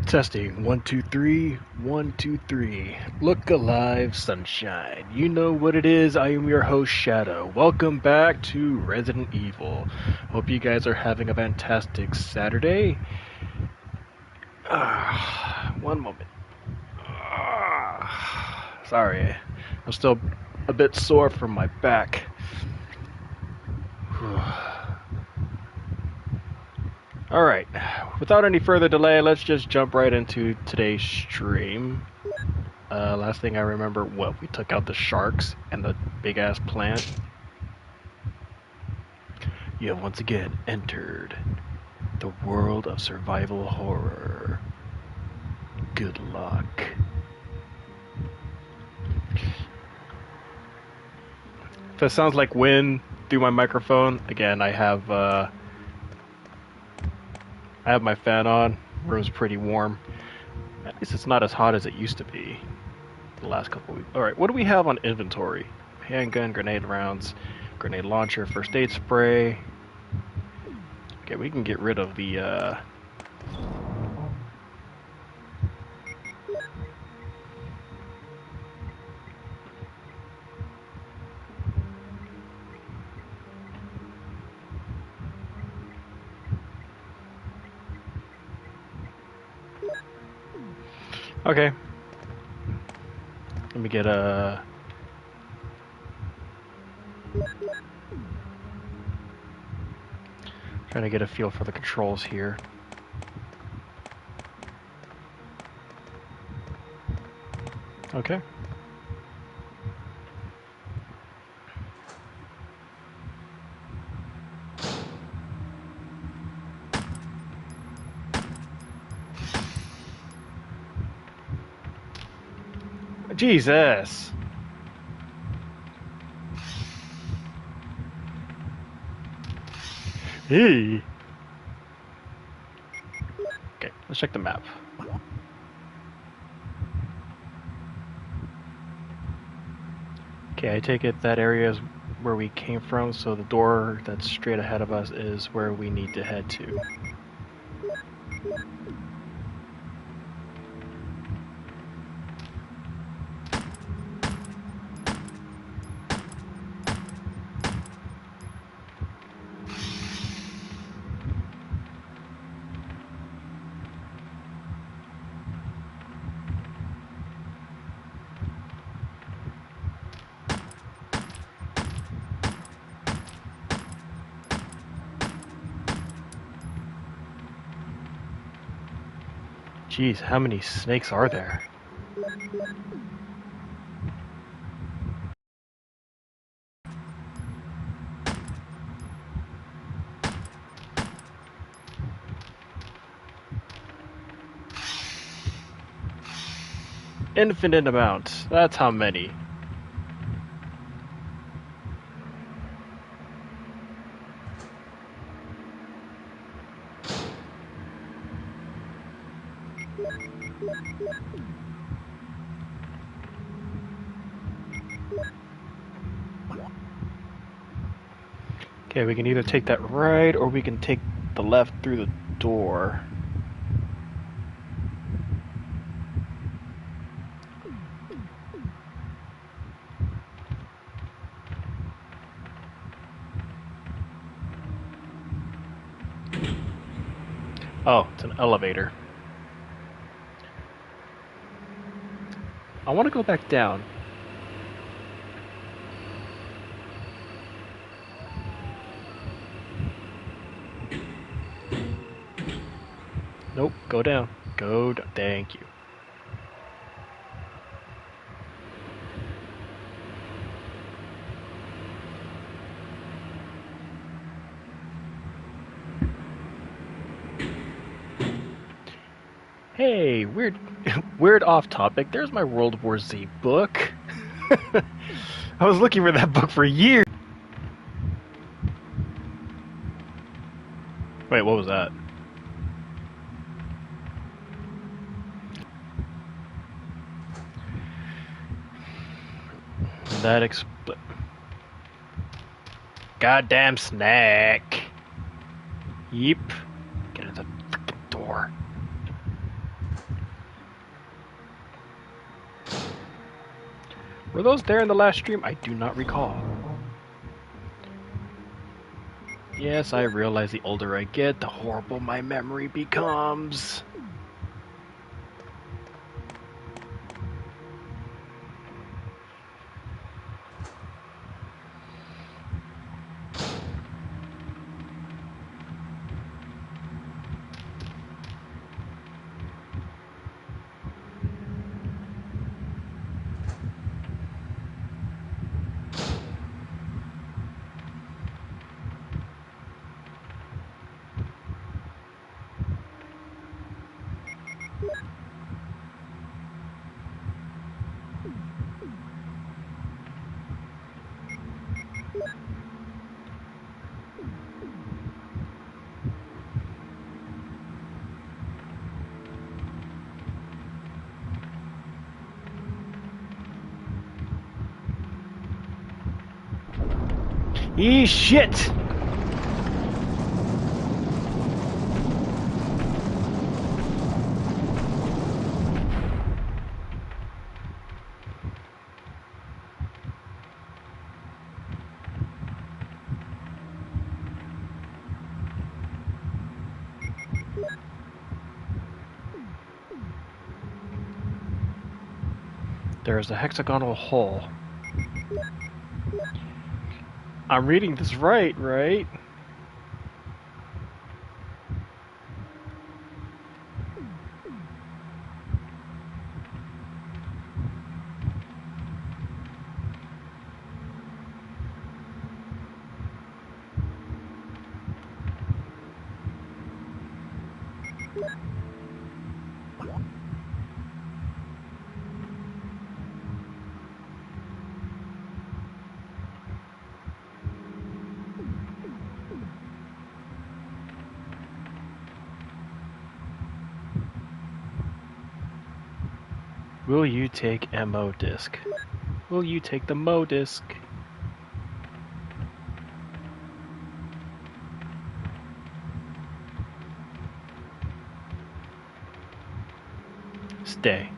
Testing 1 2 3 1 2 3. Look alive, sunshine. You know what it is. I am your host, Shadow. Welcome back to Resident Evil. Hope you guys are having a fantastic Saturday. One moment. Sorry, I'm still a bit sore from my back. Alright, without any further delay, let's just jump right into today's stream. Last thing I remember, we took out the sharks and the big ass plant. You have once again entered the world of survival horror. Good luck. If it sounds like wind through my microphone, again, I have my fan on. Room's pretty warm. At least it's not as hot as it used to be the last couple weeks. Alright, what do we have on inventory? Handgun, grenade rounds, grenade launcher, first aid spray. Okay, we can get rid of the Okay. Let me get a... Trying to get a feel for the controls here. Okay. Jesus! Hey! Okay, let's check the map. Okay, I take it that area is where we came from, so the door that's straight ahead of us is where we need to head to. Jeez, how many snakes are there? Infinite amount. That's how many. Okay, we can either take that right or we can take the left through the door. Oh, it's an elevator. I want to go back down. Nope, go down. Go down. Thank you. Hey, weird off topic. There's my World War Z book. I was looking for that book for years. Wait, what was that? That goddamn snack. Yep. Get at the freaking door. Were those there in the last stream? I do not recall. Yes, I realize the older I get, the horrible my memory becomes. Eee, shit! There's a hexagonal hole. I'm reading this right, right? Will you take MO disc? Will you take the MO disc? Stay.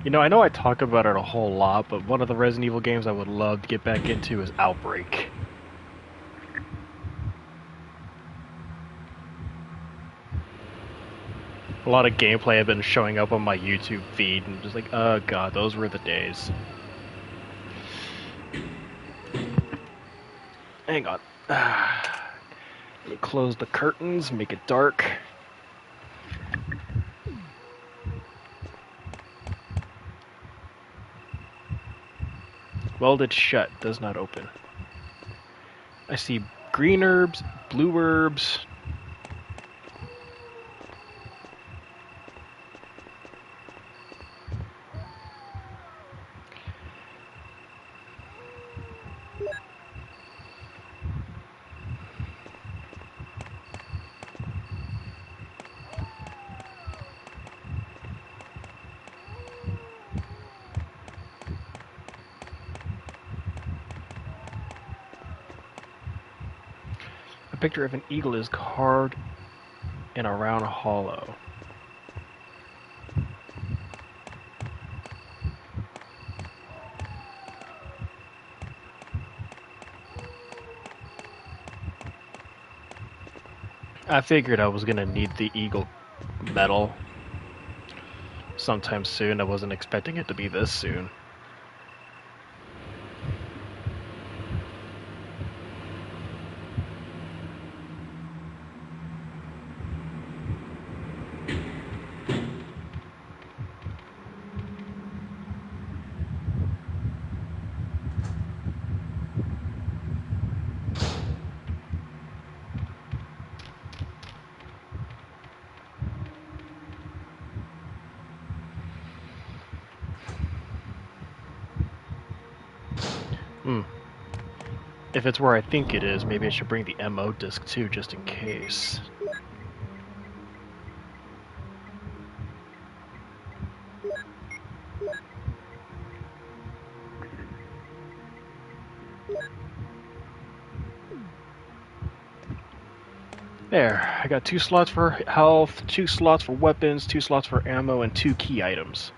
You know, I know I talk about it a whole lot, but one of the Resident Evil games I would love to get back into is Outbreak. A lot of gameplay have been showing up on my YouTube feed, and just like, oh god, those were the days. Hang on. Let me close the curtains, make it dark. Welded shut, does not open. I see green herbs, blue herbs. A picture of an eagle is carved in a round hollow. I figured I was gonna need the eagle medal, sometime soon. I wasn't expecting it to be this soon. If it's where I think it is, maybe I should bring the MO disc too, just in case. There, I got 2 slots for health, 2 slots for weapons, 2 slots for ammo, and 2 key items.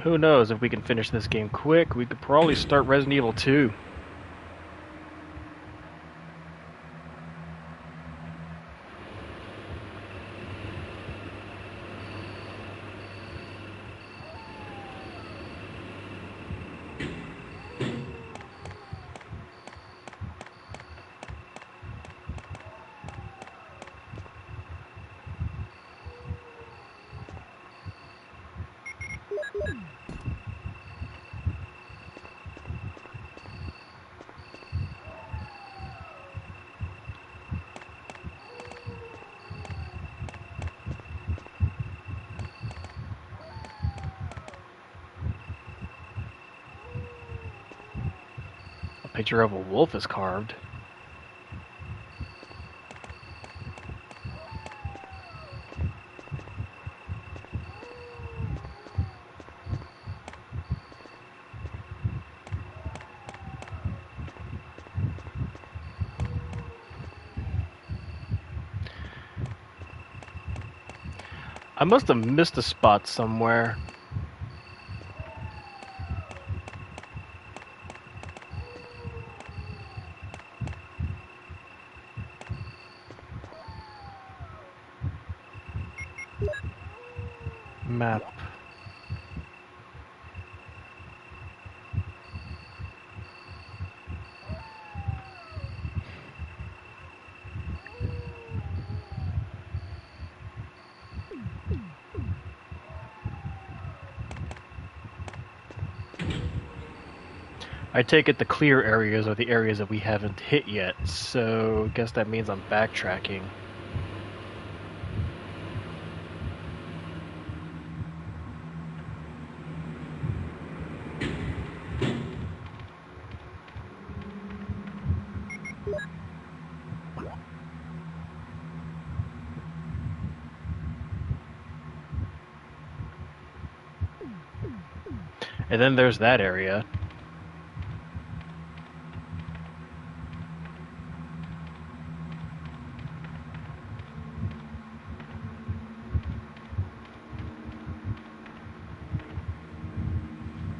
Who knows, if we can finish this game quick, we could probably start Resident Evil 2. A picture of a wolf is carved. I must have missed a spot somewhere. Map. I take it the clear areas are the areas that we haven't hit yet, so I guess that means I'm backtracking. And then there's that area.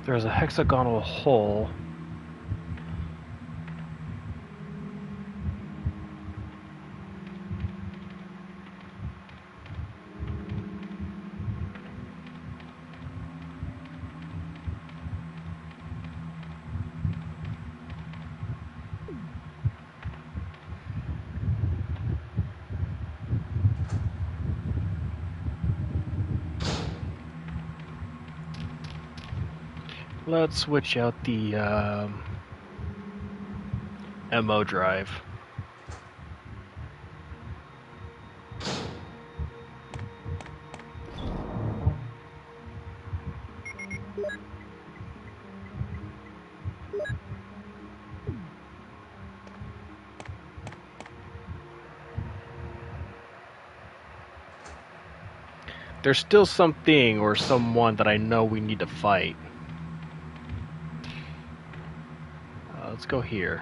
There's a hexagonal hole. Let's switch out the MO drive. There's still something or someone that I know we need to fight. Let's go here.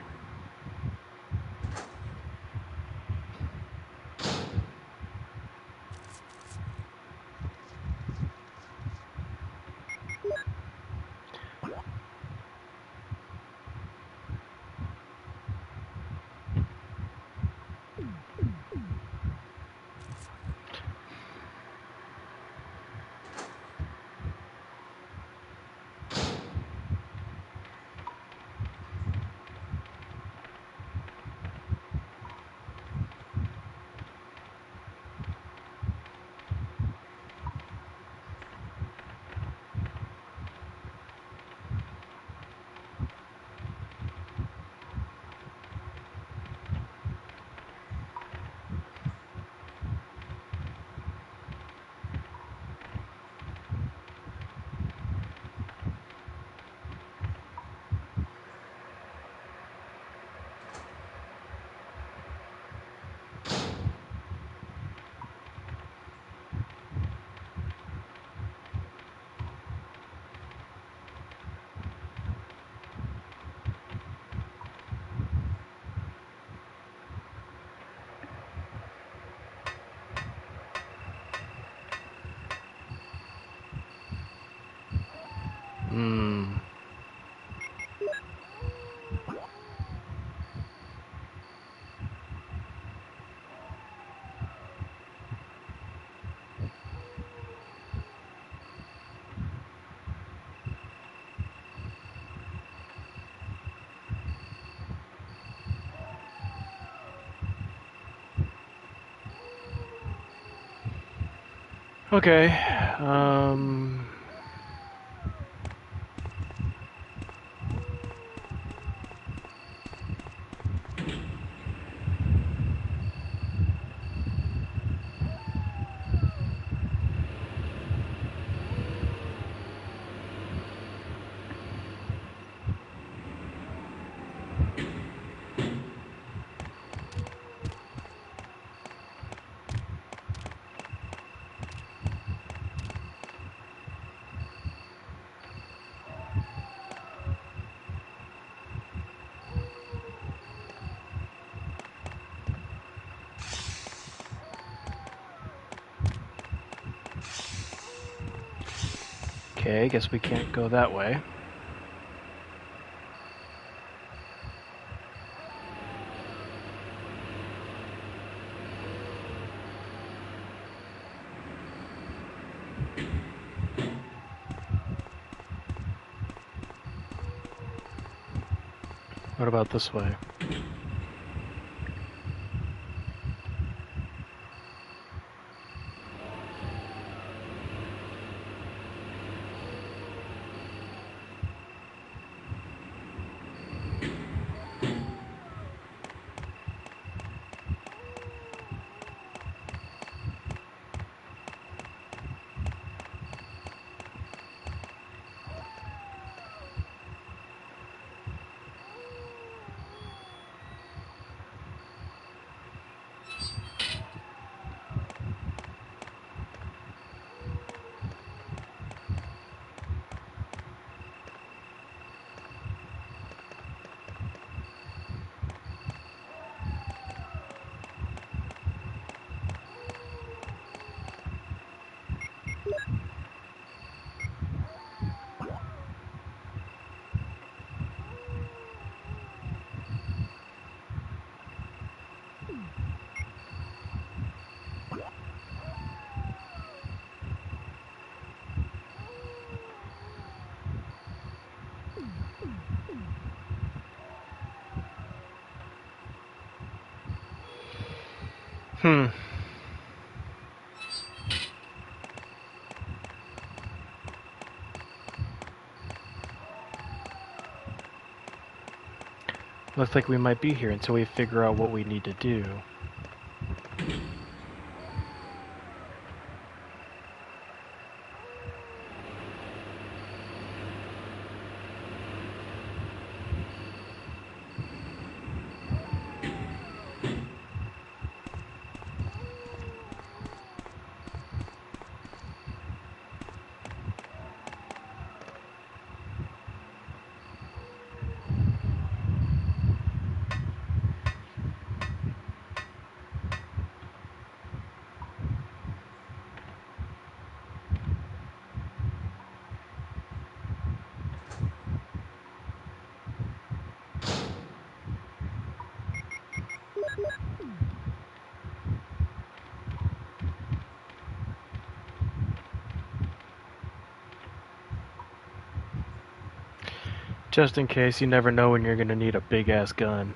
Hmm. Okay. Okay, I guess we can't go that way. What about this way? Hmm. Looks like we might be here until we figure out what we need to do. Just in case, you never know when you're gonna need a big-ass gun.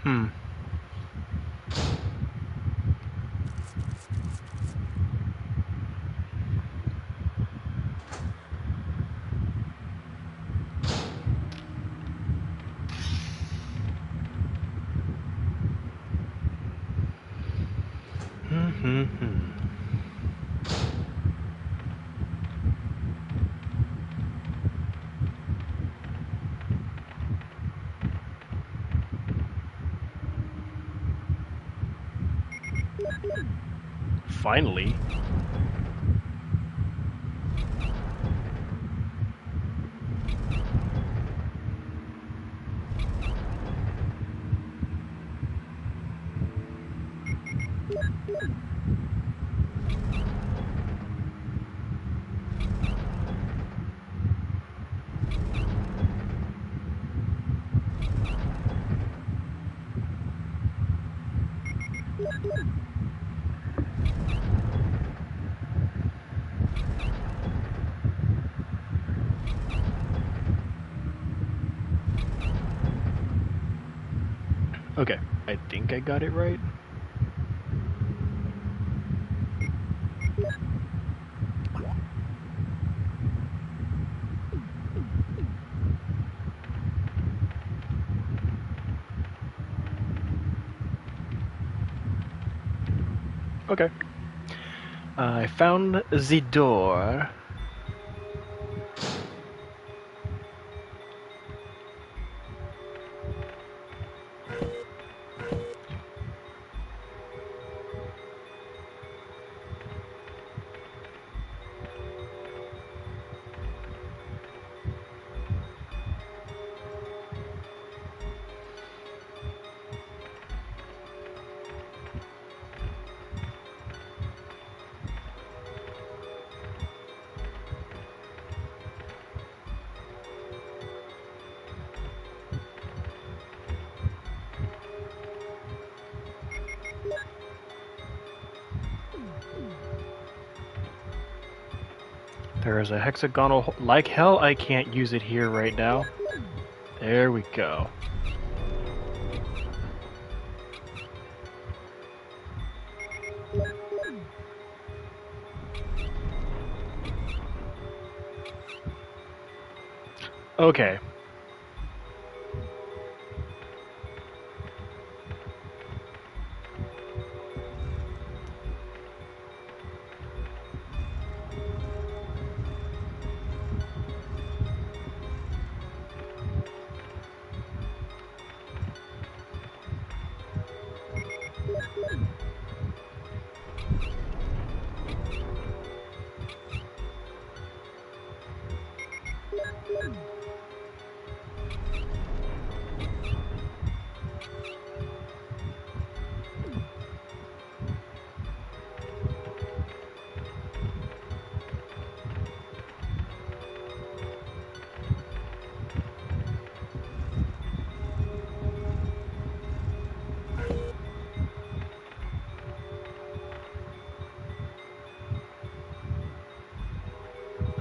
Hmm. Finally. Okay, I think I got it right. Okay. I found the door. There is a hexagonal. Like hell, I can't use it here right now. There we go. Okay.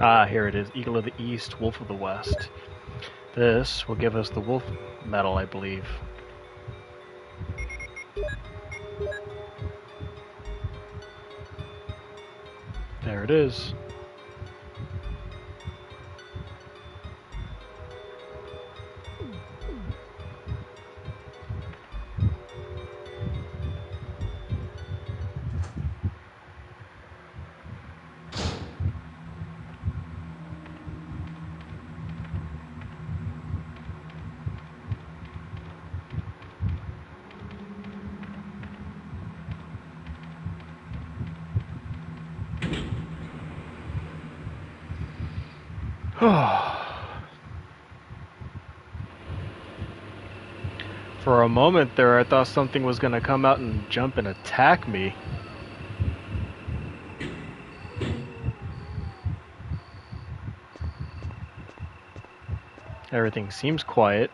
Ah, here it is. Eagle of the East, Wolf of the West. This will give us the wolf medal, I believe. There it is. For a moment there, I thought something was gonna come out and jump and attack me. Everything seems quiet.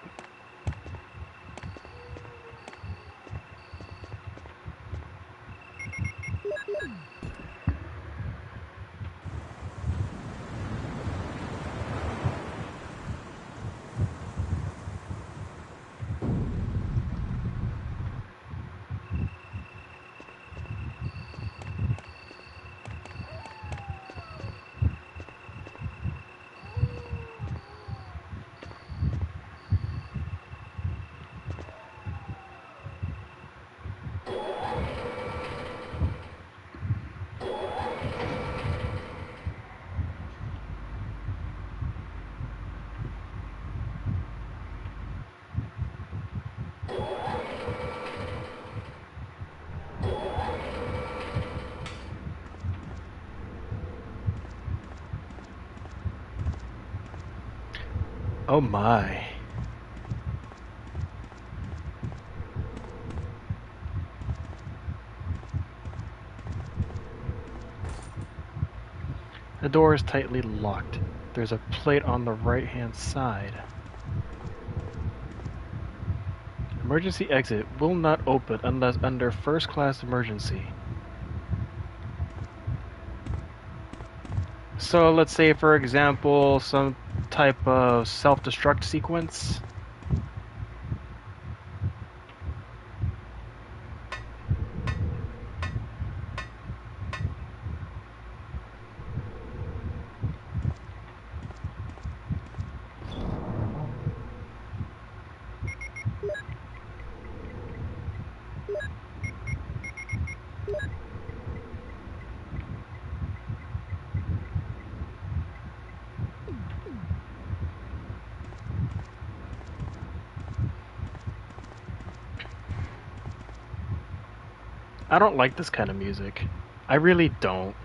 Oh my. The door is tightly locked. There's a plate on the right-hand side. Emergency exit will not open unless under first-class emergency. So let's say, for example, some type of self-destruct sequence. I don't like this kind of music. I really don't.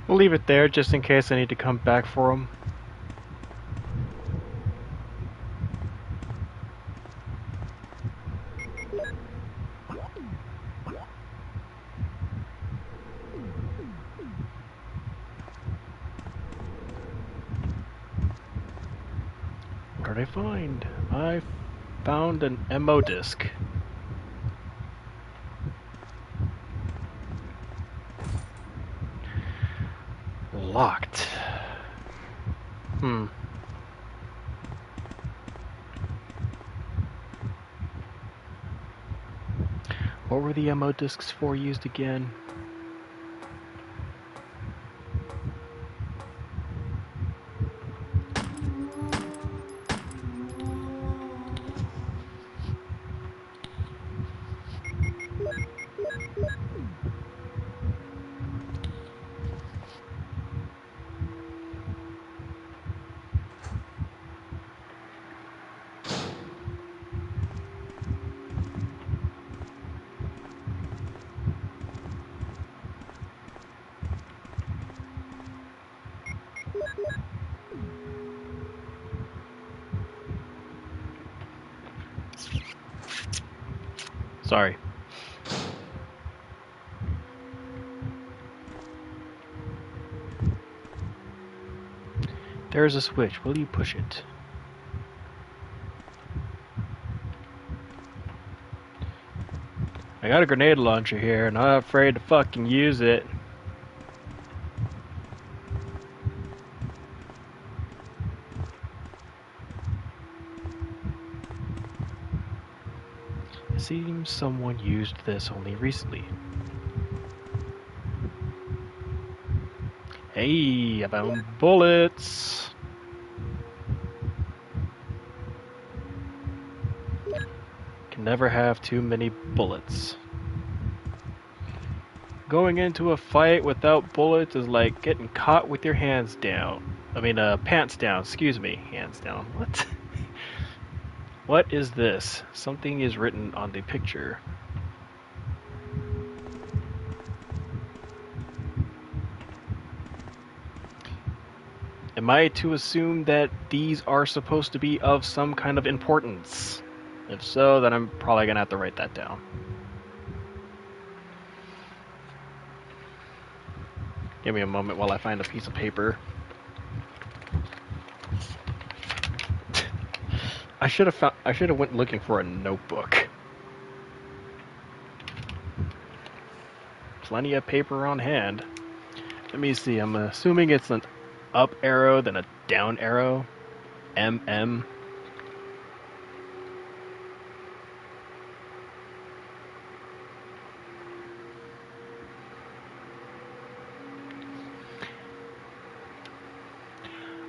We'll leave it there just in case I need to come back for them. What did I find? I found an MO disc. Locked. What were the MO discs for used again? Sorry. There's a switch. Will you push it? I got a grenade launcher here, and I'm not afraid to fucking use it. It seems someone used this only recently. Hey, I found bullets. Can never have too many bullets. Going into a fight without bullets is like getting caught with your hands down. I mean, pants down, excuse me. Hands down. What? What is this? Something is written on the picture. Am I to assume that these are supposed to be of some kind of importance? If so, then I'm probably gonna have to write that down. Give me a moment while I find a piece of paper. I should have went looking for a notebook. Plenty of paper on hand. Let me see. I'm assuming it's an up arrow, then a down arrow. MM.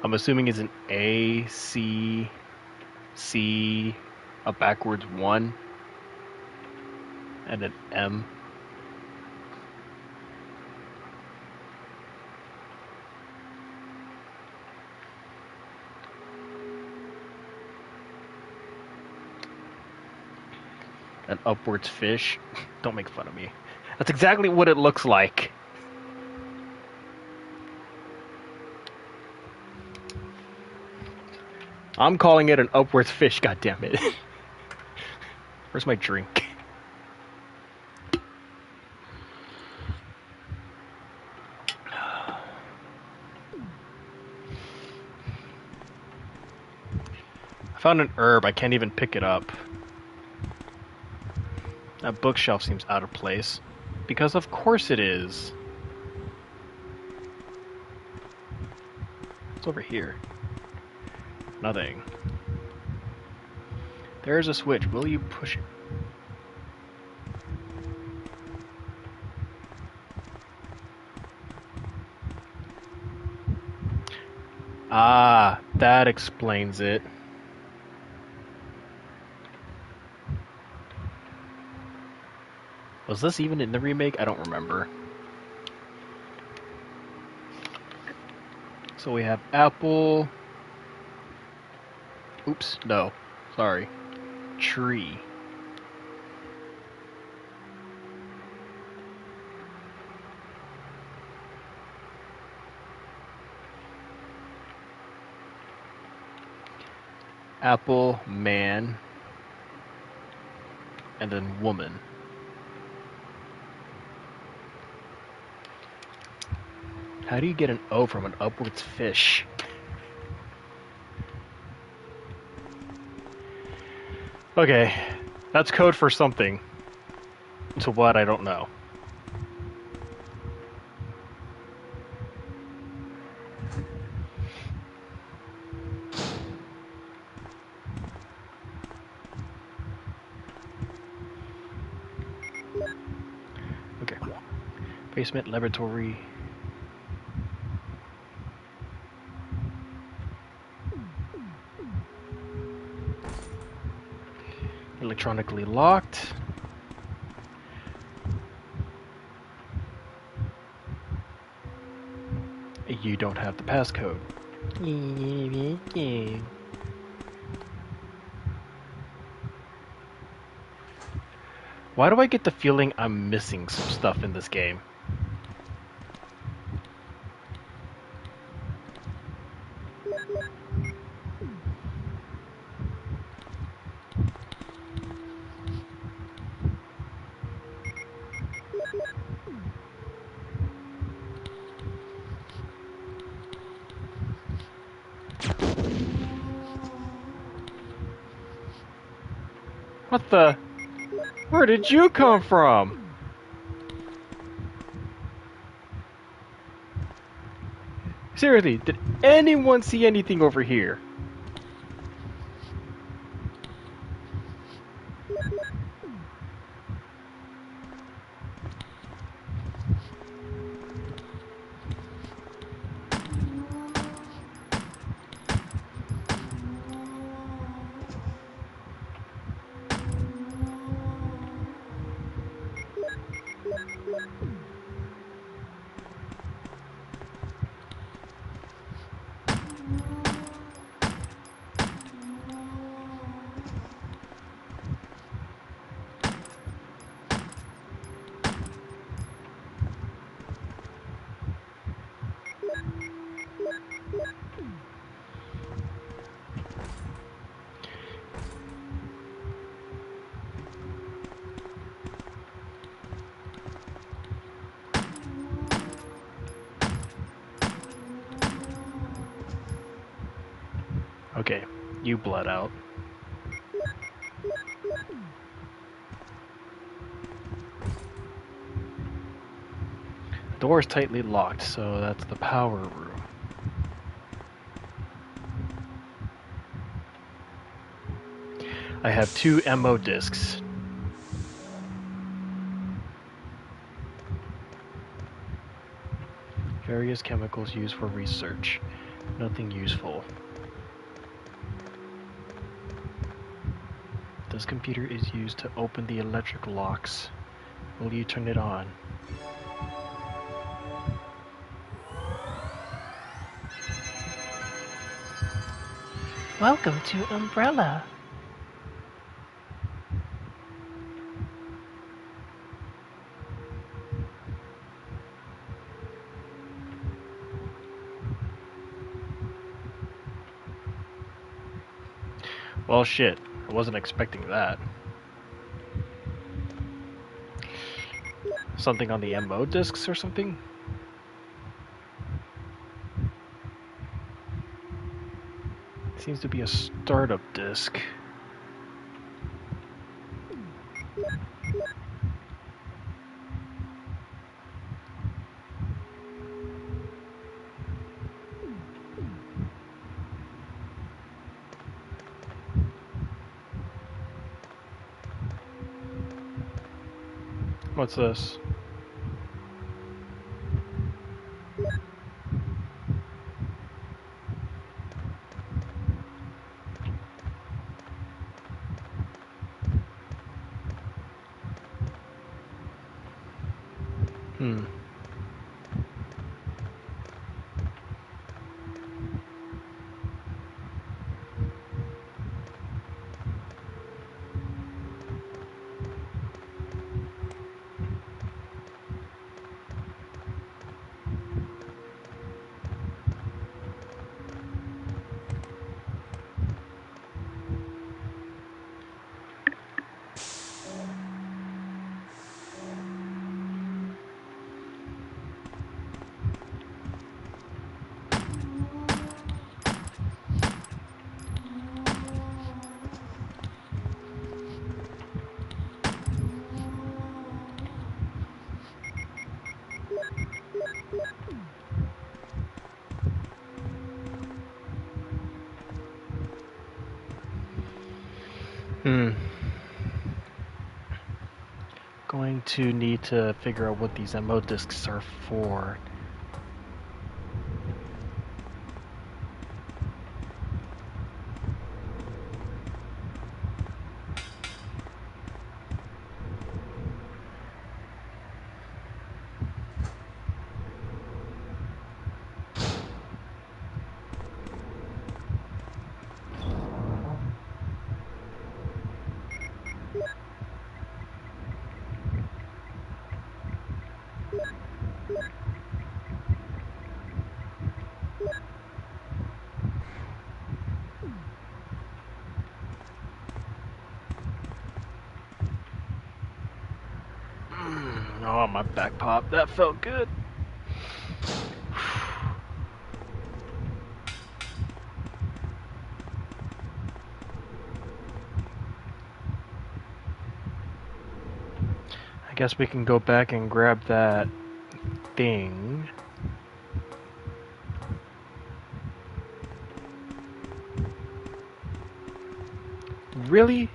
I'm assuming it's an A, C, C, a backwards 1, and an M. An upwards fish. Don't make fun of me. That's exactly what it looks like. I'm calling it an upwards fish, goddammit. Where's my drink? I found an herb, I can't even pick it up. That bookshelf seems out of place. Because of course it is. What's over here? Nothing. There's a switch. Will you push it? Ah, that explains it. Was this even in the remake? I don't remember. So we have apple. Oops, no. Sorry. Tree. Apple, man. And then woman. How do you get an O from an upwards fish? Okay, that's code for something. To what, I don't know. Okay. Basement, laboratory. Electronically locked. You don't have the passcode. Why do I get the feeling I'm missing some stuff in this game? What the? Where did you come from? Seriously, did anyone see anything over here? Okay, you bled out. The door is tightly locked, so that's the power room. I have 2 MO discs. Various chemicals used for research. Nothing useful. This computer is used to open the electric locks. Will you turn it on? Welcome to Umbrella. Well, shit. I wasn't expecting that. Something on the MO discs or something? Seems to be a startup disk. What's this? Hmm. Going to need to figure out what these MO discs are for. Oh, my back popped. That felt good. I guess we can go back and grab that thing. Really?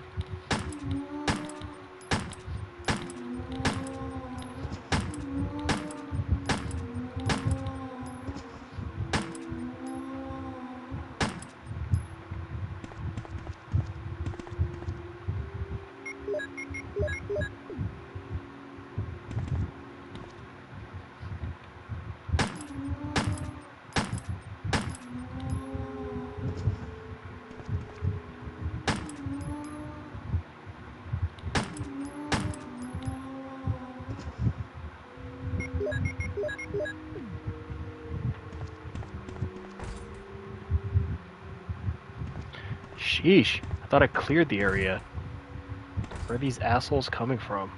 Sheesh. I thought I cleared the area. Where are these assholes coming from?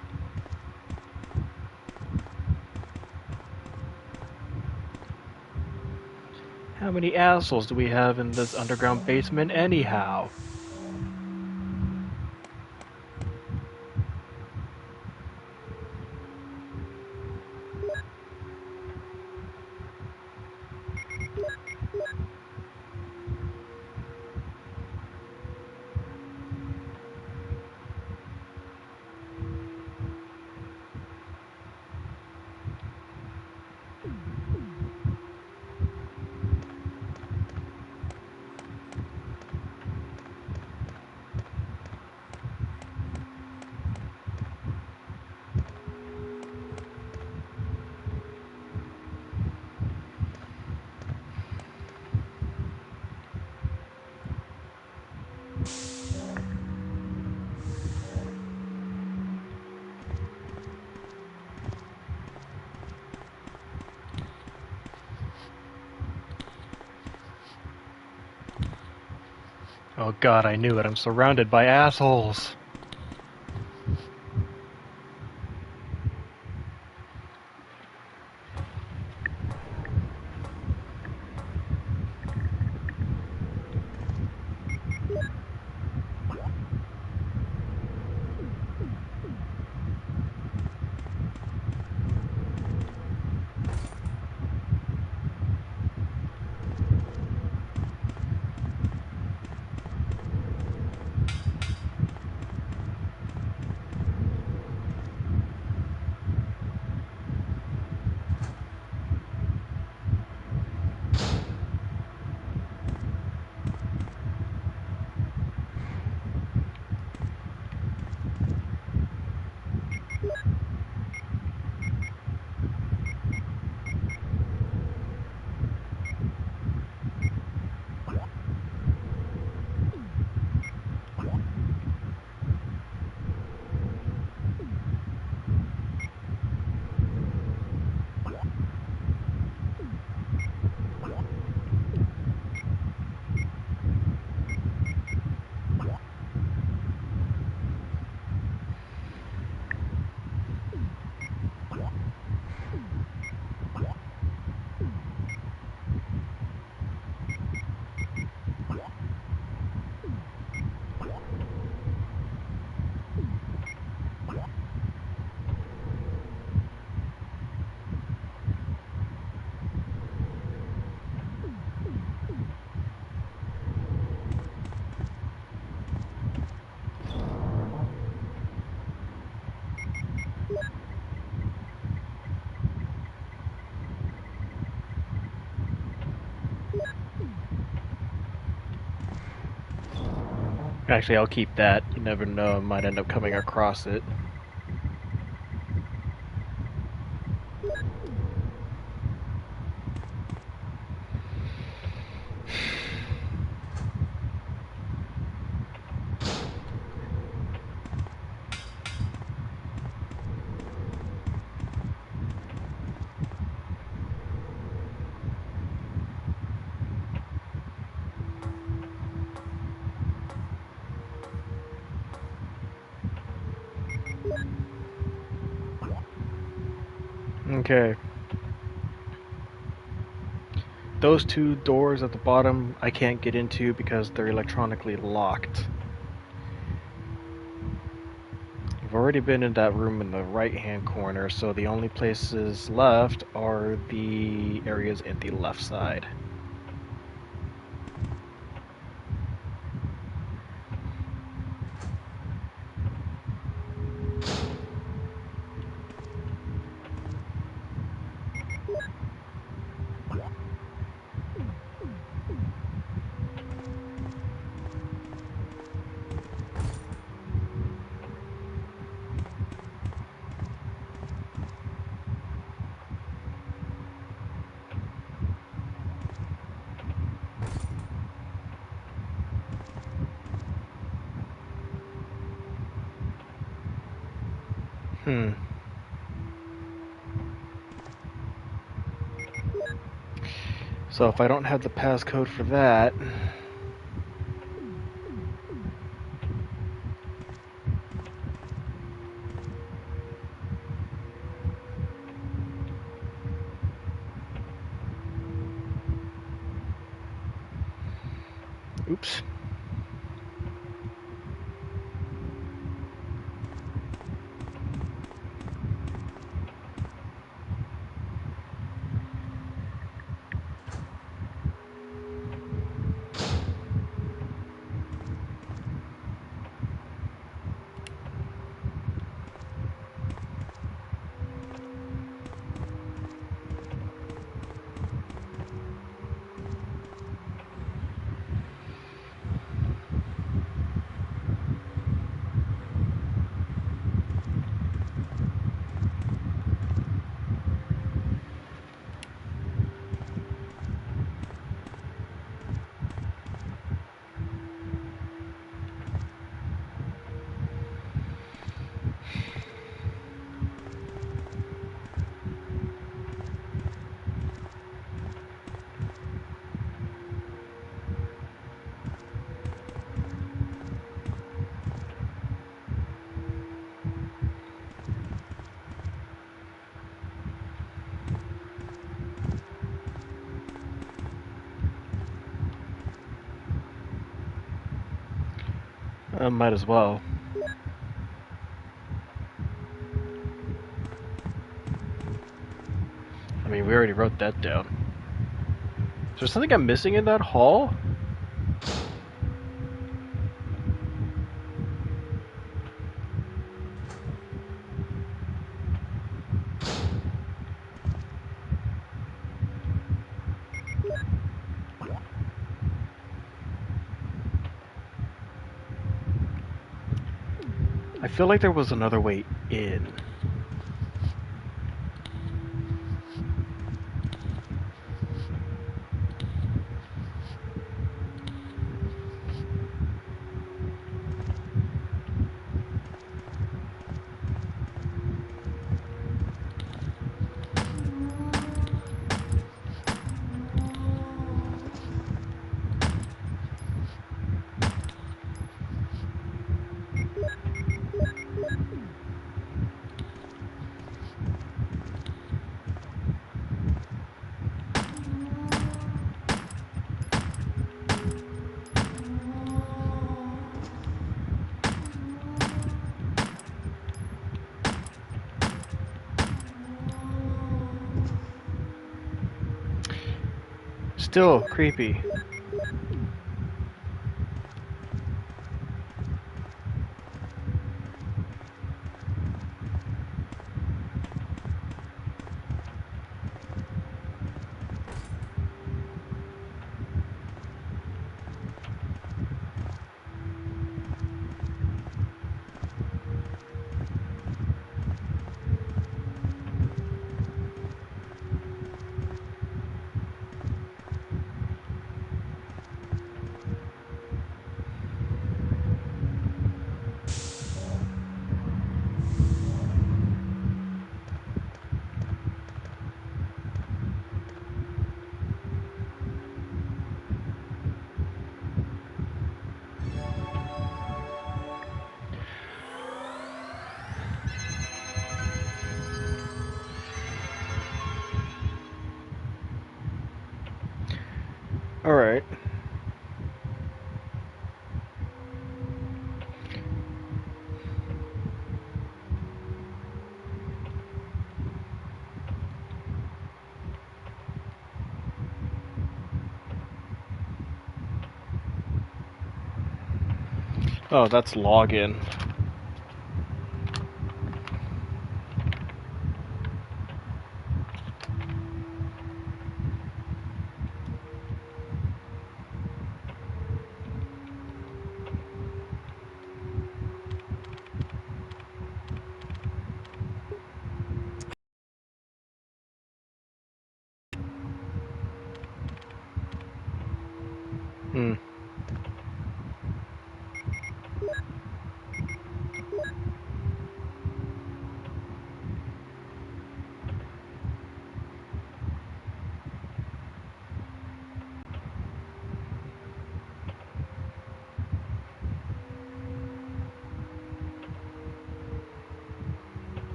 How many assholes do we have in this underground basement anyhow? Oh god, I knew it. I'm surrounded by assholes. Actually, I'll keep that. You never know, I might end up coming across it. Okay. Those two doors at the bottom I can't get into because they're electronically locked. I've already been in that room in the right-hand corner, so the only places left are the areas in the left side. So if I don't have the passcode for that... Oops. Might as well. I mean, we already wrote that down. Is there something I'm missing in that hall? I feel like there was another way in. Still creepy. Alright. Oh, that's login. Hmm.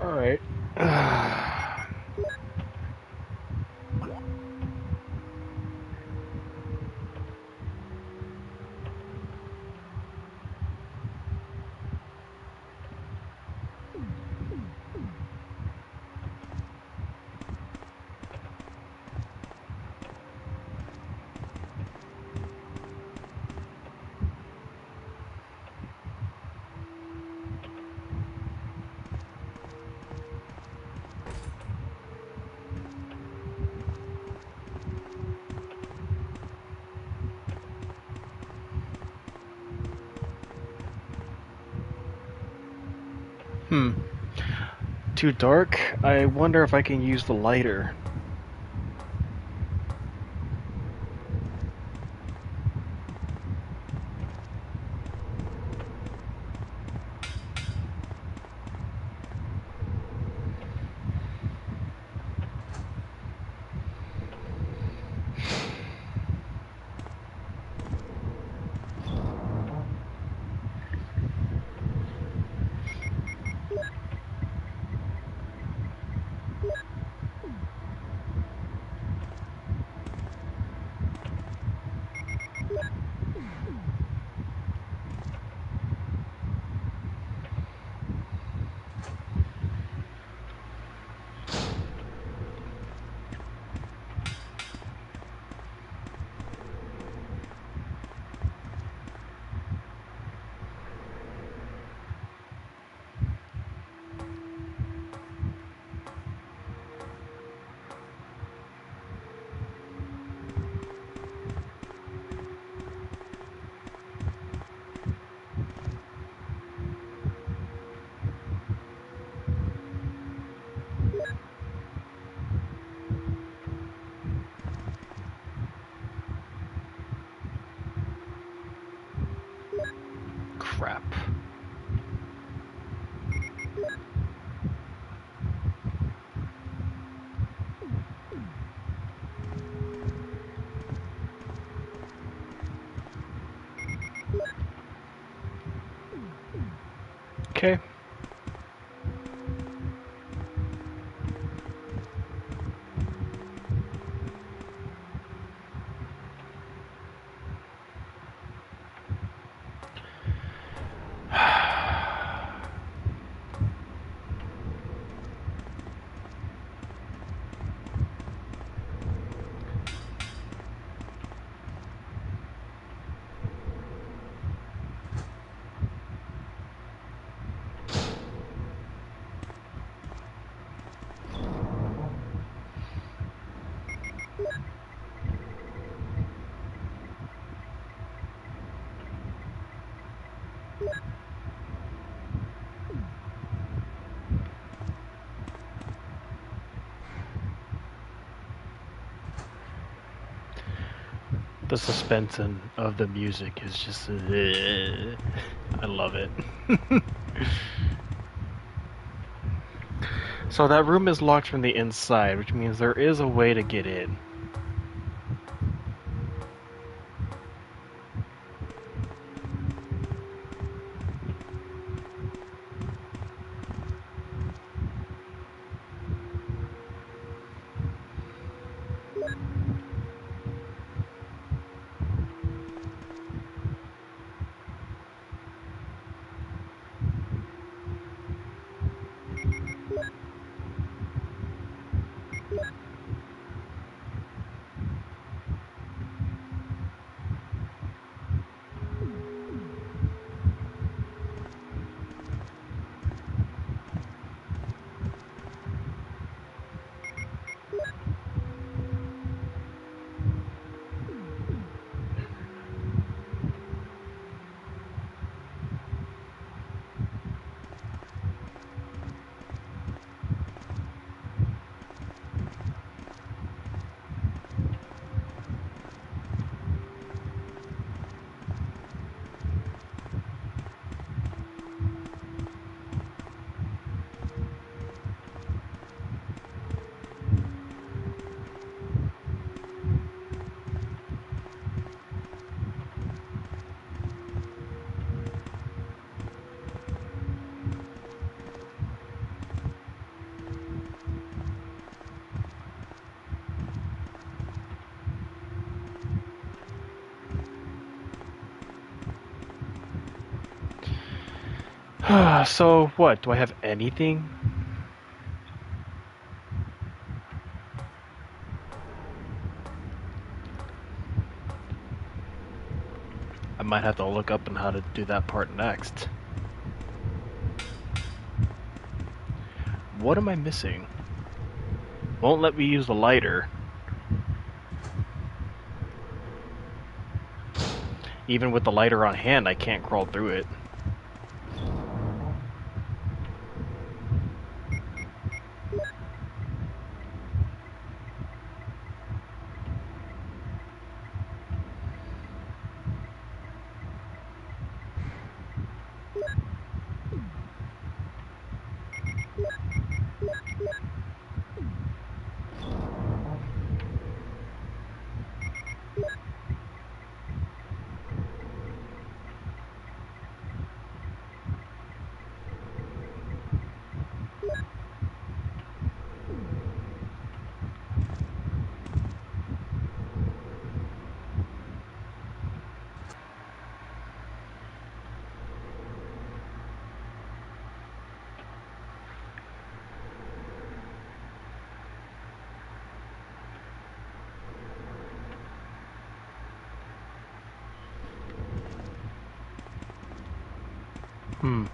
Alright. Too dark? I wonder if I can use the lighter. Crap. Okay. The suspense of the music is just... I love it. So that room is locked from the inside, which means there is a way to get in. So, what? Do I have anything? I might have to look up on how to do that part next. What am I missing? Won't let me use the lighter. Even with the lighter on hand, I can't crawl through it. Hmm.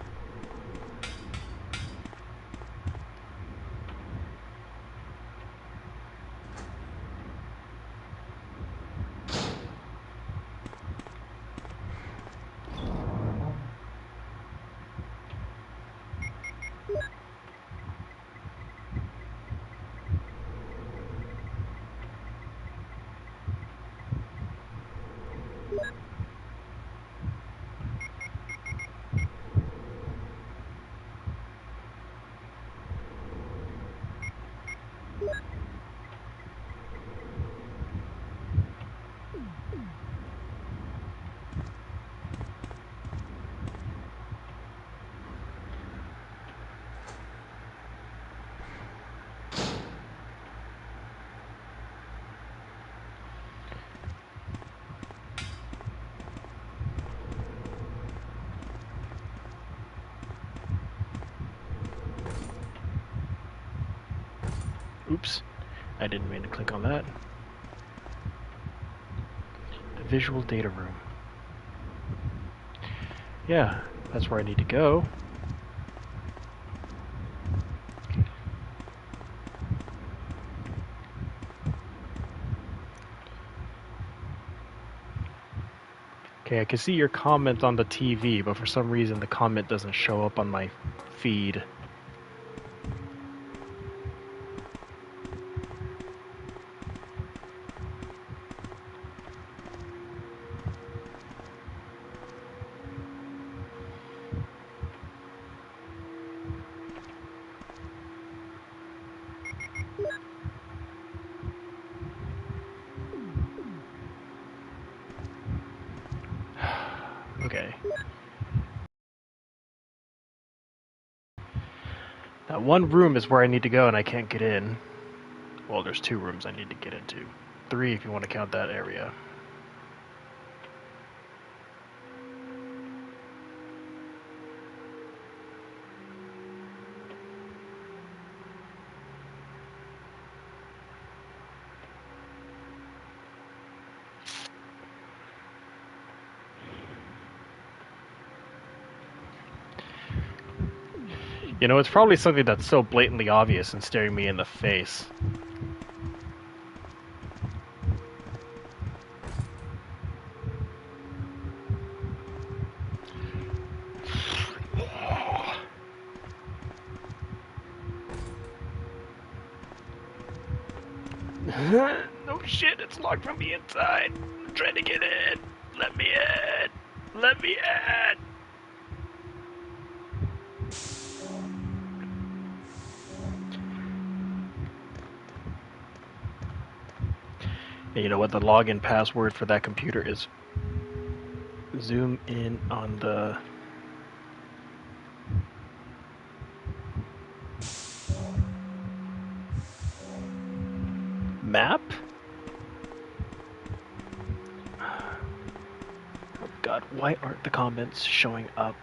Oops. I didn't mean to click on that. The visual data room. Yeah, that's where I need to go. Okay, I can see your comment on the TV, but for some reason the comment doesn't show up on my feed. Okay. That one room is where I need to go and I can't get in. Well, there's 2 rooms I need to get into. 3 if you want to count that area. You know, it's probably something that's so blatantly obvious and staring me in the face. No shit, it's locked from the inside. I'm trying to get in. Let me in. Let me in. And you know what the login password for that computer is? Zoom in on the map? Oh god, why aren't the comments showing up?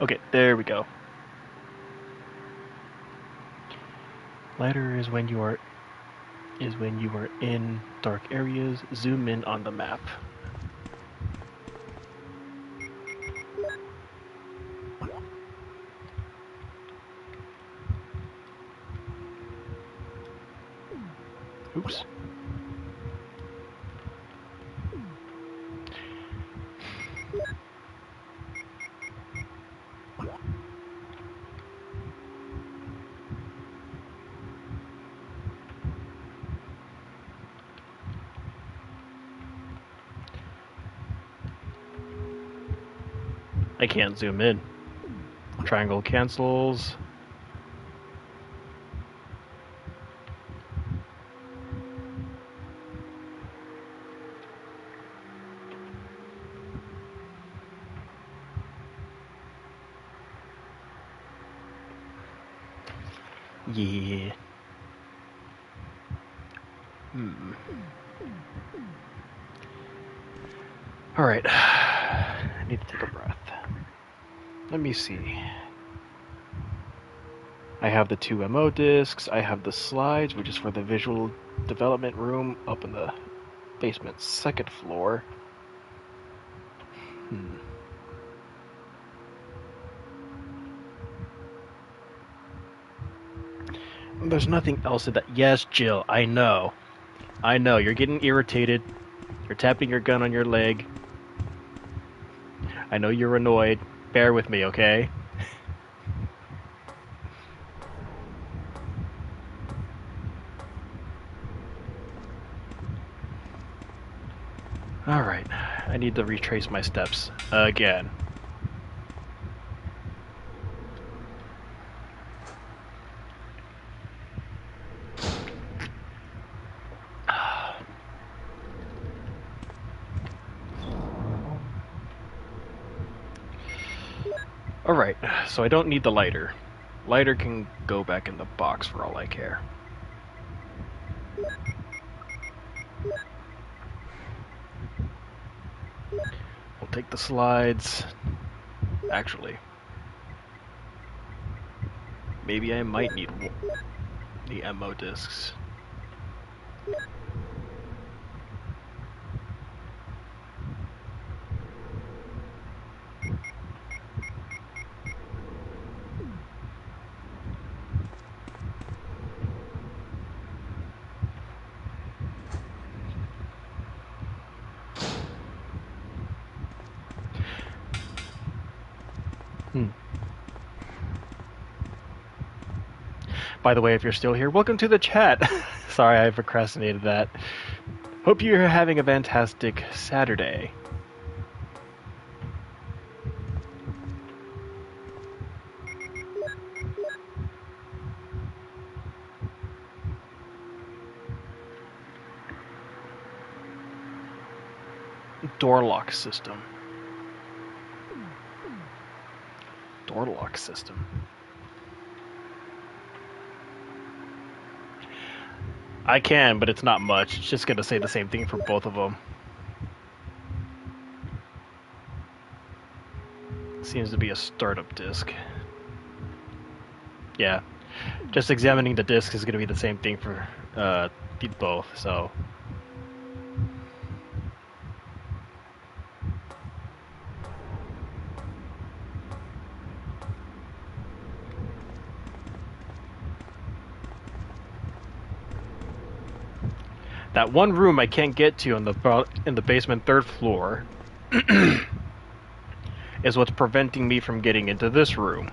Okay, there we go. Lighter is when you are in dark areas. Zoom in on the map. Oops. I can't zoom in. Triangle cancels. Yeah. Alright. I need to take a breath. Let me see. I have the 2 MO discs. I have the slides, which is for the visual development room up in the basement 2nd floor. There's nothing else in that. Yes, Jill, I know. I know. You're getting irritated. You're tapping your gun on your leg. I know you're annoyed. Bear with me, okay? Alright. I need to retrace my steps again. Alright, so I don't need the lighter. Lighter can go back in the box for all I care. We'll take the slides. Actually, maybe I might need the MO discs. By the way, if you're still here, welcome to the chat. Sorry, I procrastinated that. Hope you're having a fantastic Saturday. Door lock system. Door lock system. I can, but it's not much. It's just going to say the same thing for both of them. Seems to be a startup disk. Yeah. Just examining the disk is going to be the same thing for both, so... That one room I can't get to in the basement 3rd floor is what's preventing me from getting into this room.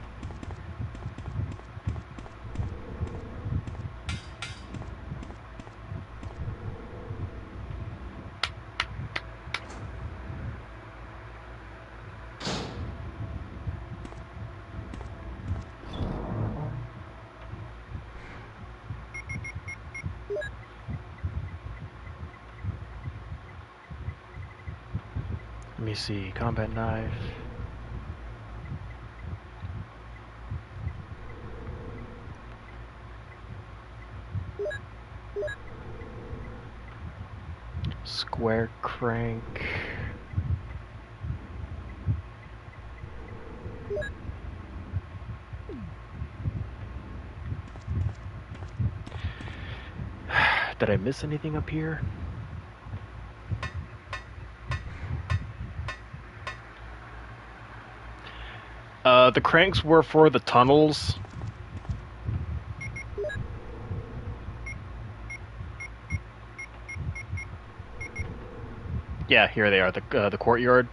Let me see, combat knife. Square crank. Did I miss anything up here? The cranks were for the tunnels. Yeah, here they are, the courtyard.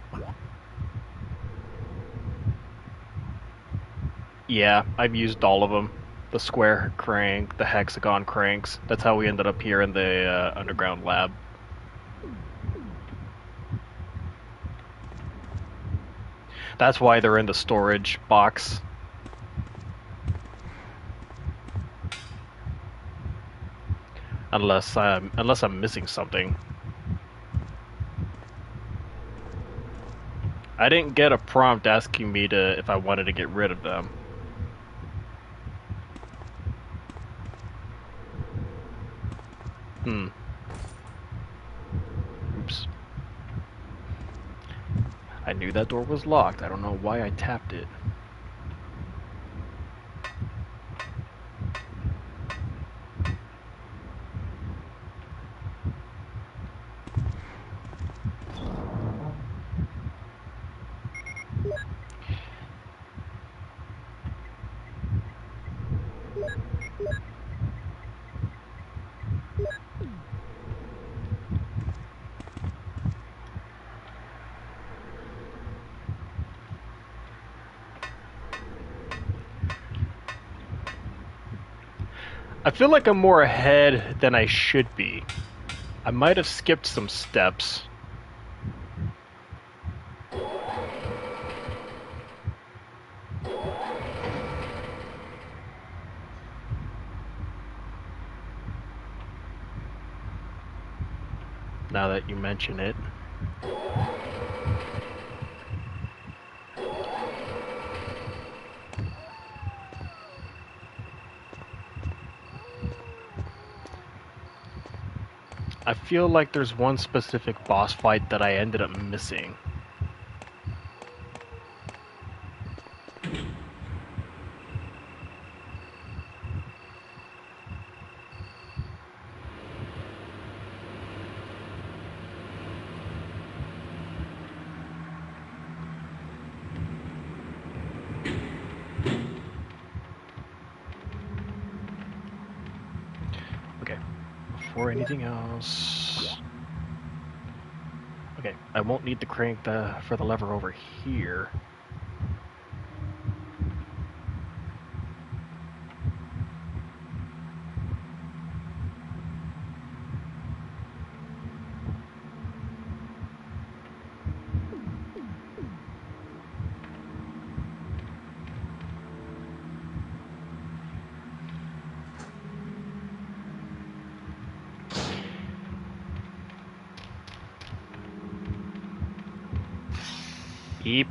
Yeah, I've used all of them. The square crank, the hexagon cranks. That's how we ended up here in the underground lab. That's why they're in the storage box. Unless I'm missing something. I didn't get a prompt asking me if I wanted to get rid of them. Oops. I knew that door was locked. I don't know why I tapped it. I feel like I'm more ahead than I should be. I might have skipped some steps. Now that you mention it. I feel like there's one specific boss fight that I ended up missing. Okay, before anything else... Okay, I won't need to crank for the lever over here. Eep.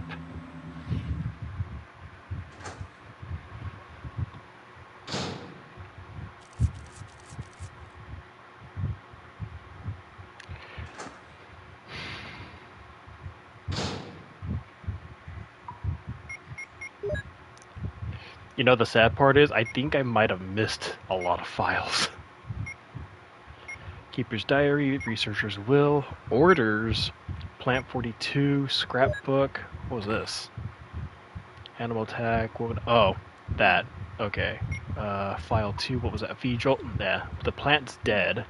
You know, the sad part is, I think I might have missed a lot of files. Keeper's Diary, Researcher's Will, Orders, Plant 42, Scrapbook. What was this? Animal Tag. What would, oh, that. Okay. File 2, what was that? Vigil? Yeah. The plant's dead.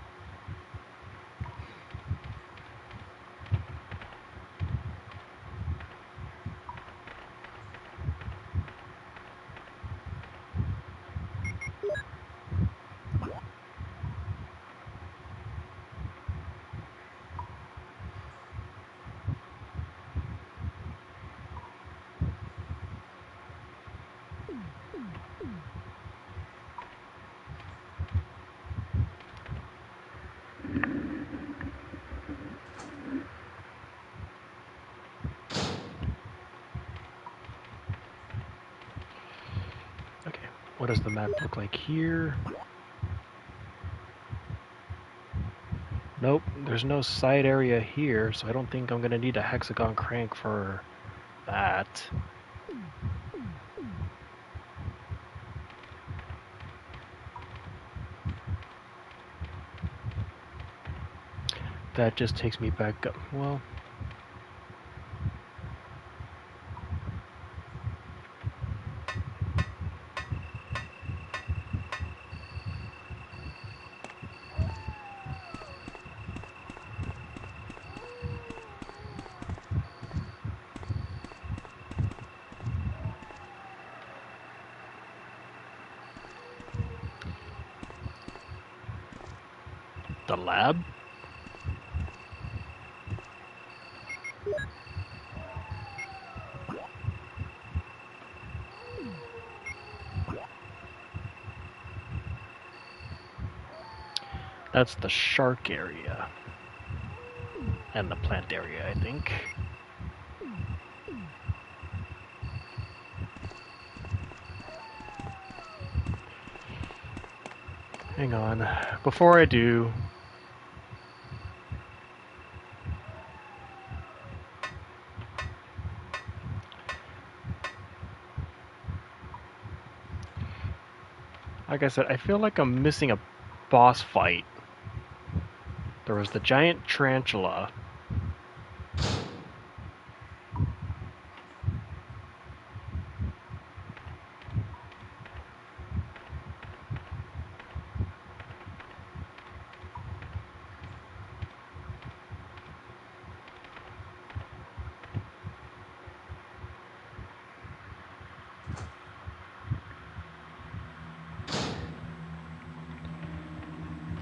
Okay. What does the map look like here? Nope, there's no side area here, so I don't think I'm gonna need a hexagon crank for that. That just takes me back up. Well, the lab? That's the shark area. And the plant area, I think. Hang on. Before I do... Like I said, I feel like I'm missing a boss fight. There was the giant tarantula.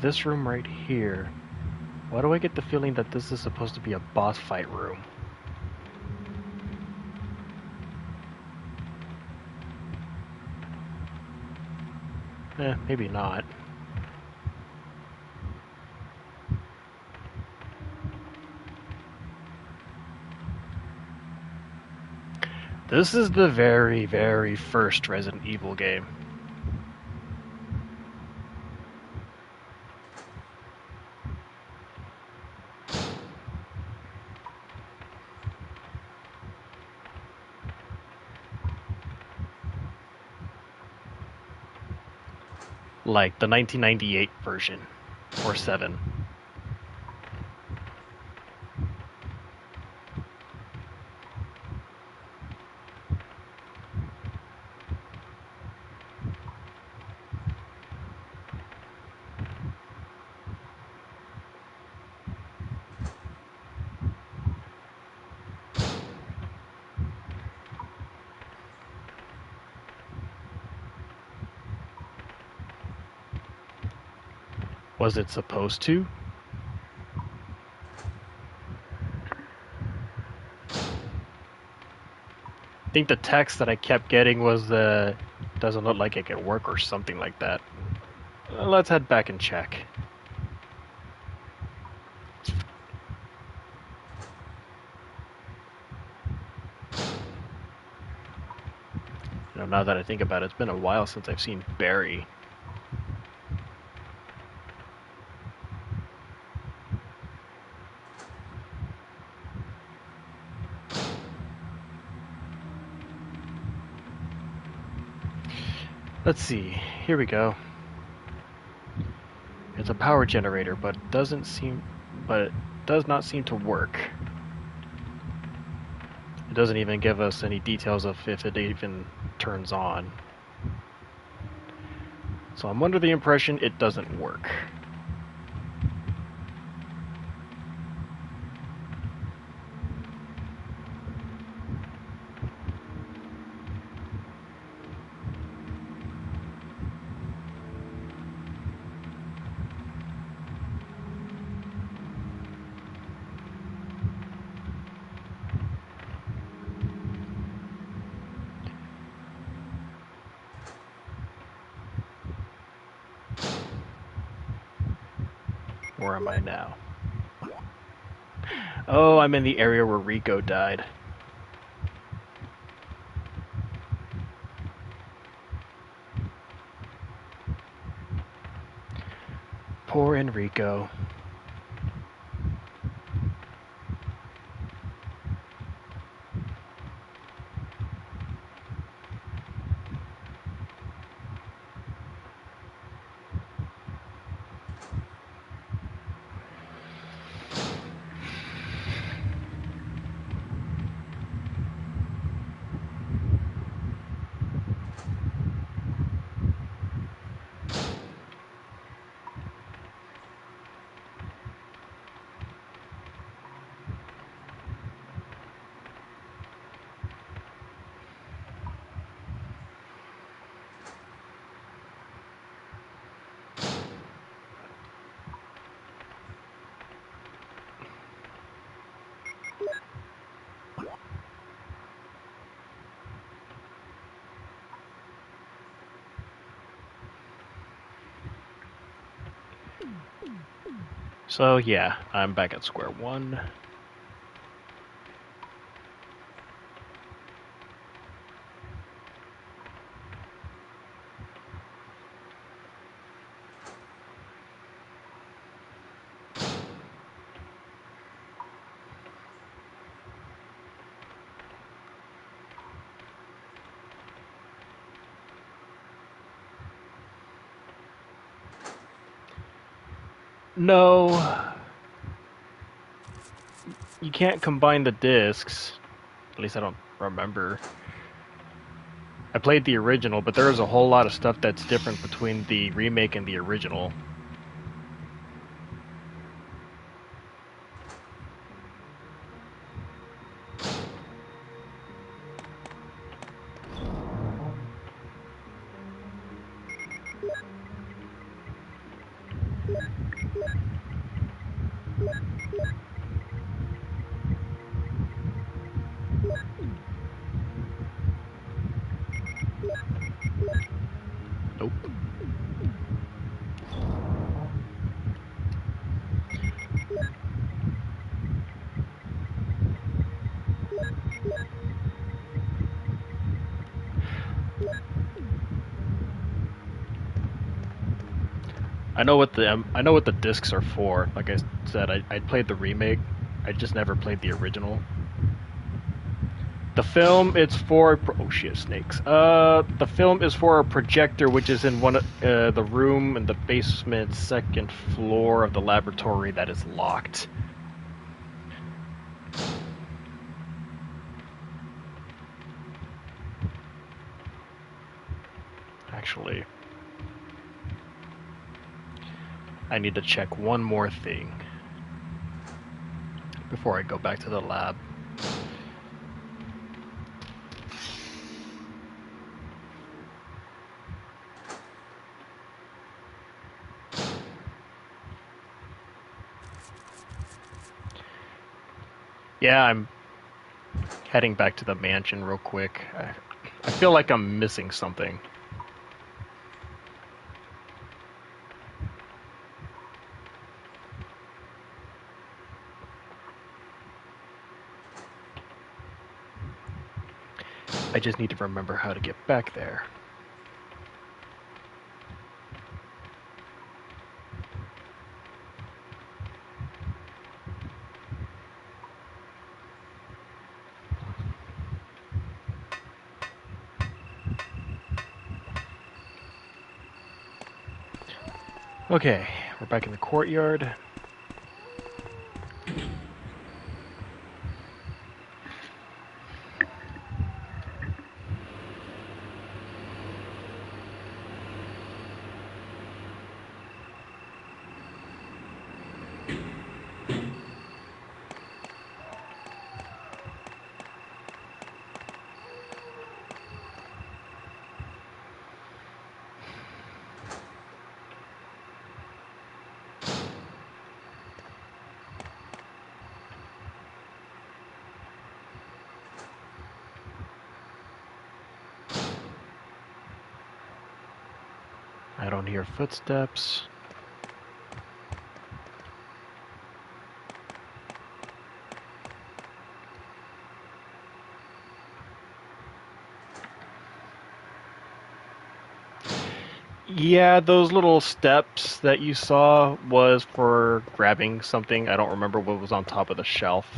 This room right here. Why do I get the feeling that this is supposed to be a boss fight room? Maybe not. This is the very, very first Resident Evil game. Like the 1998 version, or 7. Was it supposed to? I think the text that I kept getting was doesn't look like it could work or something like that. Let's head back and check. You know, now that I think about it, it's been a while since I've seen Barry. Let's see. Here we go. It's a power generator, but it does not seem to work. It doesn't even give us any details of if it even turns on. So I'm under the impression it doesn't work. Where am I now? Oh, I'm in the area where Rico died. Poor Enrico. So yeah, I'm back at square one. No, you can't combine the discs. At least I don't remember. I played the original, but there's a whole lot of stuff that's different between the remake and the original. Nope. I know what the discs are for. Like I said, I played the remake. I just never played the original. The film it's for oh shit snakes. The film is for a projector which is in the room in the basement second floor of the laboratory that is locked. Actually, I need to check one more thing before I go back to the lab. Yeah, I'm heading back to the mansion real quick. I feel like I'm missing something. I just need to remember how to get back there. Okay, we're back in the courtyard. I don't hear footsteps. Yeah, those little steps that you saw was for grabbing something. I don't remember what was on top of the shelf.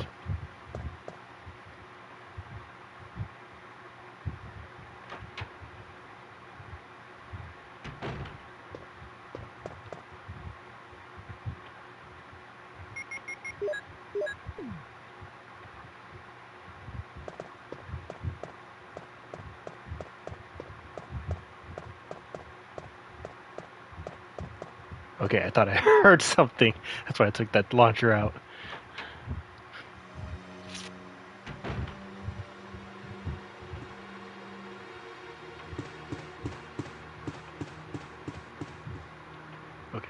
Okay, I thought I heard something. That's why I took that launcher out. Okay.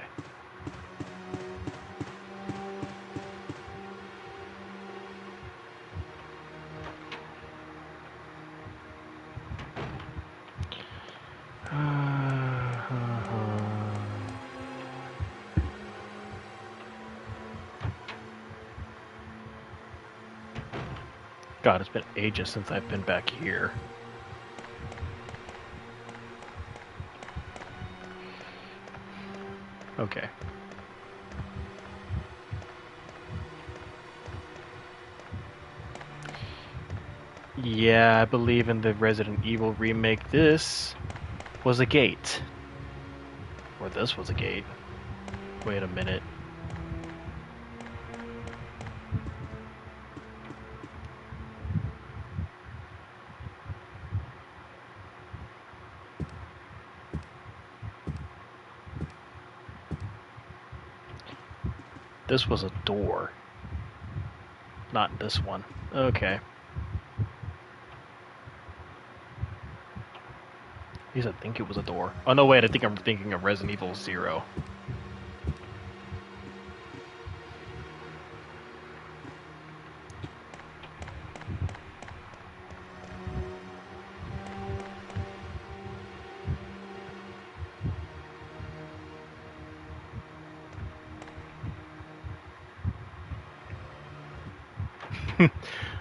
God, it's been ages since I've been back here. Okay. Yeah, I believe in the Resident Evil remake, this was a gate. Or this was a gate. Wait a minute. This was a door. Not this one. Okay. At least I think it was a door. Oh no, wait, I think I'm thinking of Resident Evil 0.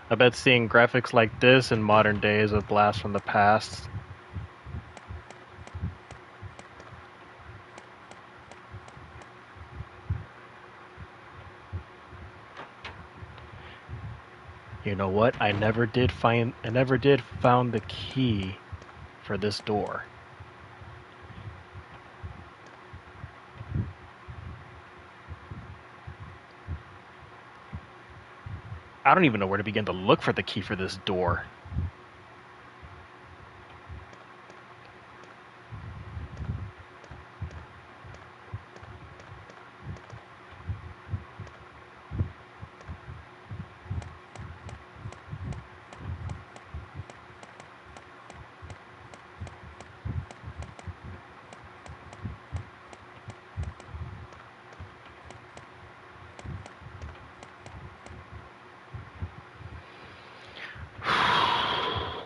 I bet seeing graphics like this in modern day is a blast from the past. You know what? I never did found the key for this door. I don't even know where to begin to look for the key for this door.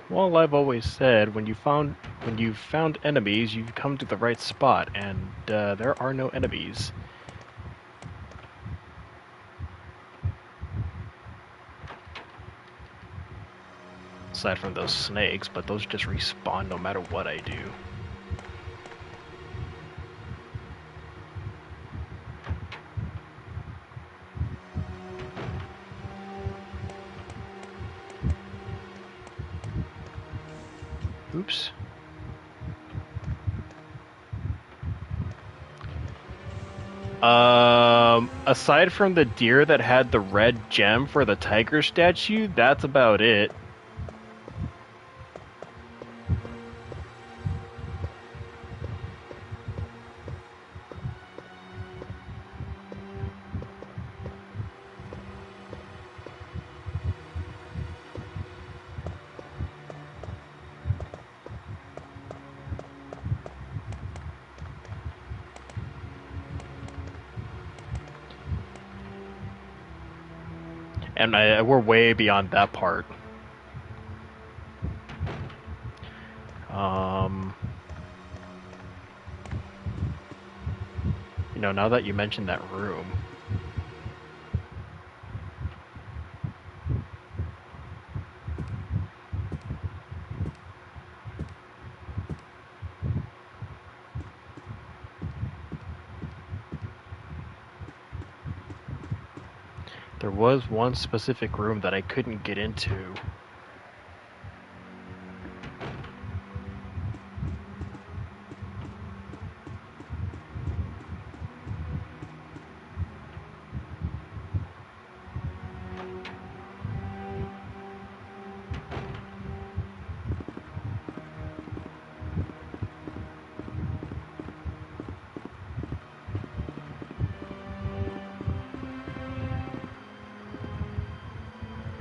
Well, I've always said when you've found enemies, you've come to the right spot, and there are no enemies. Aside from those snakes, but those just respawn no matter what I do. Oops. Aside from the deer that had the red gem for the tiger statue, that's about it. And we're way beyond that part. You know, now that you mentioned that room. There was one specific room that I couldn't get into.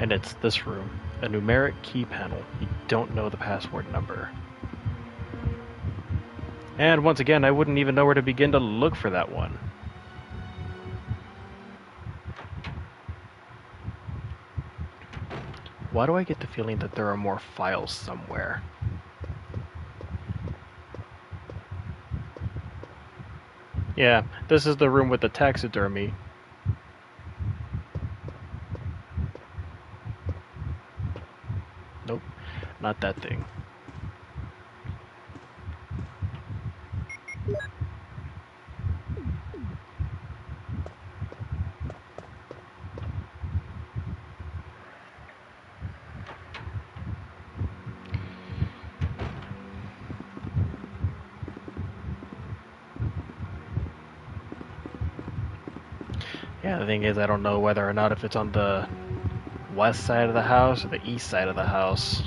And it's this room, a numeric key panel. You don't know the password number. And once again, I wouldn't even know where to begin to look for that one. Why do I get the feeling that there are more files somewhere? Yeah, this is the room with the taxidermy. Not that thing. Yeah, the thing is, I don't know whether or not if it's on the west side of the house or the east side of the house.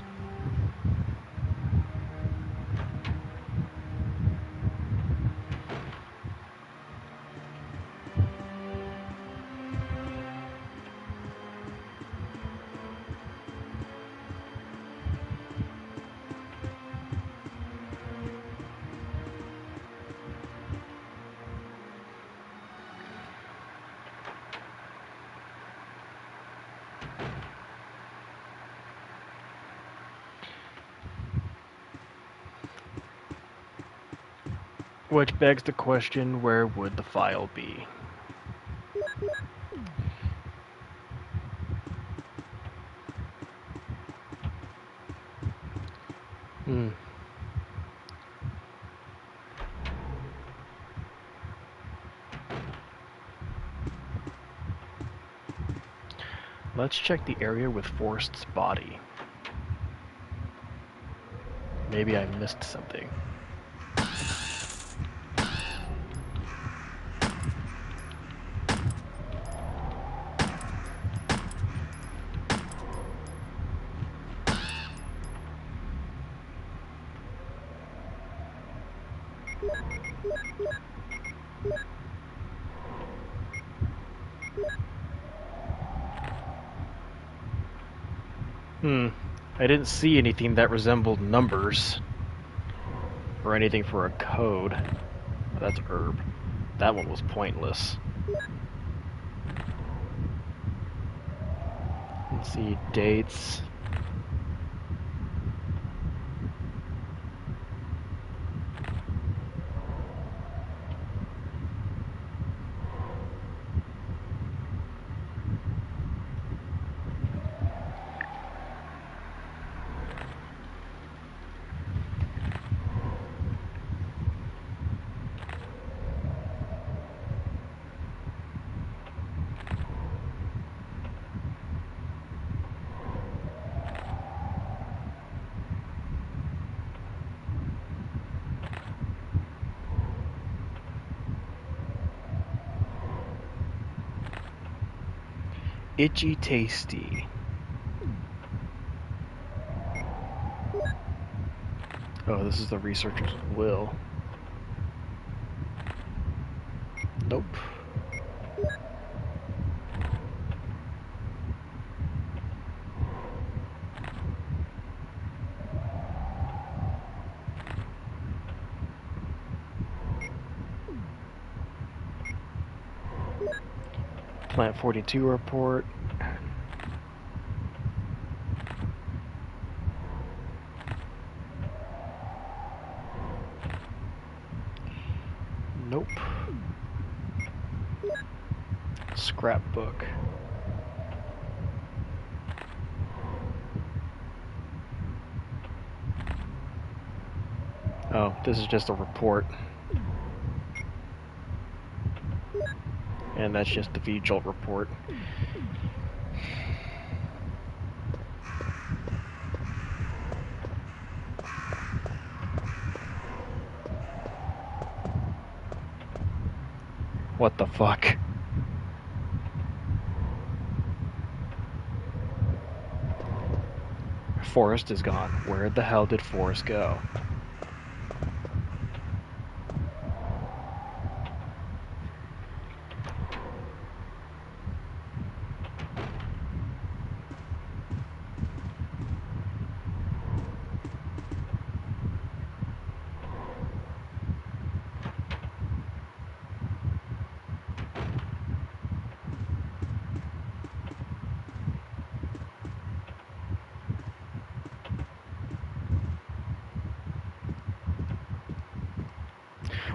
Which begs the question, where would the file be? Hmm. Let's check the area with Forrest's body. Maybe I missed something. I didn't see anything that resembled numbers or anything for a code. Oh, that's herb. That one was pointless. Let's see, dates. Itchy Tasty. Oh, this is the researcher's will. Nope. Plant 42 report. Nope. Scrapbook. Oh, this is just a report. And that's just the V-Jolt report. What the fuck? Forrest is gone. Where the hell did Forrest go?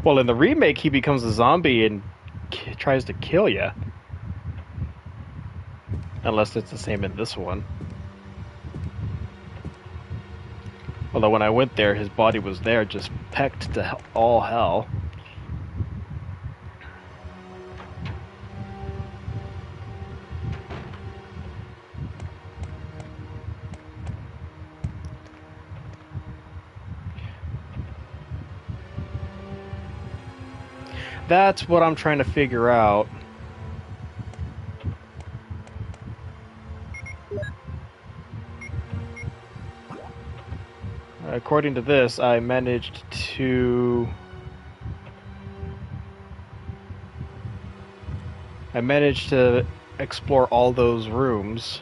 Well, in the remake, he becomes a zombie and tries to kill you. Unless it's the same in this one. Although when I went there, his body was there, just pecked to all hell. That's what I'm trying to figure out. According to this, I managed to explore all those rooms.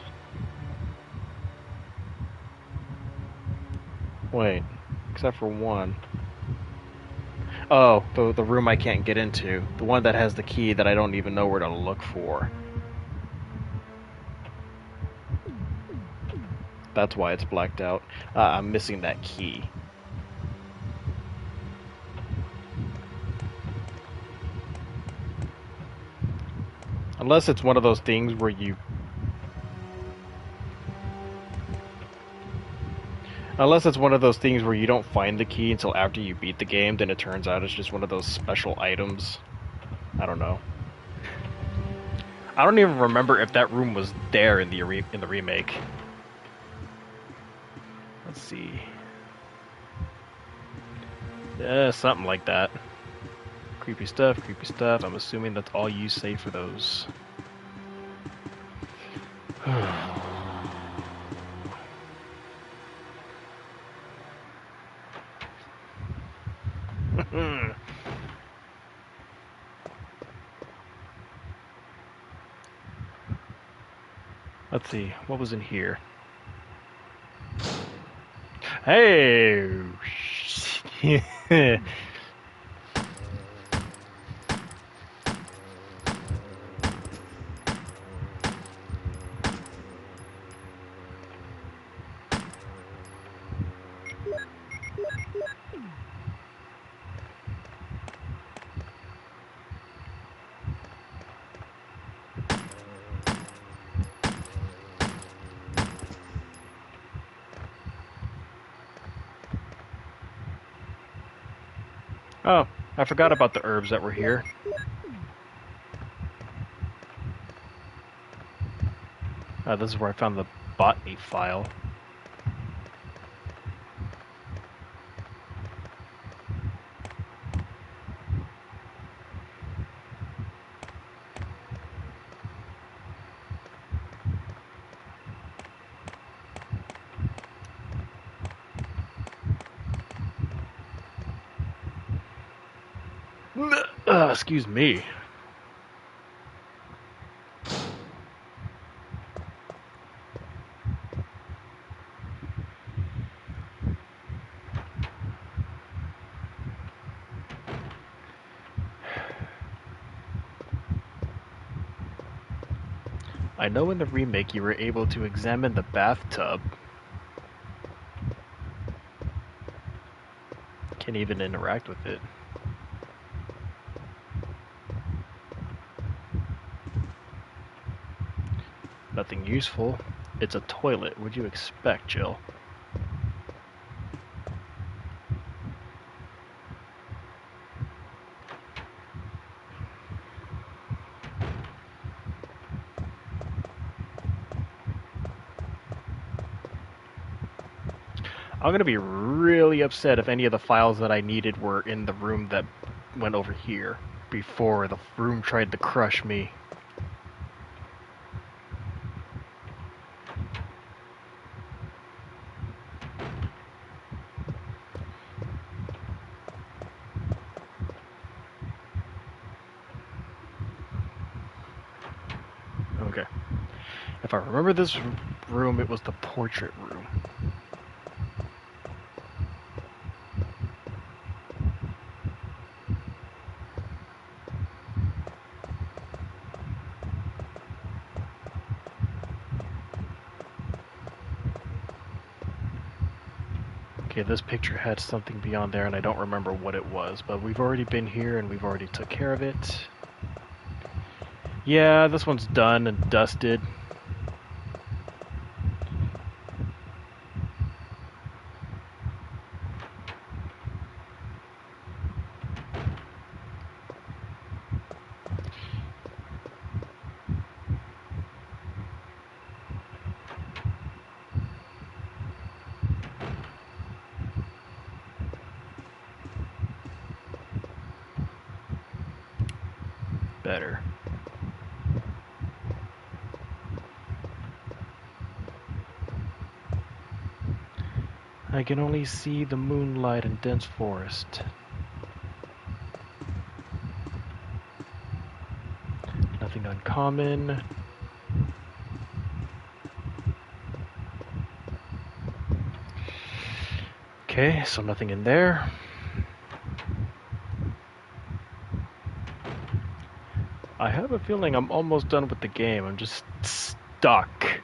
Wait, except for one. Oh, the room I can't get into. The one that has the key that I don't even know where to look for. That's why it's blacked out. I'm missing that key. Unless it's one of those things where you... Unless it's one of those things where you don't find the key until after you beat the game, then it turns out it's just one of those special items. I don't know. I don't even remember if that room was there in the remake. Let's see. Something like that. Creepy stuff, creepy stuff. I'm assuming that's all you say for those. Let's see, what was in here? Hey! Oh, I forgot about the herbs that were here. This is where I found the botany file. Excuse me. I know in the remake you were able to examine the bathtub. Can't even interact with it. Nothing useful. It's a toilet. What'd you expect, Jill? I'm gonna be really upset if any of the files that I needed were in the room that went over here before the room tried to crush me. Okay. If I remember this room, it was the portrait room. Okay, this picture had something beyond there and I don't remember what it was, but we've already been here and we've already took care of it. Yeah, this one's done and dusted. better. I can only see the moonlight and dense forest. Nothing uncommon. Okay, so nothing in there. I have a feeling I'm almost done with the game. I'm just stuck.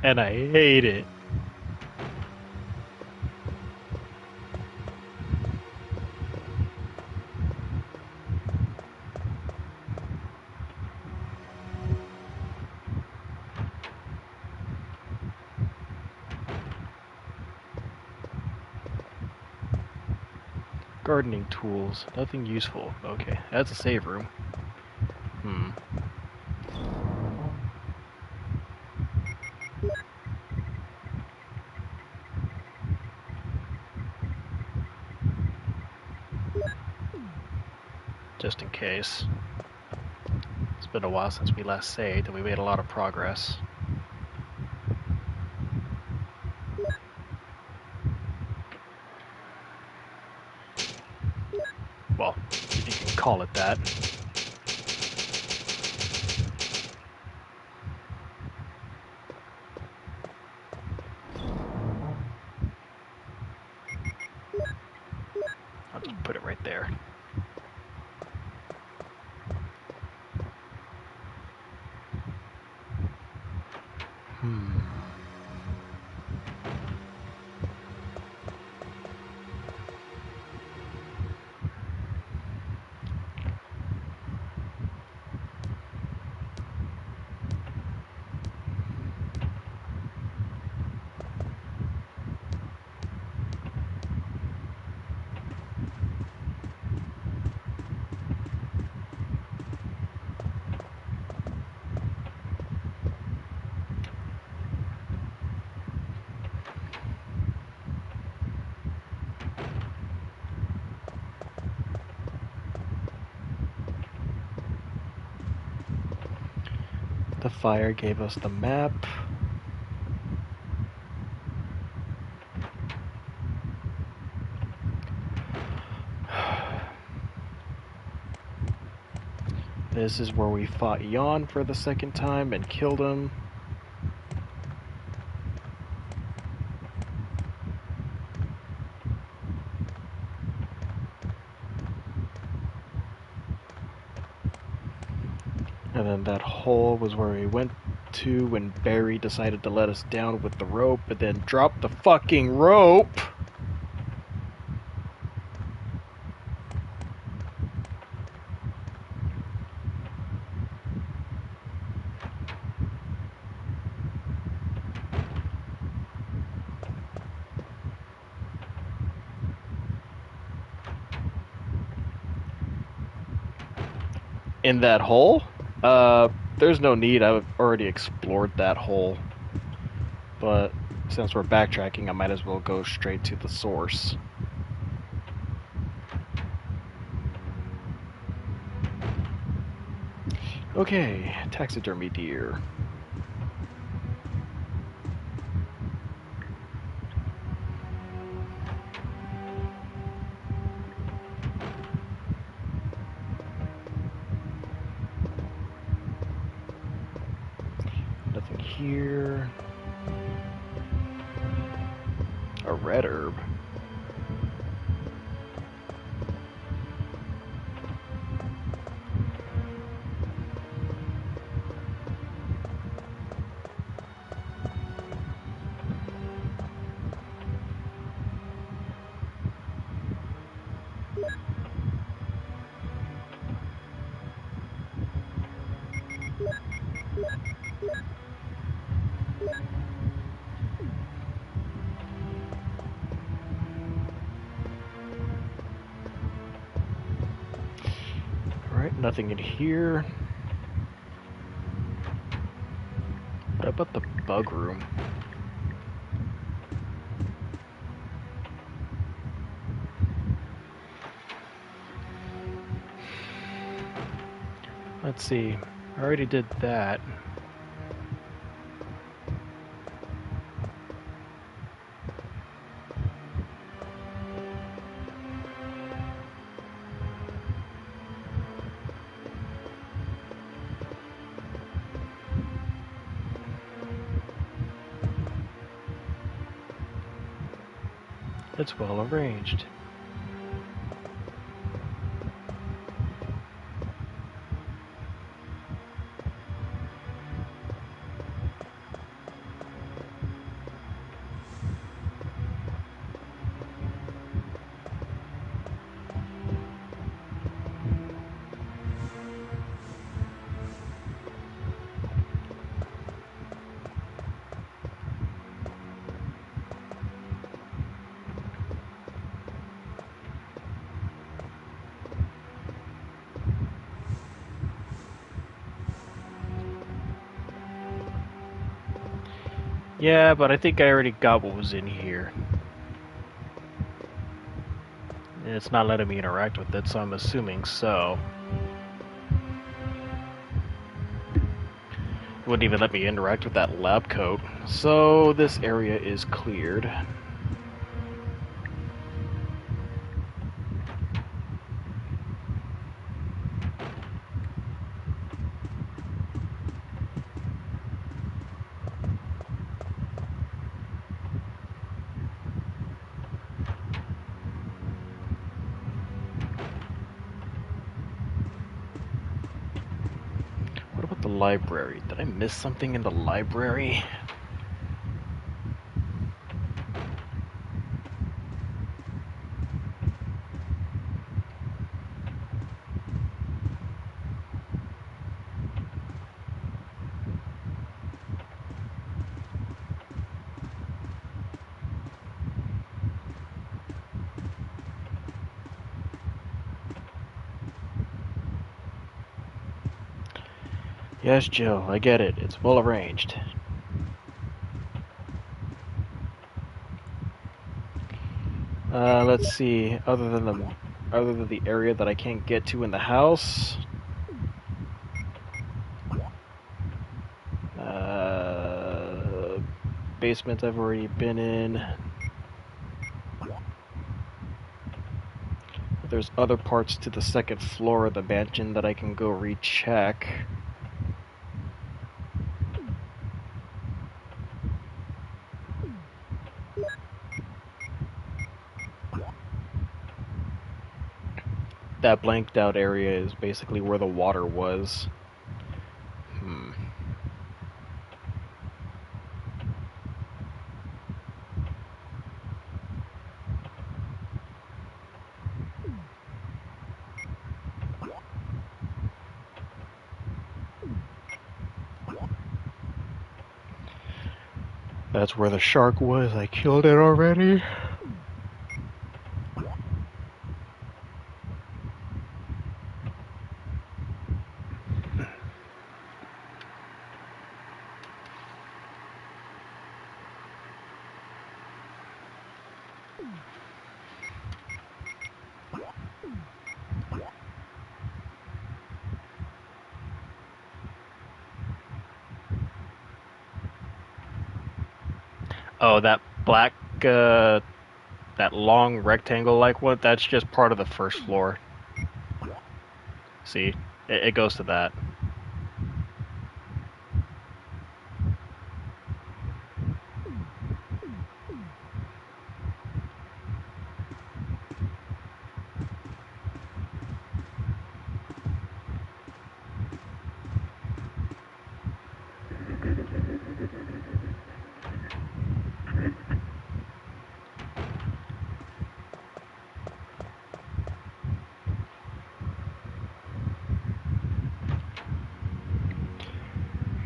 And I hate it. Gardening tools. Nothing useful. Okay, that's a save room. Just in case. It's been a while since we last saved, and we made a lot of progress. Well, if you can call it that. I'll just put it right there. The fire gave us the map. This is where we fought Jan for the second time and killed him. And then that hole was where we went to when Barry decided to let us down with the rope, but then dropped the fucking rope! In that hole? There's no need. I've already explored that hole. But since we're backtracking, I might as well go straight to the source. Okay, taxidermy deer. Nothing here. A red herb. Alright, nothing in here. What about the bug room? Let's see. I already did that. It's well arranged. Yeah, but I think I already got what was in here. And it's not letting me interact with it, so I'm assuming so. It wouldn't even let me interact with that lab coat. So this area is cleared. What about the library? Did I miss something in the library? Yes, Jill, I get it. It's well arranged. Let's see. Other than the area that I can't get to in the house, basement I've already been in. There's other parts to the second floor of the mansion that I can go recheck. That blanked out area is basically where the water was. That's where the shark was. I killed it already. Oh, that black, that long rectangle-like one, that's just part of the first floor. See? It goes to that.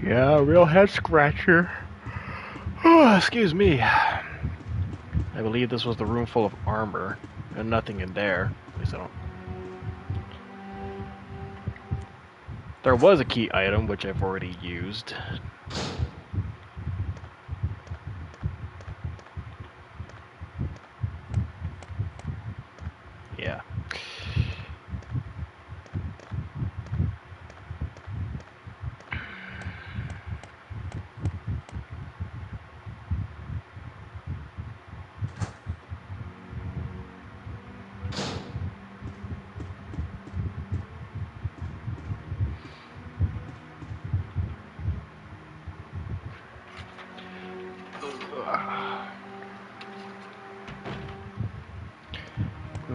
Yeah, real head scratcher. Oh, excuse me. I believe this was the room full of armor, and nothing in there. At least I don't. There was a key item, which I've already used. Yeah.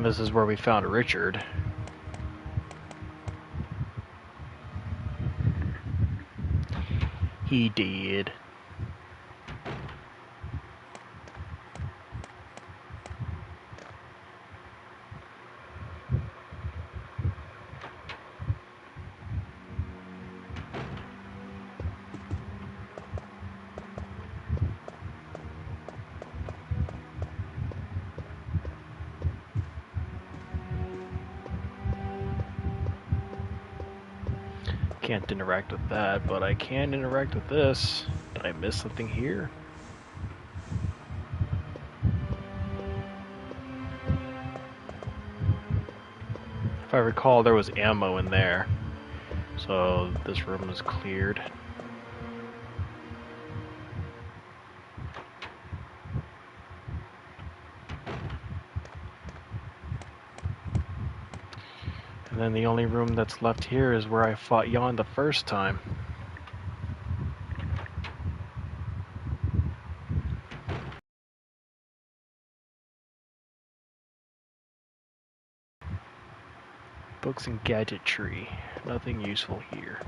And this is where we found Richard. He did. Can't interact with that, but I can interact with this. Did I miss something here? If I recall, there was ammo in there. So this room is cleared. And then the only room that's left here is where I fought Jan the first time. Books and gadgetry. Nothing useful here.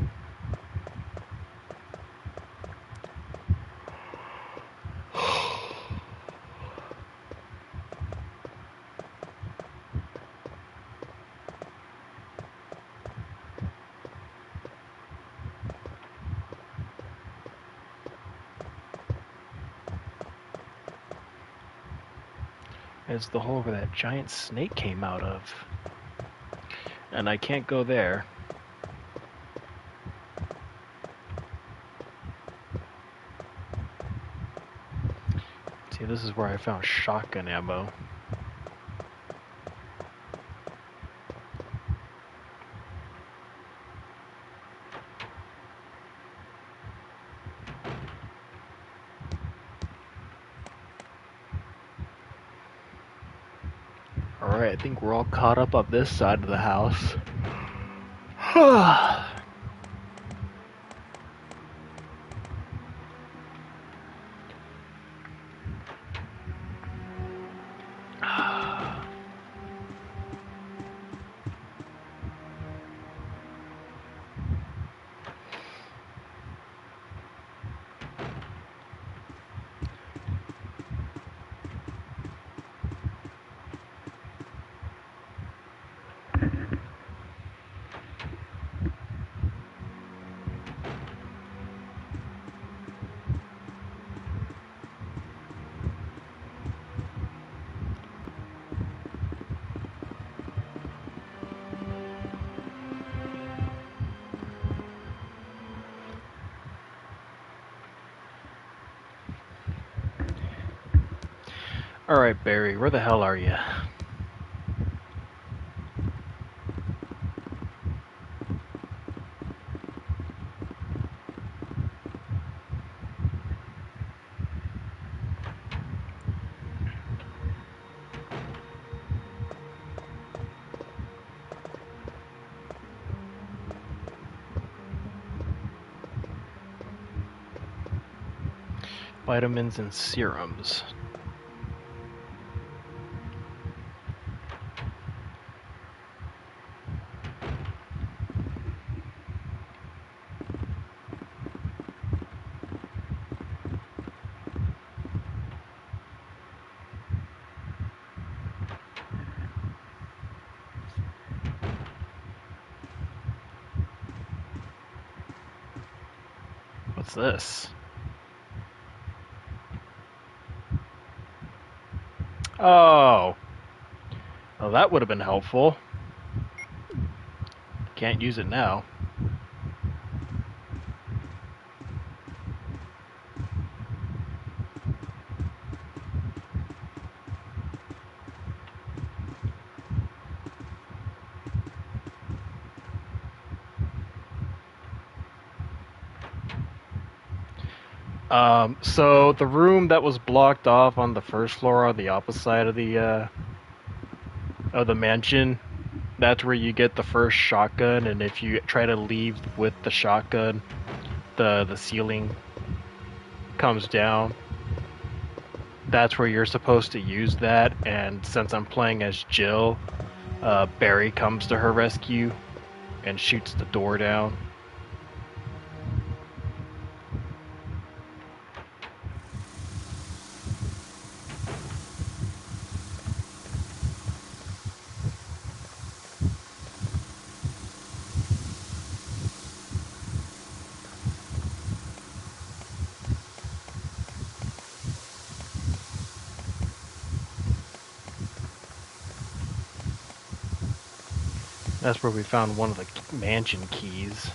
It's the hole where that giant snake came out of. And I can't go there. See, this is where I found shotgun ammo. Alright, I think we're all caught up on this side of the house. Alright, Barry, where the hell are you? Vitamins and serums. What's this? Oh. Well, that would have been helpful. Can't use it now. So the room that was blocked off on the first floor on the opposite side of the mansion, that's where you get the first shotgun, and if you try to leave with the shotgun, the ceiling comes down. that's where you're supposed to use that, and since I'm playing as Jill, Barry comes to her rescue and shoots the door down. That's where we found one of the mansion keys.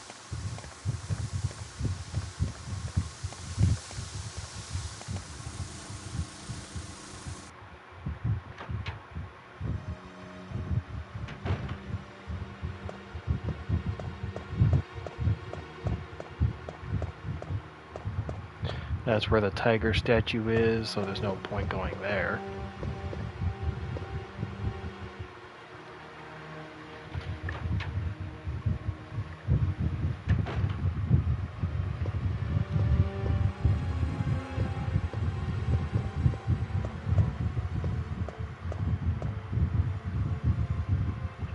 That's where the tiger statue is, so there's no point going there.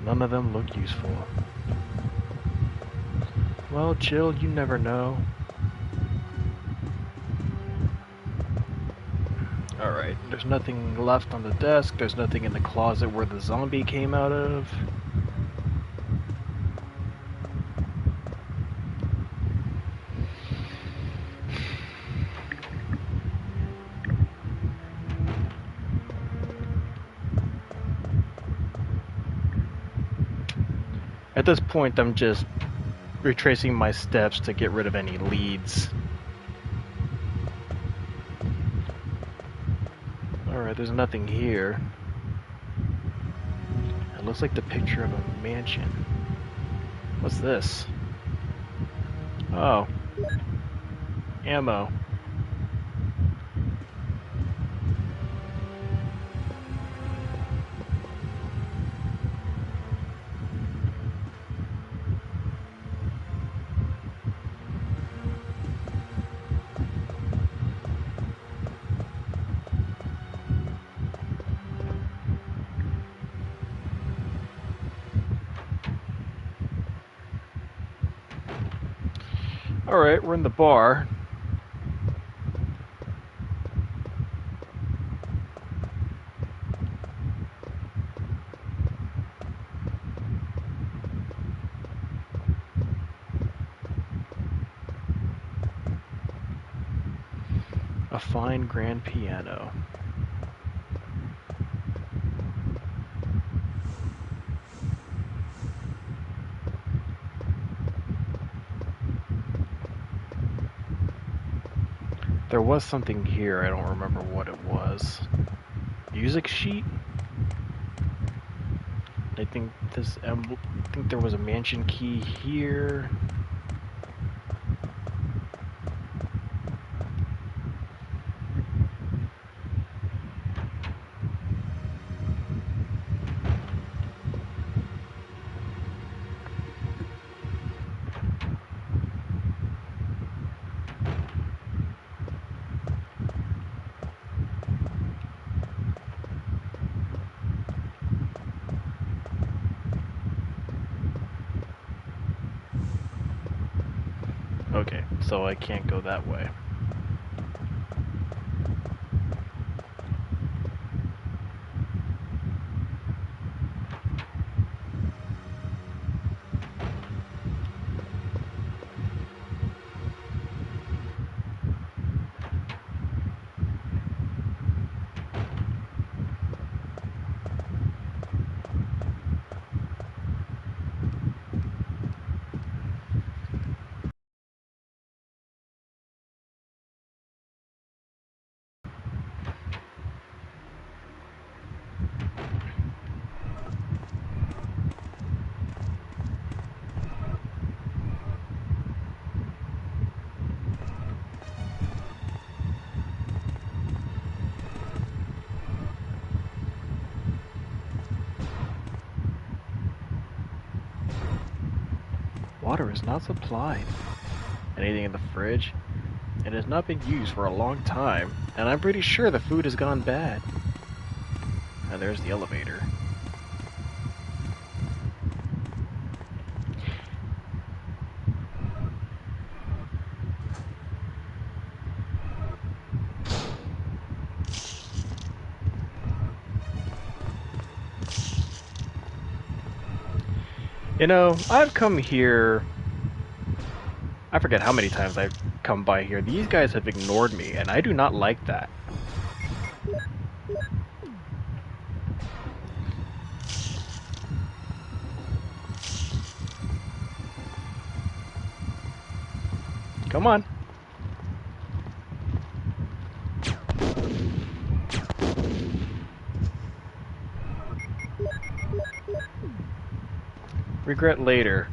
None of them look useful. Well, Jill, you never know. Alright, there's nothing left on the desk, there's nothing in the closet where the zombie came out of. At this point, I'm just retracing my steps to get rid of any leads. Alright, there's nothing here. It looks like the picture of a mansion. What's this? Oh. Ammo. Alright, we're in the bar. A fine grand piano. There was something here, I don't remember what it was. Music sheet? I think there was a mansion key here. Okay, so I can't go that way. Water is not supplied. Anything in the fridge? It has not been used for a long time, and I'm pretty sure the food has gone bad. And there's the elevator. You know, I've come here... I forget how many times I've come by here. These guys have ignored me, and I do not like that. Come on. Regret later.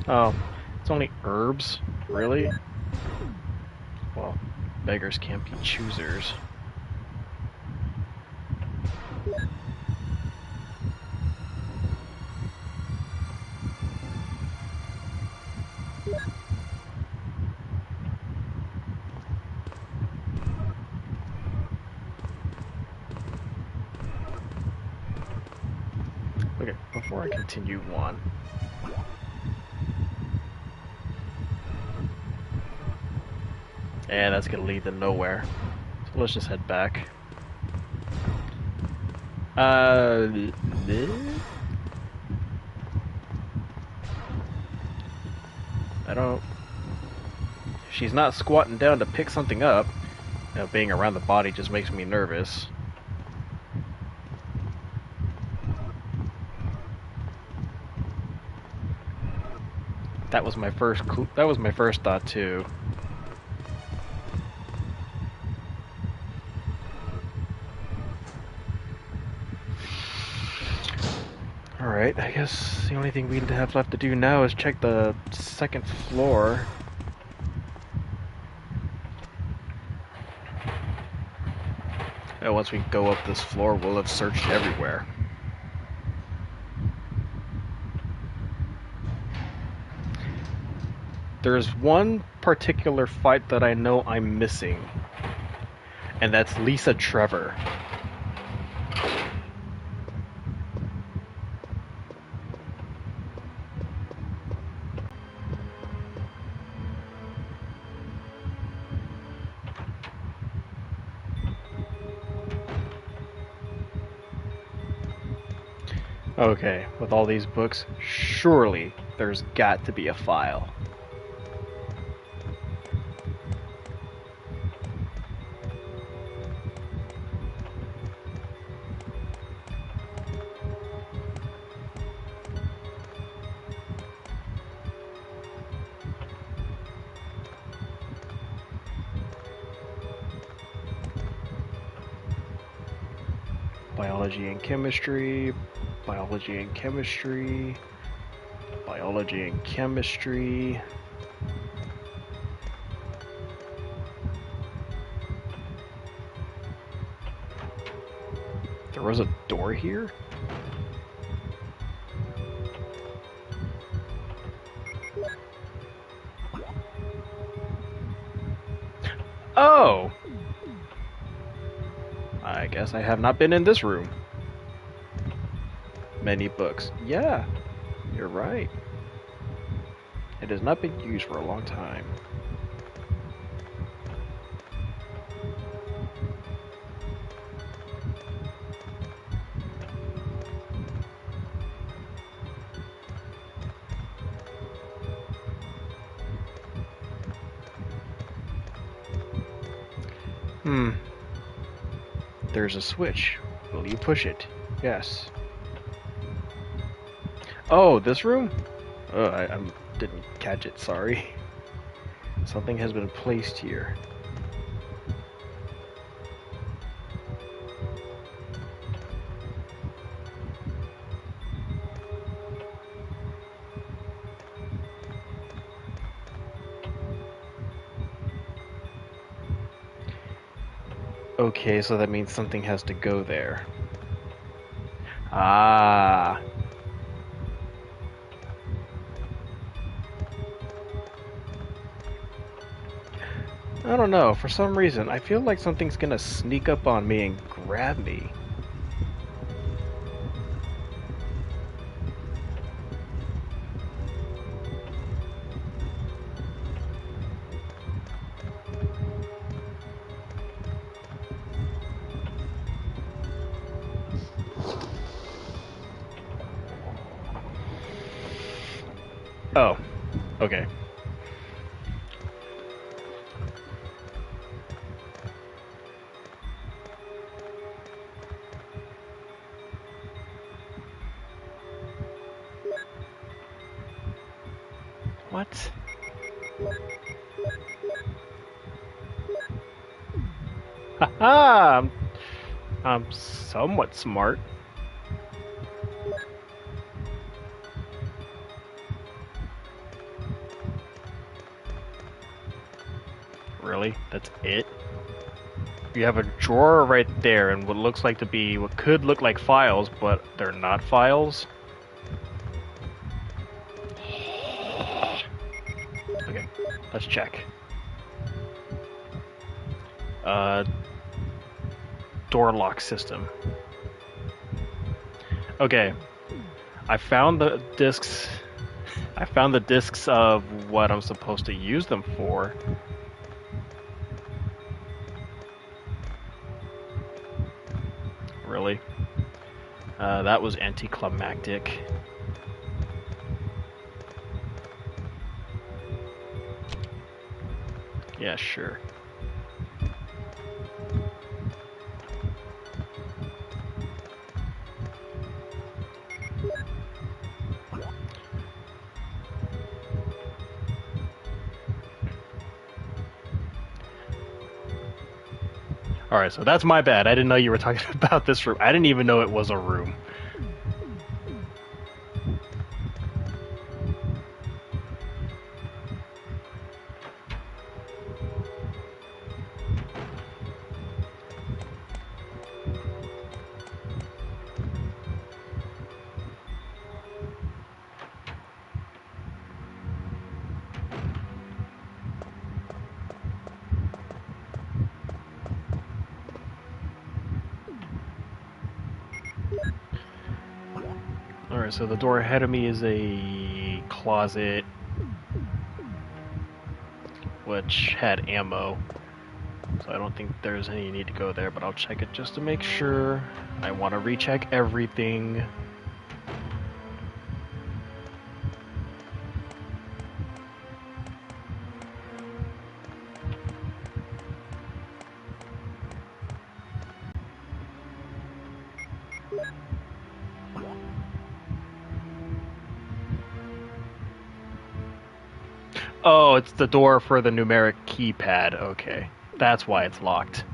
Oh, it's only herbs? Really? Well, beggars can't be choosers. Okay, before I continue on. And that's gonna lead to nowhere. So let's just head back. I don't... She's not squatting down to pick something up. You know, being around the body just makes me nervous. That was my first thought too. Alright, I guess the only thing we have left to do now is check the second floor. And once we go up this floor, we'll have searched everywhere. There's one particular fight that I know I'm missing, and that's Lisa Trevor. Okay, with all these books, surely there's got to be a file. Biology and chemistry, biology and chemistry, biology and chemistry. There was a door here? Oh! I guess I have not been in this room. Many books. Yeah, you're right. It has not been used for a long time. There's a switch. Will you push it? Yes. Oh, this room? Oh, I didn't catch it, sorry. Something has been placed here. Okay, so that means something has to go there. Ah. I don't know, for some reason, I feel like something's gonna sneak up on me and grab me. Oh, okay. What? Haha! I'm somewhat smart. Really? That's it? You have a drawer right there and what looks like to be what could look like files, but they're not files. Okay, let's check. Uh, Door lock system. Okay, I found the discs. I found the discs of what I'm supposed to use them for. Really? That was anticlimactic. Yeah, sure. Alright, so that's my bad. I didn't know you were talking about this room. I didn't even know it was a room. Alright, so the door ahead of me is a closet which had ammo. So I don't think there's any need to go there, but I'll check it just to make sure. I want to recheck everything. Oh, it's the door for the numeric keypad. Okay. That's why it's locked.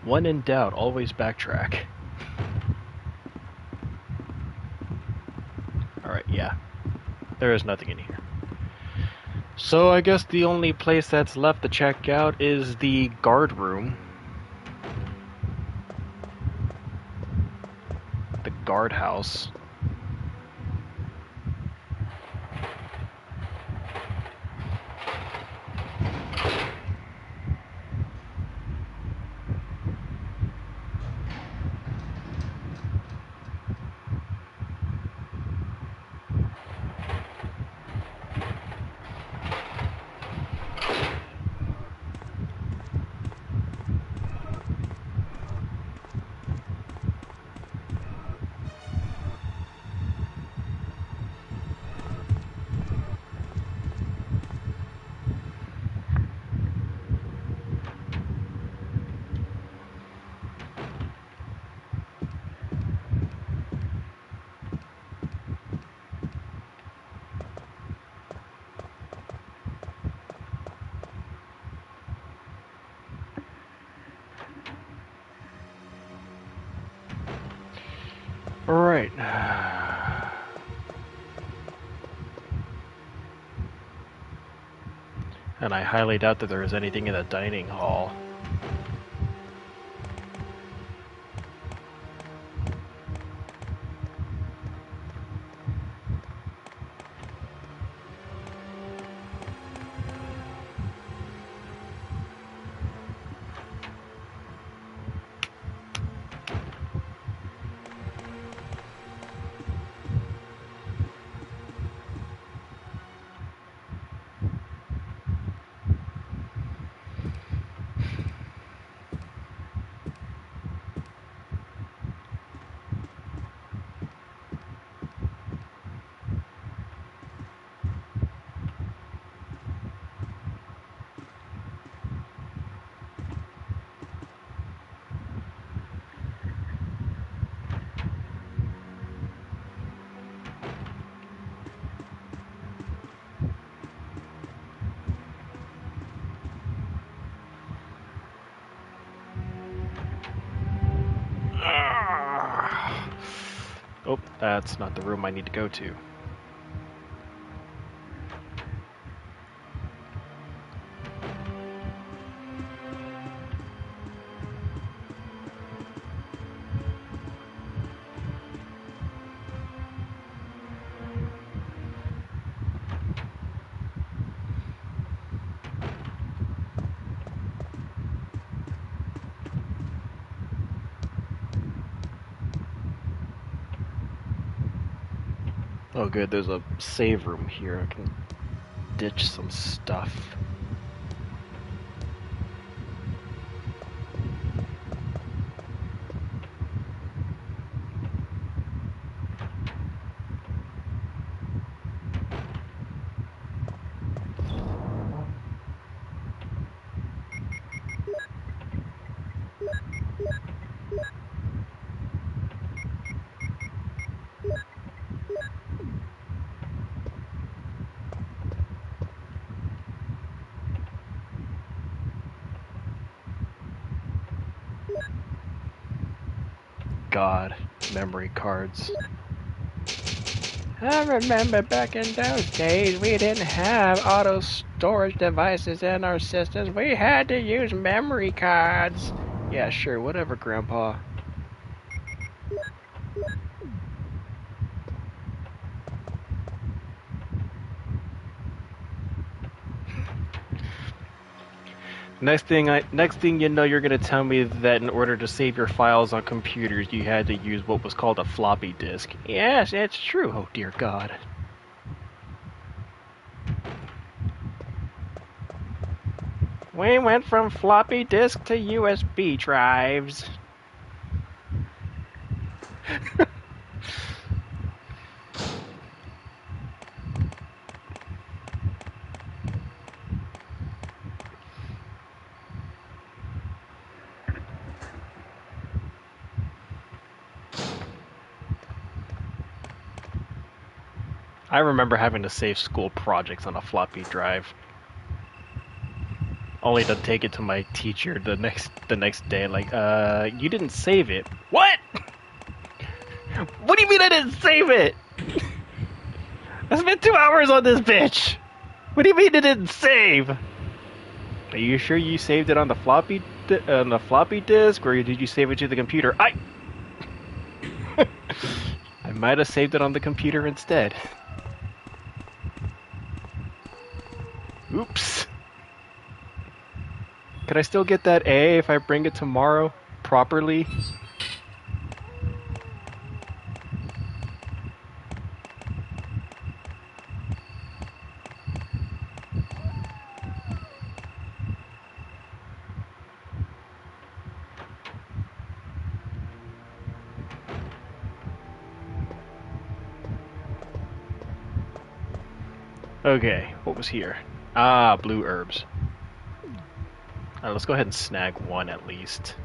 When in doubt, always backtrack. Alright, yeah. There is nothing in here. So I guess the only place that's left to check out is the guard room. The guardhouse. Alright. And I highly doubt that there is anything in the dining hall. Oh, that's not the room I need to go to. Oh good, there's a save room here. I can ditch some stuff. God, memory cards. I remember back in those days we didn't have auto storage devices in our systems. We had to use memory cards. Yeah, sure, whatever, Grandpa. Next thing you know, you're gonna tell me that in order to save your files on computers, you had to use what was called a floppy disk. Yes, it's true. Oh dear God. We went from floppy disk to USB drives. I remember having to save school projects on a floppy drive, only to take it to my teacher the next day. Like, you didn't save it. What? What do you mean I didn't save it? I spent 2 hours on this bitch. What do you mean it didn't save? Are you sure you saved it on the floppy disk, or did you save it to the computer? I might have saved it on the computer instead. Oops. Can I still get that A if I bring it tomorrow properly? Okay, what was here? Ah, blue herbs. Alright, let's go ahead and snag one at least.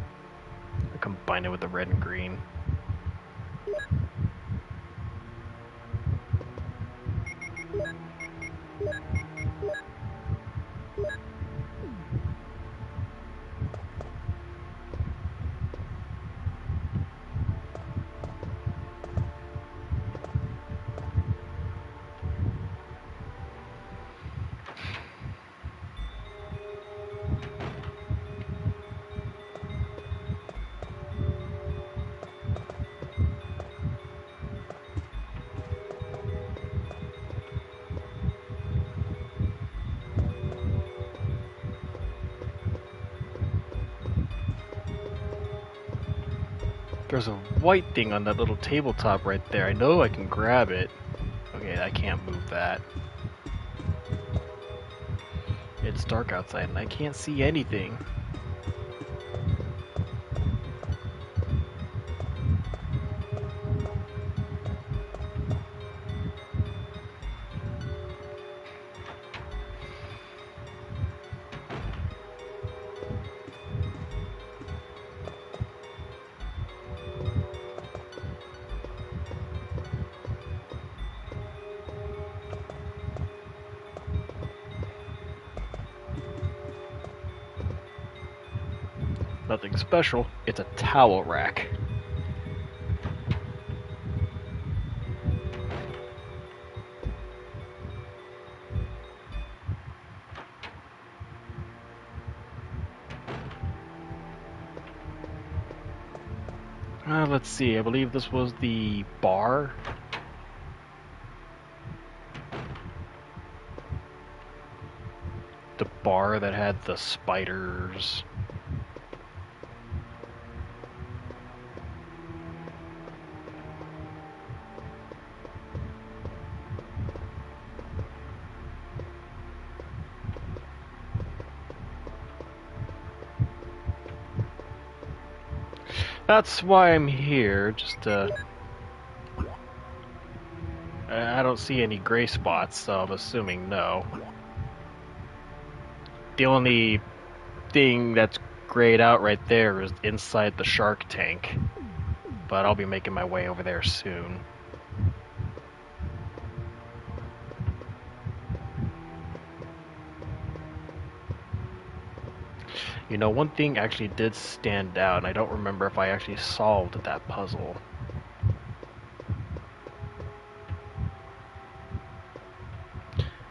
I'll combine it with the red and green. There's a white thing on that little tabletop right there. I know I can grab it. Okay, I can't move that. It's dark outside and I can't see anything. Nothing special. It's a towel rack. Let's see. I believe this was the bar. The bar that had the spiders. That's why I'm here, just I don't see any gray spots, so I'm assuming no. The only thing that's grayed out right there is inside the shark tank. But I'll be making my way over there soon. You know, one thing actually did stand out, and I don't remember if I actually solved that puzzle.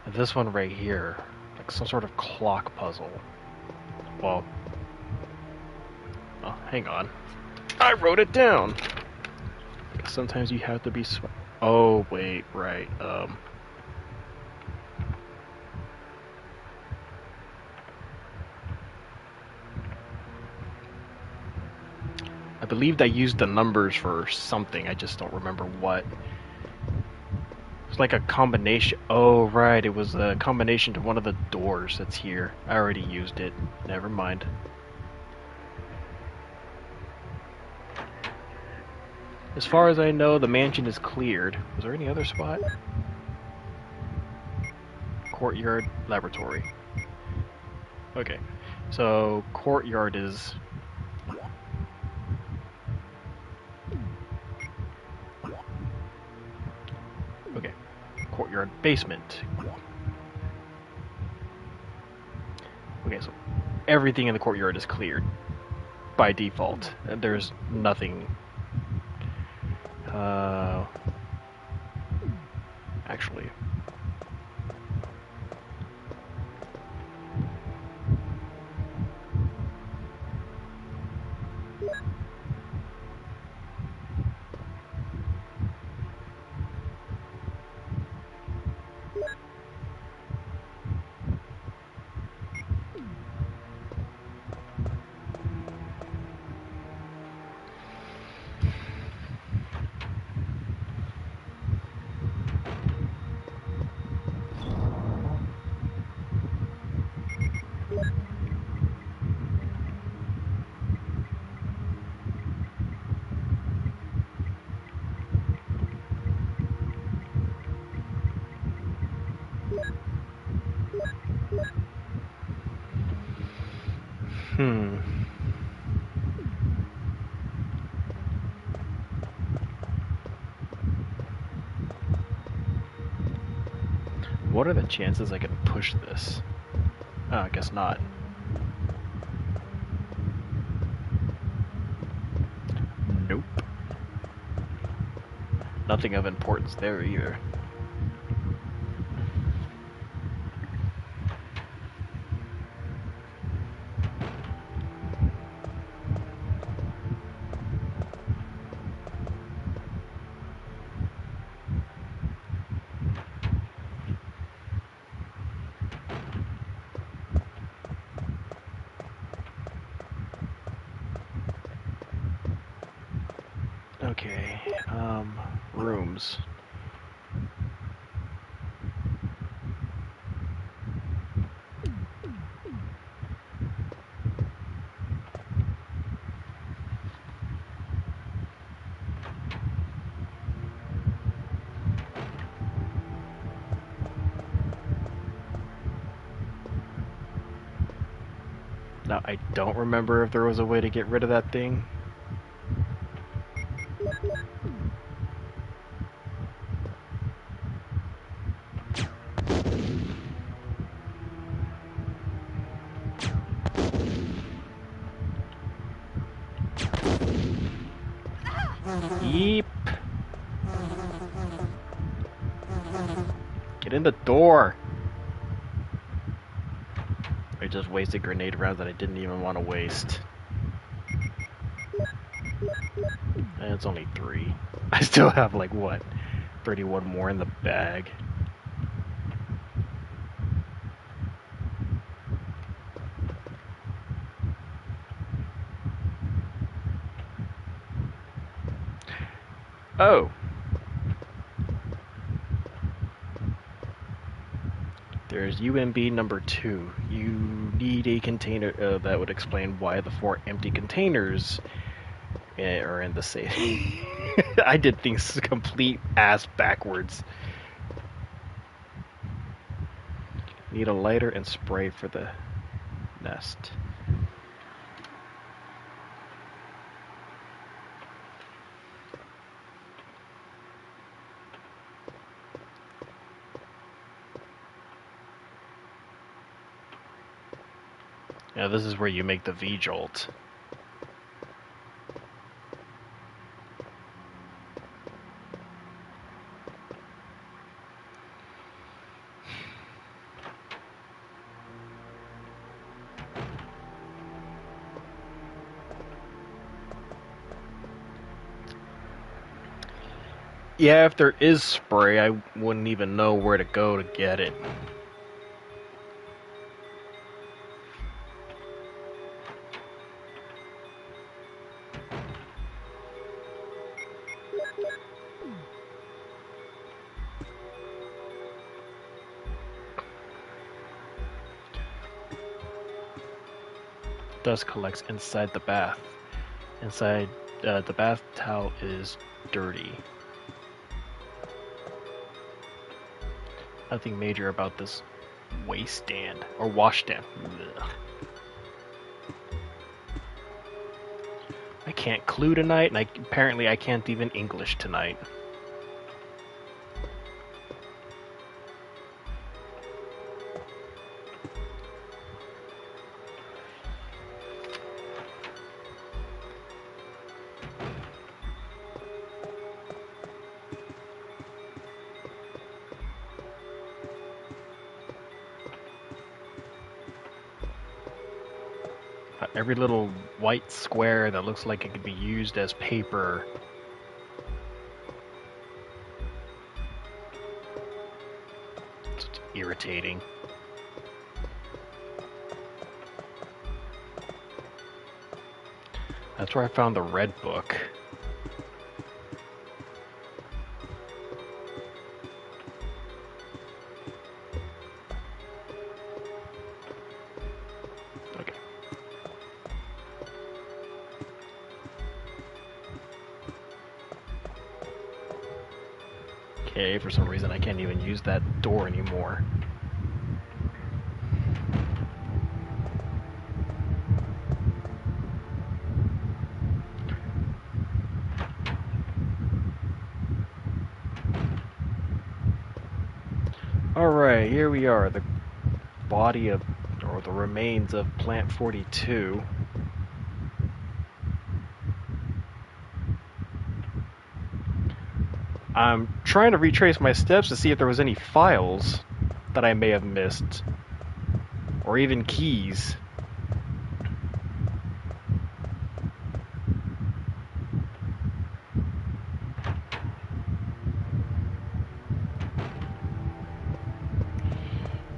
This one right here, like some sort of clock puzzle. Well, oh, hang on. I wrote it down! Sometimes you have to be oh, wait, right, I believe I used the numbers for something, I just don't remember what. It's like a combination. Oh, right, it was a combination to one of the doors that's here. I already used it. Never mind. As far as I know, the mansion is cleared. Was there any other spot? Courtyard, laboratory. Okay, so courtyard is... Okay, courtyard, basement. Okay, so everything in the courtyard is cleared by default. There's nothing... actually... What are the chances I can push this? Oh, I guess not. Nope. Nothing of importance there either. rooms. Now, I don't remember if there was a way to get rid of that thing. Yeep. Get in the door. I just wasted grenade rounds that I didn't even want to waste. And it's only 3. I still have like what? 31 more in the bag. Oh. There's UMB number 2. You need a container that would explain why the 4 empty containers are in the safe. I did things complete ass backwards. Need a lighter and spray for the nest. Yeah, this is where you make the V-jolt. Yeah, if there is spray, I wouldn't even know where to go to get it. Dust collects inside the bath. Inside, the bath towel is dirty. Nothing major about this waste stand or wash stand. Ugh. I can't clue tonight, and apparently I can't even English tonight. Every little white square that looks like it could be used as paper. It's irritating. That's where I found the red book. Okay. Okay, for some reason I can't even use that door anymore. Alright, here we are, the body of, or the remains of Plant 42. I'm trying to retrace my steps to see if there was any files that I may have missed, or even keys.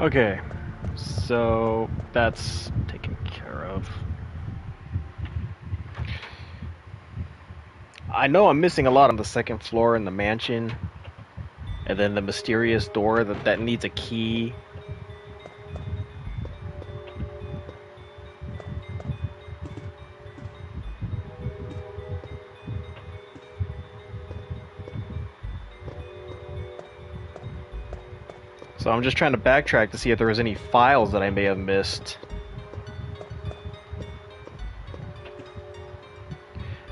Okay, so that's taken care of. I know I'm missing a lot on the second floor in the mansion. And then the mysterious door that needs a key. So I'm just trying to backtrack to see if there was any files that I may have missed.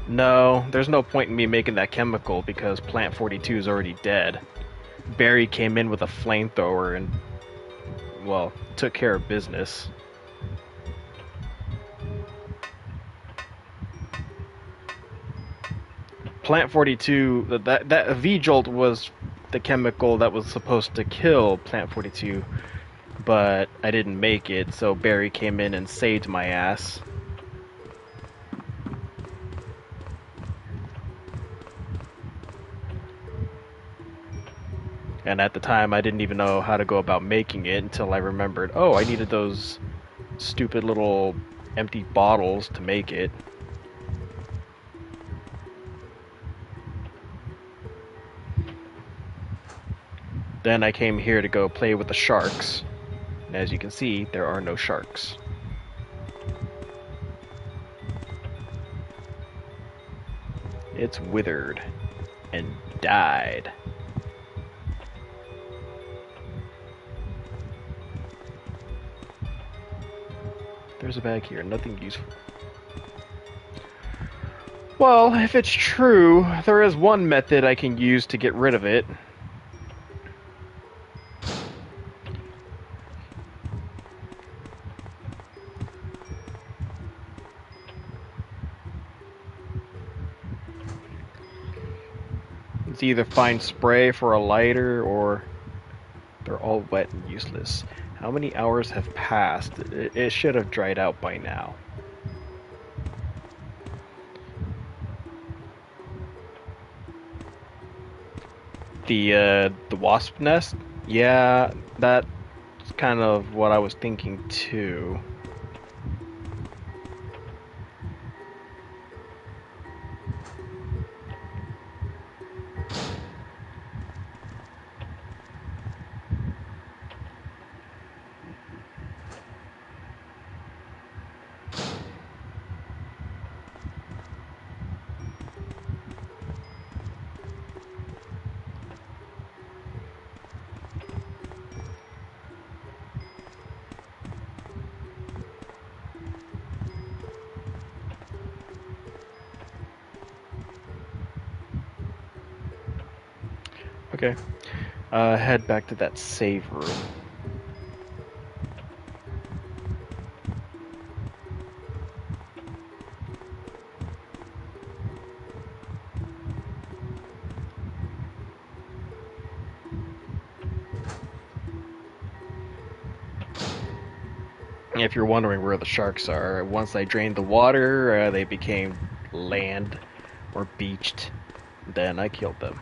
No, there's no point in me making that chemical because Plant 42 is already dead. Barry came in with a flamethrower and, well, took care of business. Plant 42, that V-Jolt was the chemical that was supposed to kill Plant 42, but I didn't make it, so Barry came in and saved my ass. And at the time, I didn't even know how to go about making it until I remembered, oh, I needed those stupid little empty bottles to make it. Then I came here to go play with the sharks. And as you can see, there are no sharks. It's withered and died. There's a bag here, nothing useful. Well, if it's true, there is one method I can use to get rid of it. It's either find spray for a lighter or they're all wet and useless. How many hours have passed? It should have dried out by now. The wasp nest? Yeah, that's kind of what I was thinking too. Okay. Head back to that save room. If you're wondering where the sharks are, once I drained the water, they became land or beached. Then I killed them.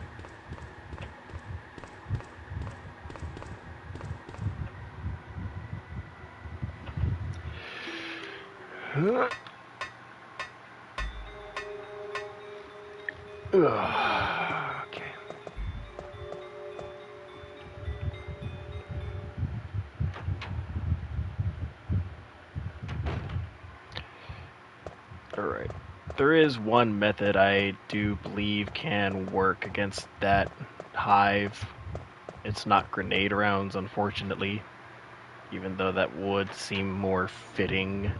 Okay. Alright. There is one method I do believe can work against that hive. It's not grenade rounds, unfortunately, even though that would seem more fitting.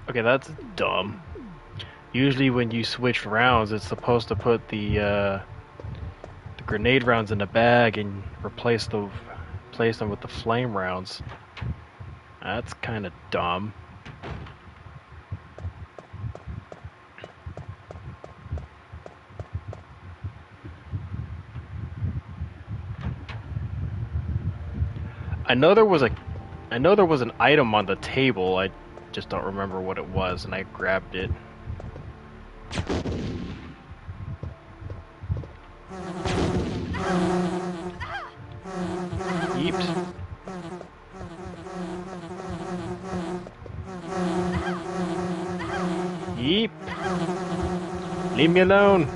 Okay, that's dumb. Usually when you switch rounds, it's supposed to put the grenade rounds in the bag and replace them with the flame rounds. That's kind of dumb. I know there was an item on the table. I just don't remember what it was, and I grabbed it. Yeeps. Yeep. Leave me alone.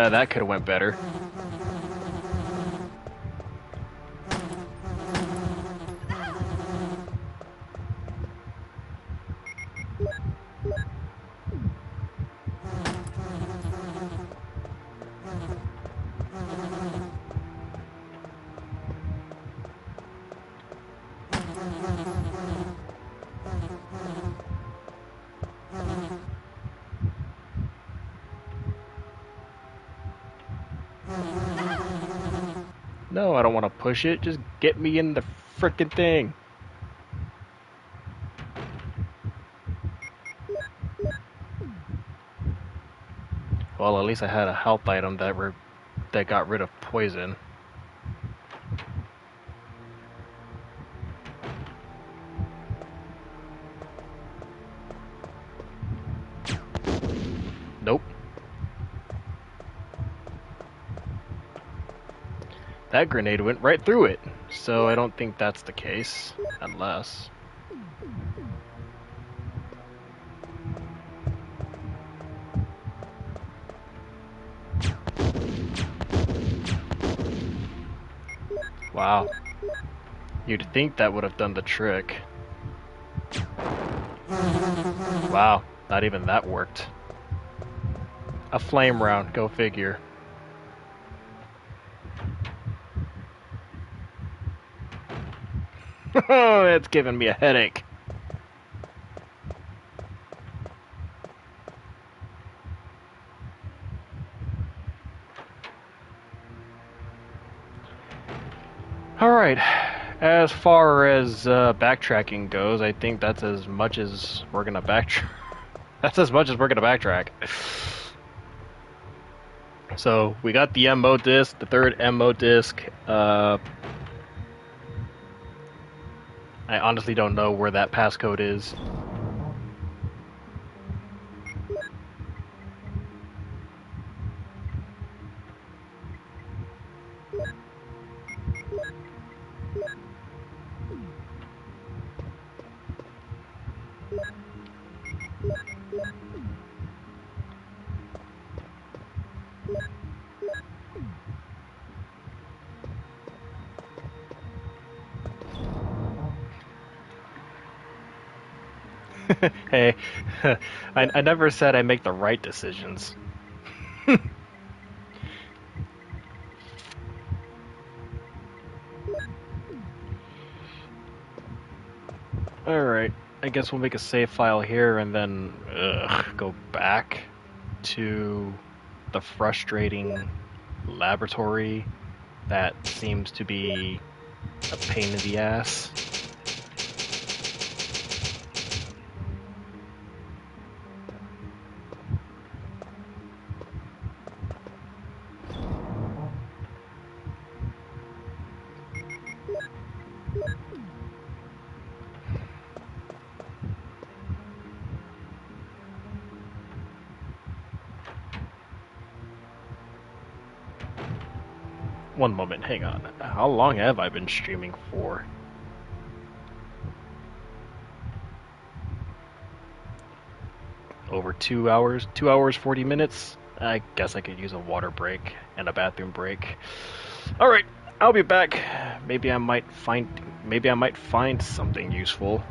That could have went better. No, I don't want to push it. Just get me in the frickin' thing. Well, at least I had a health item that got rid of poison. Nope. That grenade went right through it, so I don't think that's the case, unless... Wow. You'd think that would have done the trick. Wow, not even that worked. A flame round, go figure. Oh, it's giving me a headache. Alright, as far as backtracking goes, I think that's as much as we're gonna backtrack. That's as much as we're gonna backtrack. So, we got the MO disc, the third MO disc. I honestly don't know where that passcode is. Hey, I never said I make the right decisions. Alright, I guess we'll make a save file here and then go back to the frustrating laboratory that seems to be a pain in the ass. One moment, hang on. How long have I been streaming for? Over 2 hours? 2 hours, 40 minutes? I guess I could use a water break and a bathroom break. Alright, I'll be back. Maybe I might find something useful.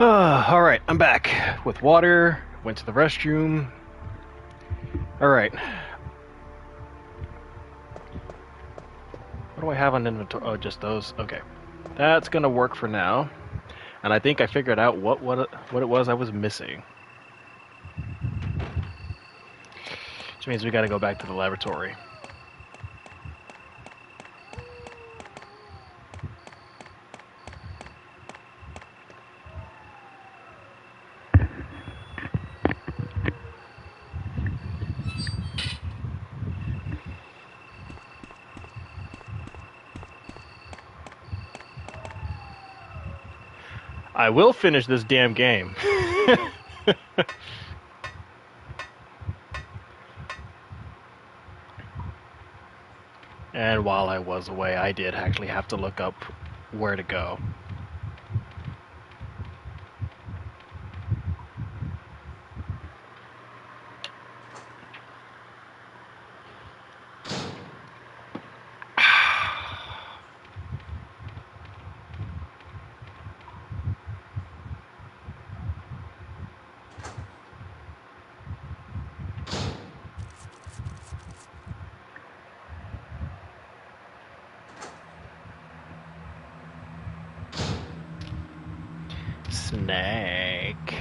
Alright, I'm back with water. Went to the restroom. Alright. What do I have on inventory? Oh, just those. Okay. That's gonna work for now. And I think I figured out what it was I was missing. Which means we gotta go back to the laboratory. I will finish this damn game. And while I was away, I did actually have to look up where to go. Snake.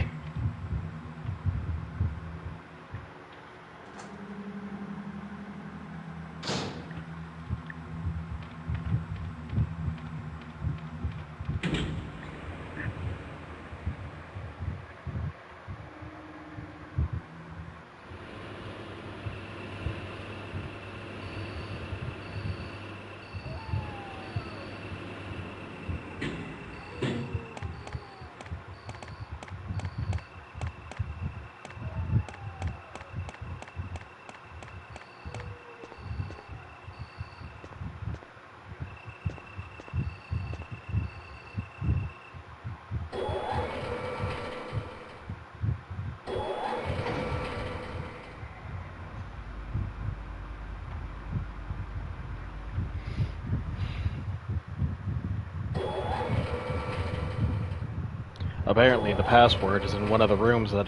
Apparently the password is in one of the rooms that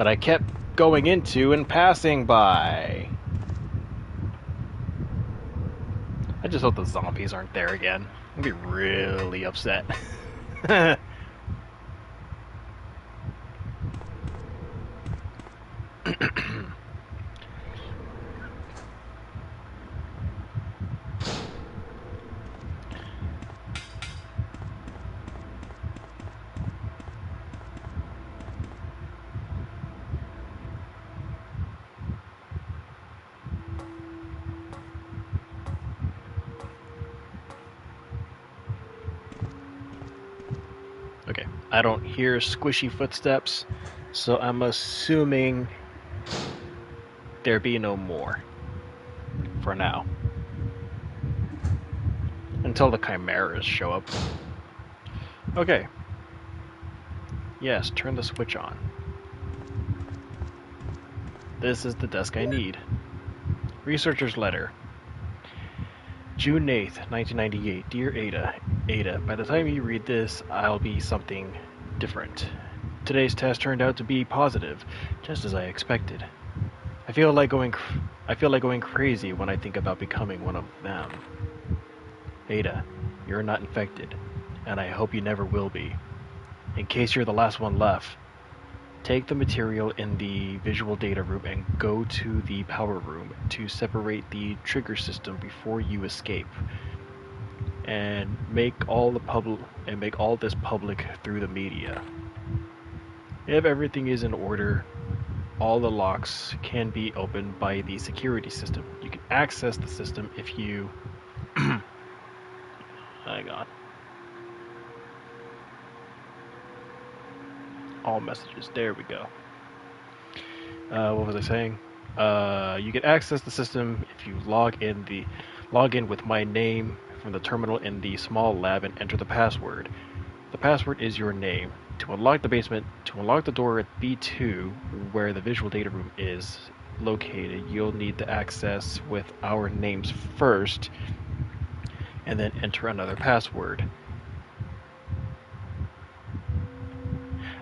I kept going into and passing by. I just hope the zombies aren't there again. I'd be really upset. Okay, I don't hear squishy footsteps, so I'm assuming there be no more for now. Until the chimeras show up. Okay. Yes, turn the switch on. This is the desk I need. Researcher's letter. June 8th, 1998. Dear Ada. Ada, by the time you read this, I'll be something different. Today's test turned out to be positive, just as I expected. I feel like going crazy when I think about becoming one of them. Ada, you're not infected, and I hope you never will be. In case you're the last one left, take the material in the visual data room and go to the power room to separate the trigger system before you escape. And make all this public through the media. If everything is in order, all the locks can be opened by the security system. You can access the system if you hang on. All messages. There we go. What was I saying? You can access the system if you log in with my name from the terminal in the small lab and enter the password. The password is your name. To unlock the basement, to unlock the door at B2, where the visual data room is located, you'll need to access with our names first, and then enter another password.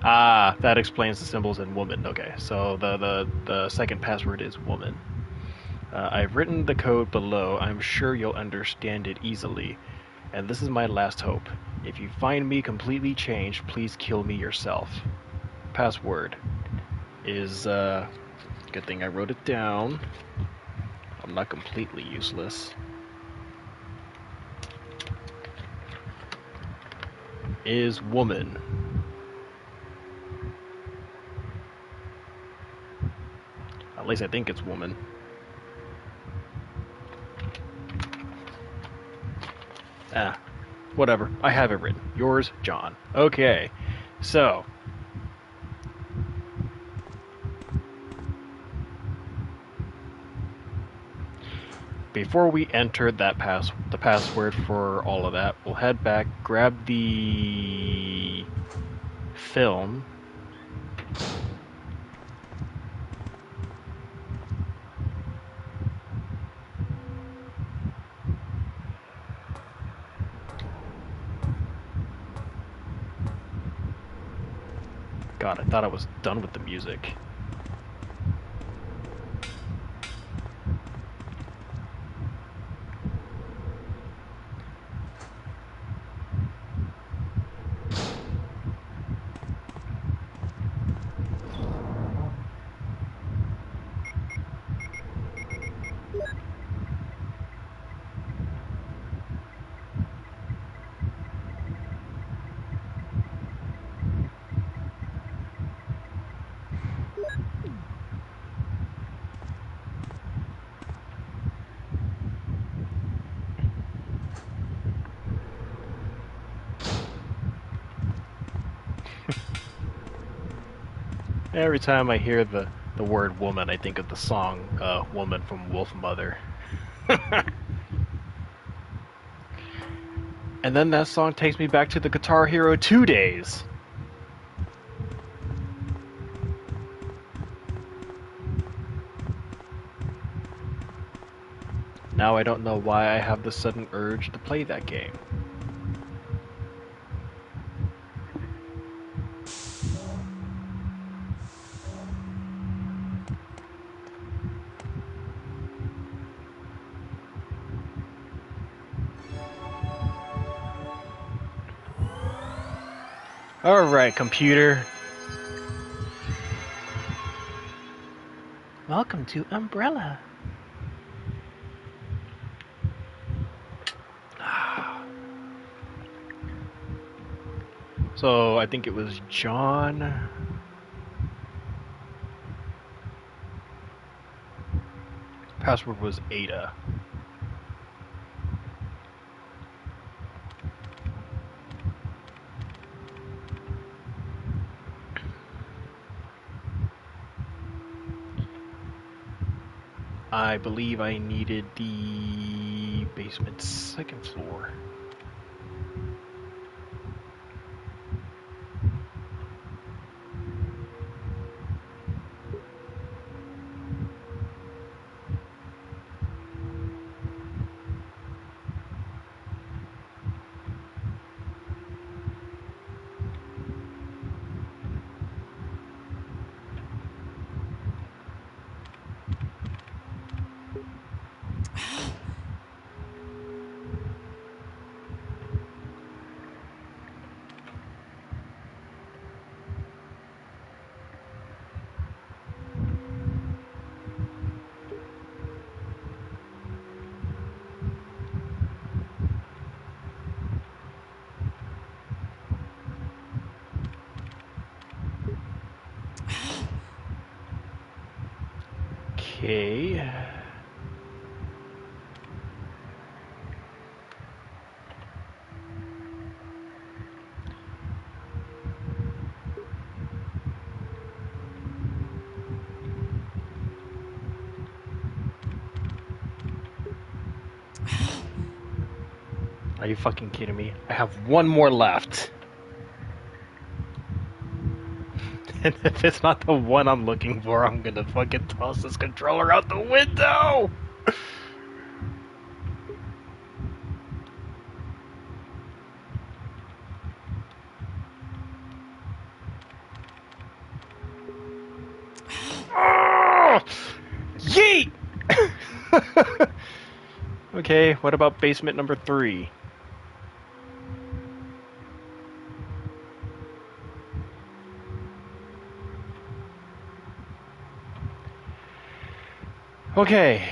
Ah, that explains the symbols in woman. Okay, so the second password is woman. I've written the code below. I'm sure you'll understand it easily. And this is my last hope. If you find me completely changed, please kill me yourself. Password is, good thing I wrote it down. I'm not completely useless. Is woman. At least I think it's woman. Ah, whatever. I have it written. Yours, John. Okay, so before we enter the password for all of that, we'll head back, grab the film. God, I thought I was done with the music. Every time I hear the word woman, I think of the song Woman from Wolf Mother. And then that song takes me back to the Guitar Hero 2 days. Now I don't know why I have the sudden urge to play that game. Alright, computer. Welcome to Umbrella. So I think it was John. Password was Ada. I believe I needed the basement second floor. Okay. Are you fucking kidding me? I have one more left. And if it's not the one I'm looking for, I'm gonna fucking toss this controller out the window! Okay, what about basement number 3? Okay.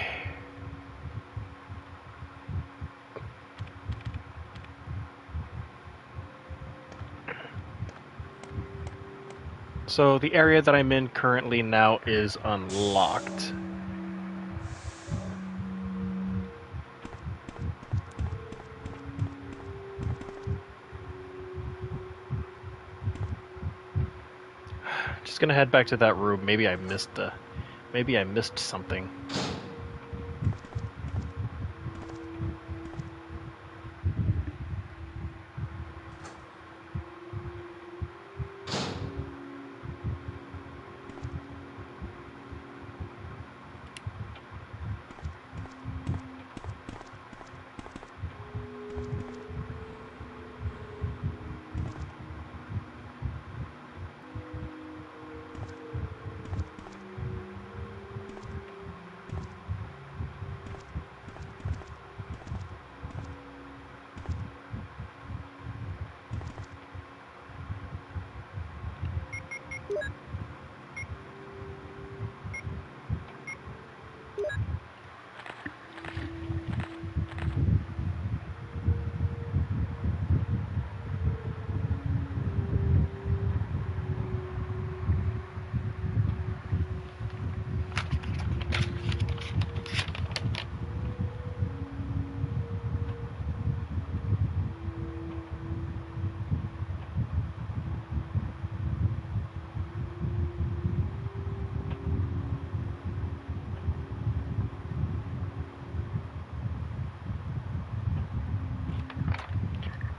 So the area that I'm in currently now is unlocked. Just gonna head back to that room. Maybe I missed something.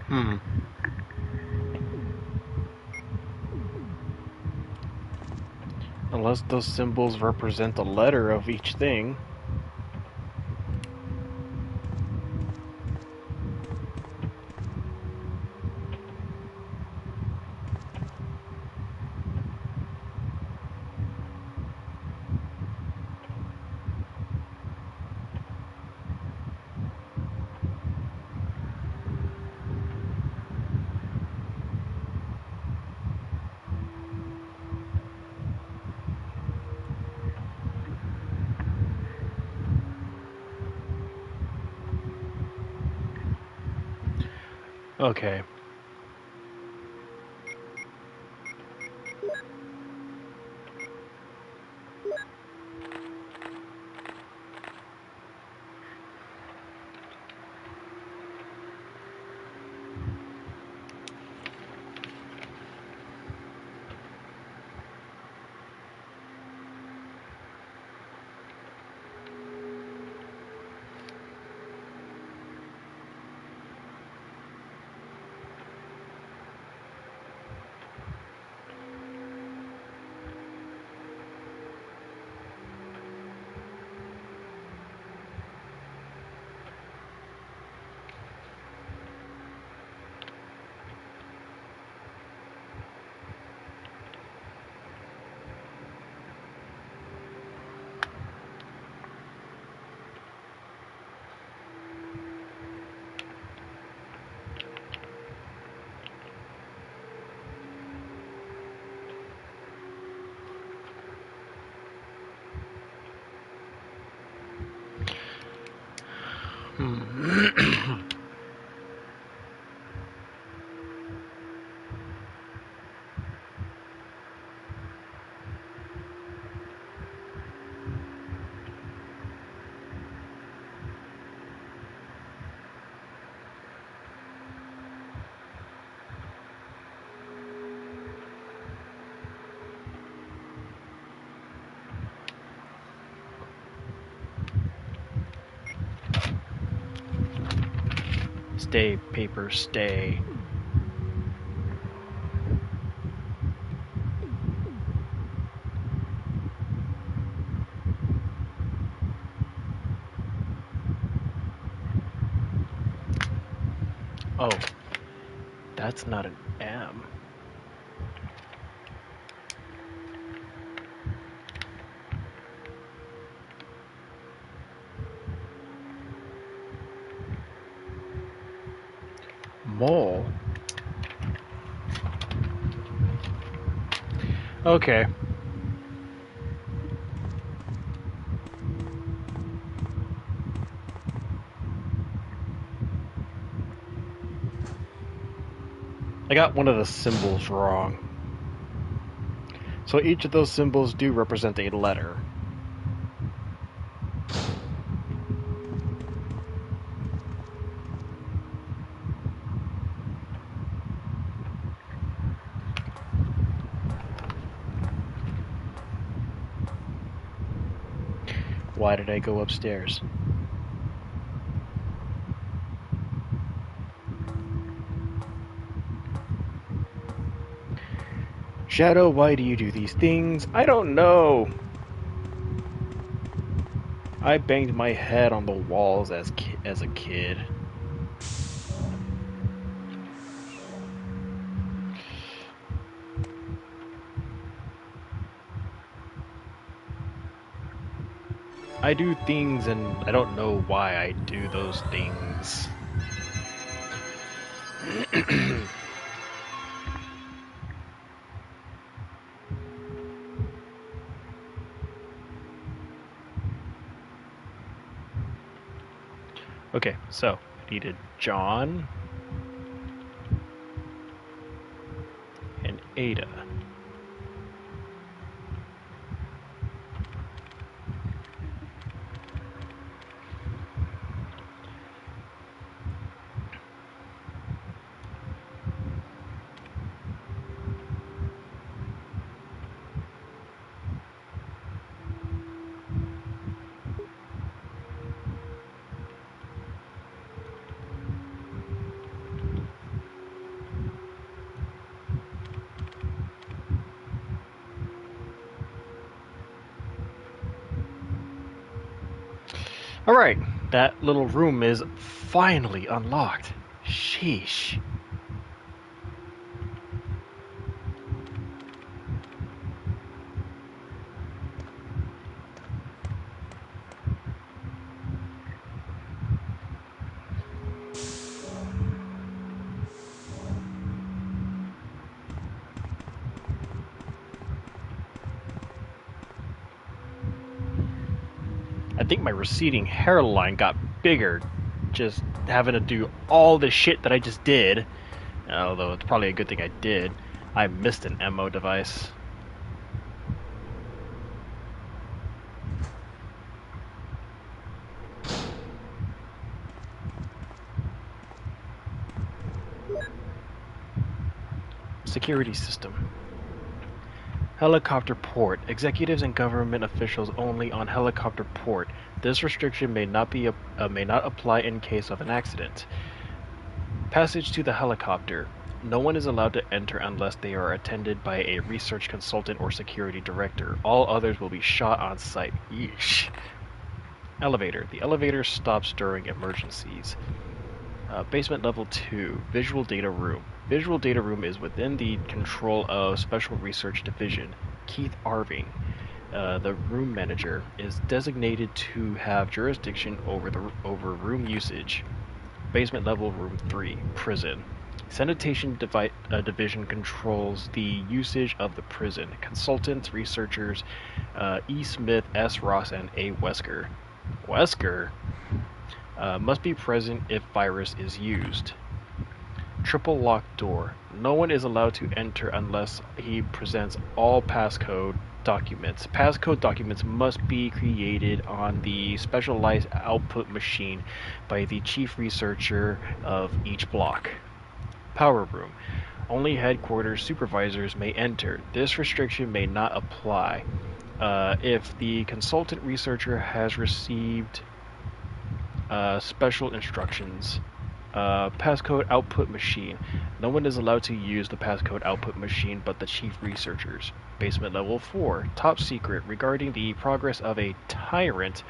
Hmm. Unless those symbols represent the letter of each thing. Okay. Hmm. Stay, paper, stay. Oh, that's not an M. mole. Okay. I got one of the symbols wrong. So each of those symbols do represent a letter. Why did I go upstairs? Shadow, why do you do these things? I don't know. I banged my head on the walls as a kid. I do things and I don't know why I do those things. Okay, so I needed John and Ada. Alright, that little room is finally unlocked. Sheesh. I think my receding hairline got bigger just having to do all the shit that I just did. Although it's probably a good thing I did. I missed an ammo device. Security system. Helicopter port. Executives and government officials only on helicopter port. This restriction may not apply in case of an accident. Passage to the helicopter. No one is allowed to enter unless they are attended by a research consultant or security director. All others will be shot on sight. Yeesh. Elevator. The elevator stops during emergencies. Basement level 2. Visual data room. Visual data room is within the control of Special Research Division. Keith Arving, the room manager, is designated to have jurisdiction over room usage. Basement level room 3. Prison. Sanitation Division controls the usage of the prison. Consultants, researchers, E. Smith, S. Ross, and A. Wesker. Wesker? Must be present if virus is used. Triple locked door. No one is allowed to enter unless he presents all passcode documents. Passcode documents must be created on the specialized output machine by the chief researcher of each block. Power room. Only headquarters supervisors may enter. This restriction may not apply if the consultant researcher has received special instructions. Passcode output machine. No one is allowed to use the passcode output machine but the chief researchers. Basement level 4. Top secret regarding the progress of a tyrant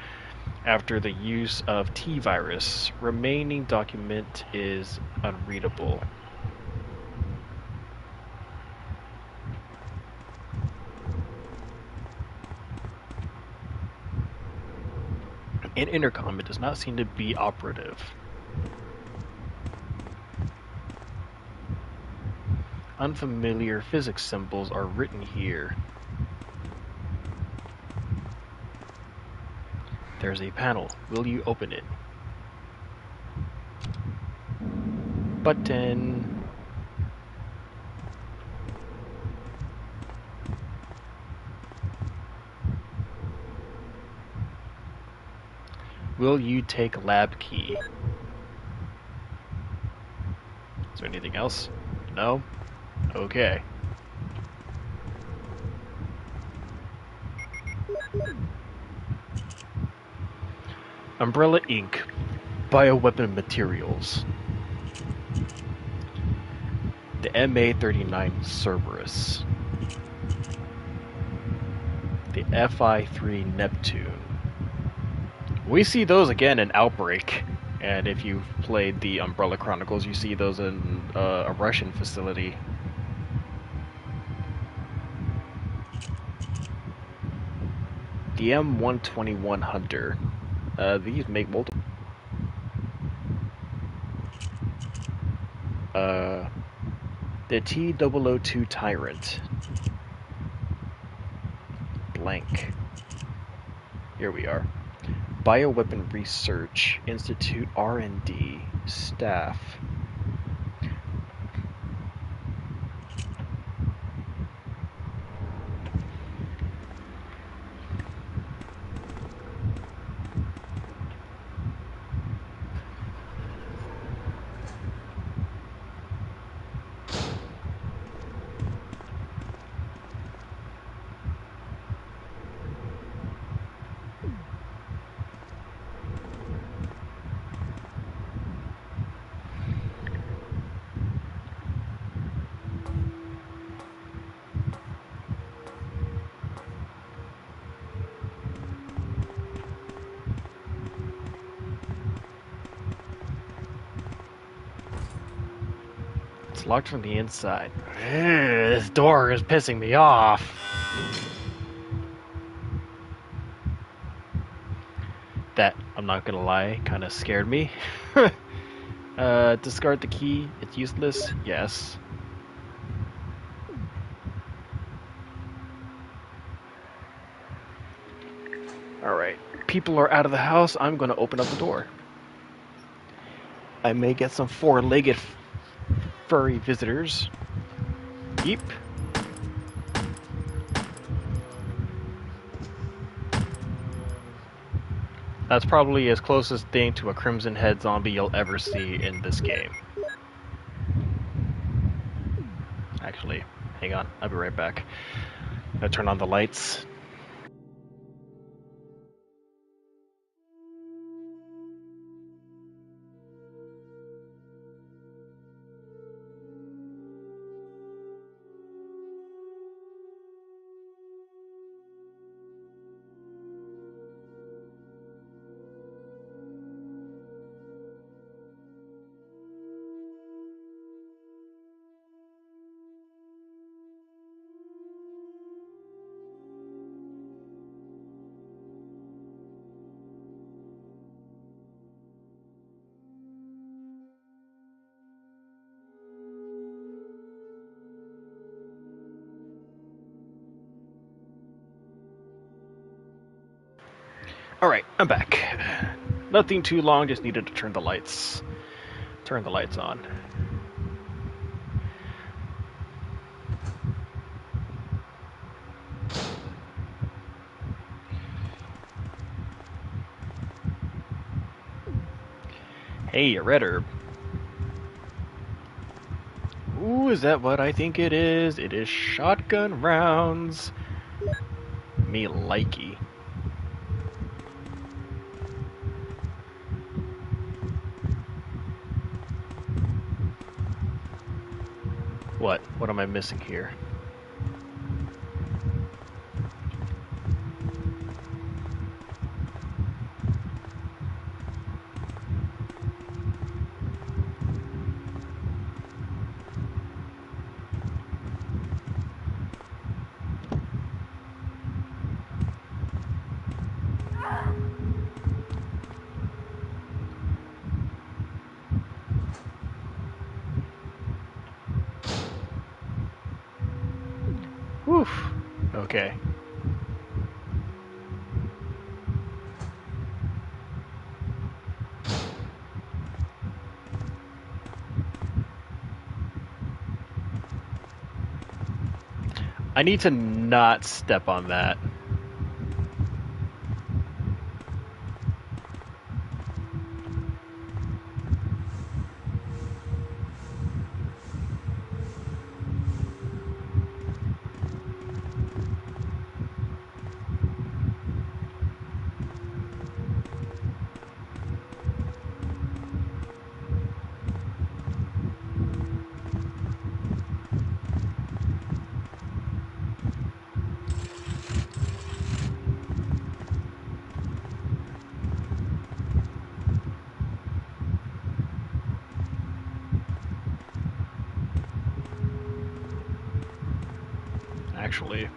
after the use of T-virus. Remaining document is unreadable. In intercom, it does not seem to be operative. Unfamiliar physics symbols are written here. There's a panel. Will you open it? Button. Will you take lab key? Is there anything else? No? Okay. Umbrella Inc. Bioweapon materials. The MA-39 Cerberus. The Fi-3 Neptune. We see those again in Outbreak, and if you've played the Umbrella Chronicles, you see those in a Russian facility. The M121 Hunter. These make multiple. The T-002 Tyrant. Blank. Here we are. Bioweapon Research Institute R&D staff. It's locked from the inside. This door is pissing me off. That, I'm not gonna lie, kind of scared me. Discard the key. It's useless. Yes. Alright. People are out of the house. I'm gonna open up the door. I may get some four-legged furry visitors. Yeep. That's probably as closest thing to a Crimson Head zombie you'll ever see in this game. Actually, hang on. I'll be right back. I'm gonna turn on the lights. Alright, I'm back. Nothing too long, just needed to turn the lights on. Hey, a red herb. Ooh, is that what I think it is? It is shotgun rounds. Me likey. What? What am I missing here? Okay. I need to not step on that. Actually.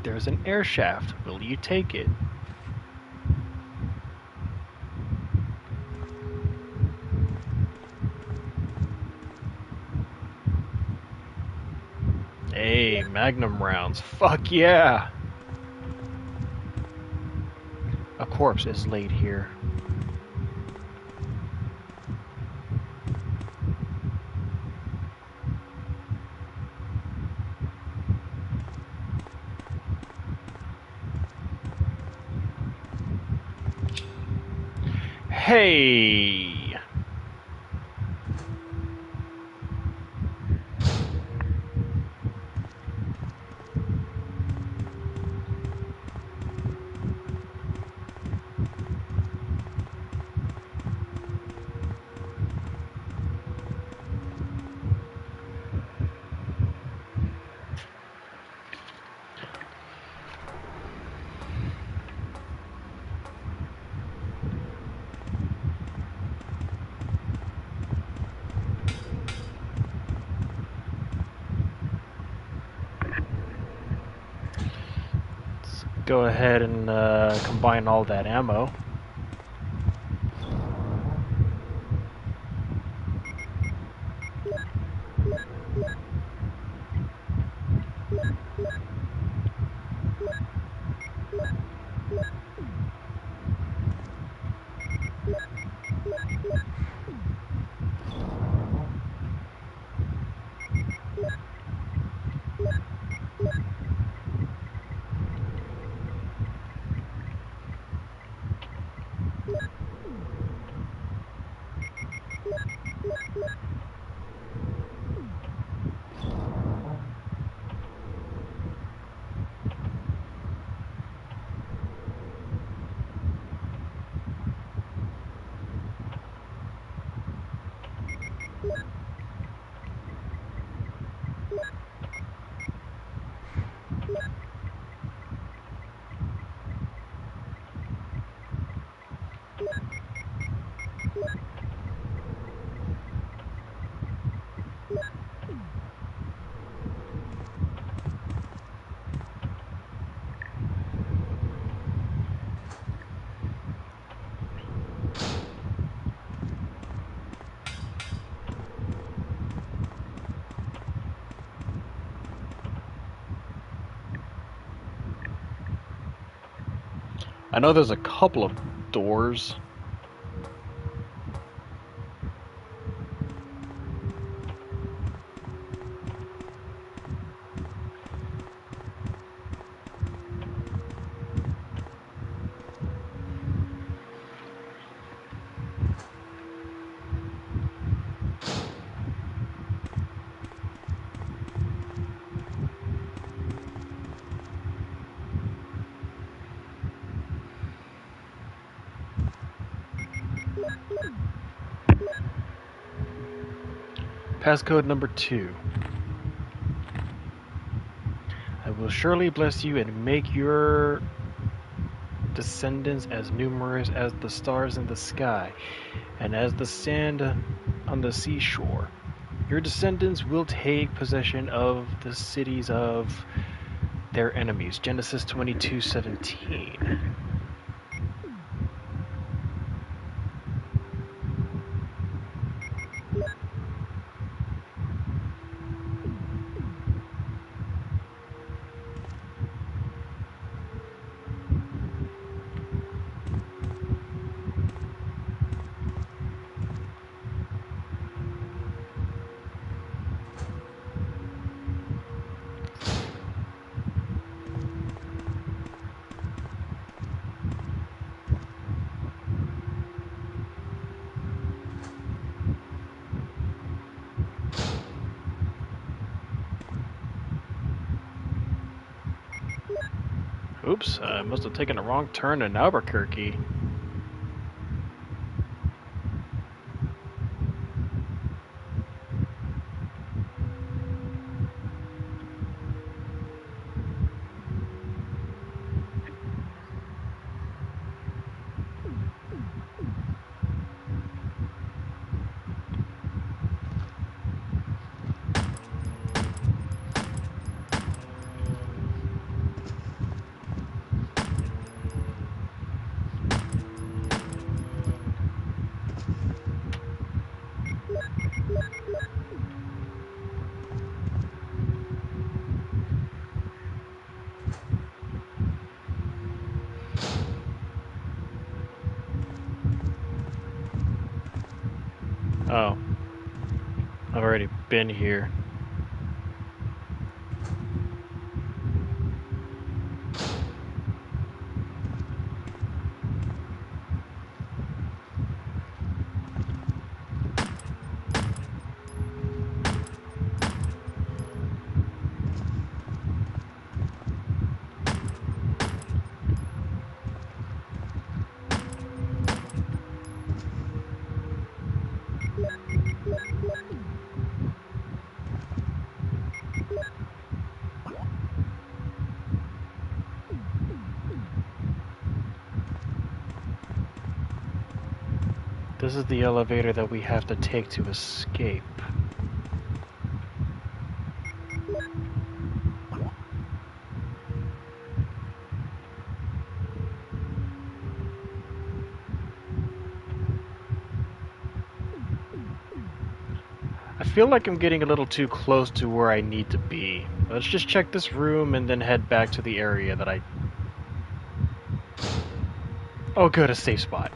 There's an air shaft. Will you take it? Hey, Magnum rounds. Fuck yeah! A corpse is laid here. Hey! Let's go ahead and combine all that ammo. I know there's a couple of doors. Passcode number 2. I will surely bless you and make your descendants as numerous as the stars in the sky and as the sand on the seashore. Your descendants will take possession of the cities of their enemies. Genesis 22:17. Oops, I must have taken a wrong turn in Albuquerque. Oh, I've already been here. This is the elevator that we have to take to escape. I feel like I'm getting a little too close to where I need to be. Let's just check this room and then head back to the area that I... Oh good, a safe spot.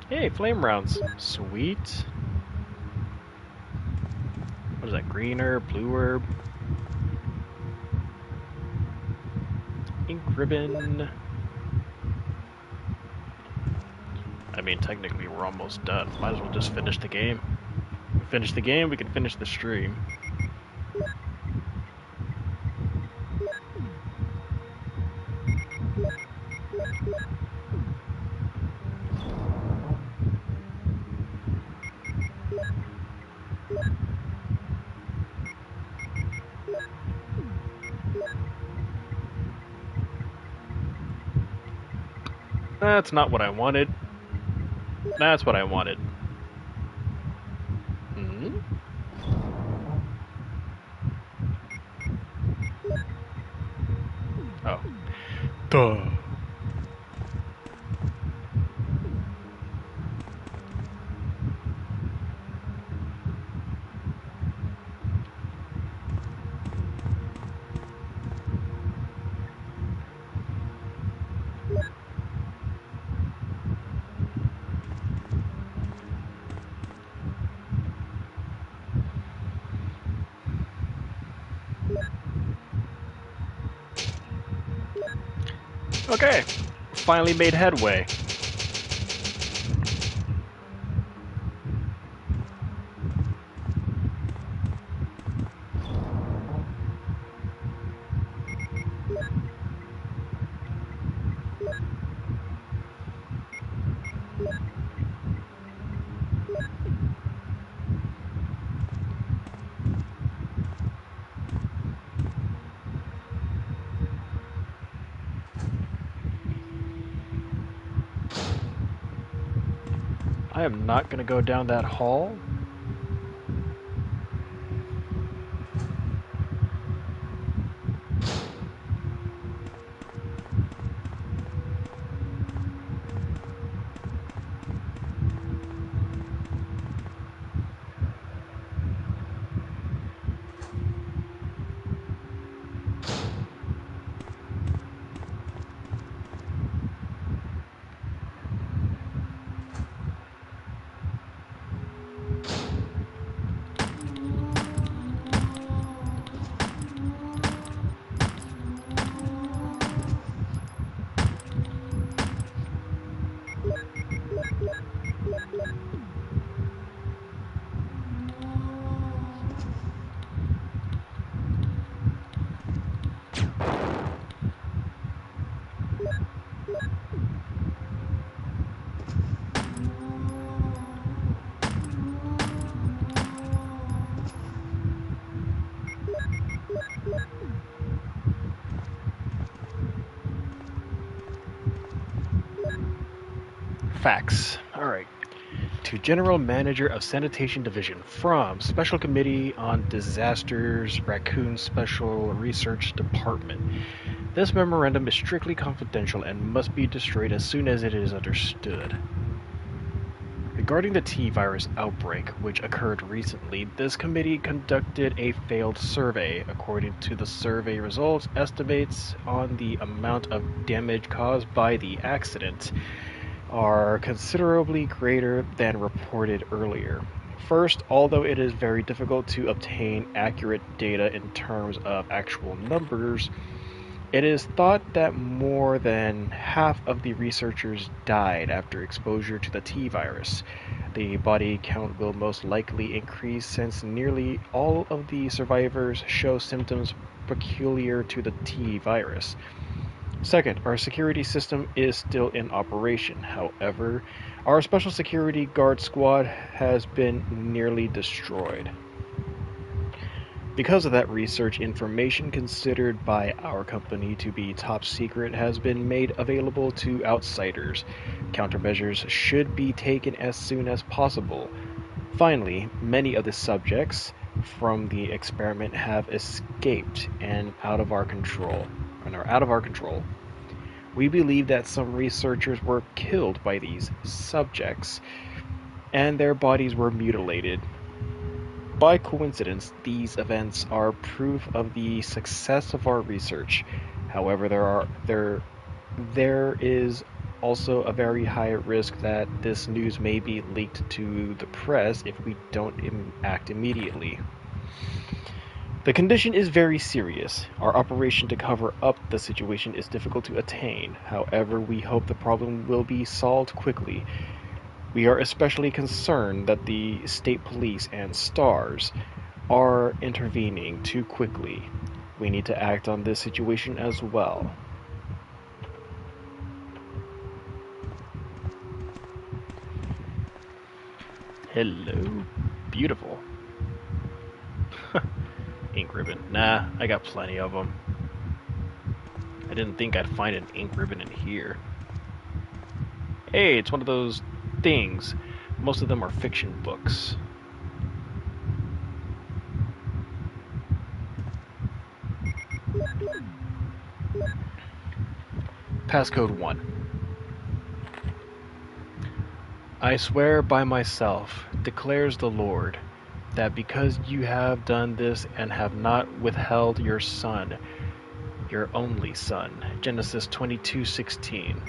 Hey, flame rounds. Sweet. What is that, green herb, blue herb? Ink ribbon. I mean, technically we're almost done. Might as well just finish the game. Finish the game, we can finish the stream. That's not what I wanted. That's what I wanted. Hmm? Oh. Duh. Okay, finally made headway. I am not going to go down that hall. Facts. Alright. To General Manager of Sanitation Division from Special Committee on Disasters, Raccoon Special Research Department. This memorandum is strictly confidential and must be destroyed as soon as it is understood. Regarding the T-virus outbreak, which occurred recently, this committee conducted a failed survey. According to the survey results, estimates on the amount of damage caused by the accident are considerably greater than reported earlier. First, although it is very difficult to obtain accurate data in terms of actual numbers, it is thought that more than half of the researchers died after exposure to the T-virus. The body count will most likely increase since nearly all of the survivors show symptoms peculiar to the T-virus. Second, our security system is still in operation. However, our special security guard squad has been nearly destroyed. Because of that, research information considered by our company to be top secret has been made available to outsiders. Countermeasures should be taken as soon as possible. Finally, many of the subjects from the experiment have escaped and are out of our control. We believe that some researchers were killed by these subjects and their bodies were mutilated. By coincidence, these events are proof of the success of our research. However, there is also a very high risk that this news may be leaked to the press if we don't act immediately. The condition is very serious. Our operation to cover up the situation is difficult to attain. However, we hope the problem will be solved quickly. We are especially concerned that the state police and STARS are intervening too quickly. We need to act on this situation as well. Hello. Beautiful. Ink ribbon. Nah, I got plenty of them. I didn't think I'd find an ink ribbon in here. Hey, it's one of those things. Most of them are fiction books. Passcode 1. I swear by myself, declares the Lord, that because you have done this and have not withheld your son, your only son. Genesis 22:16.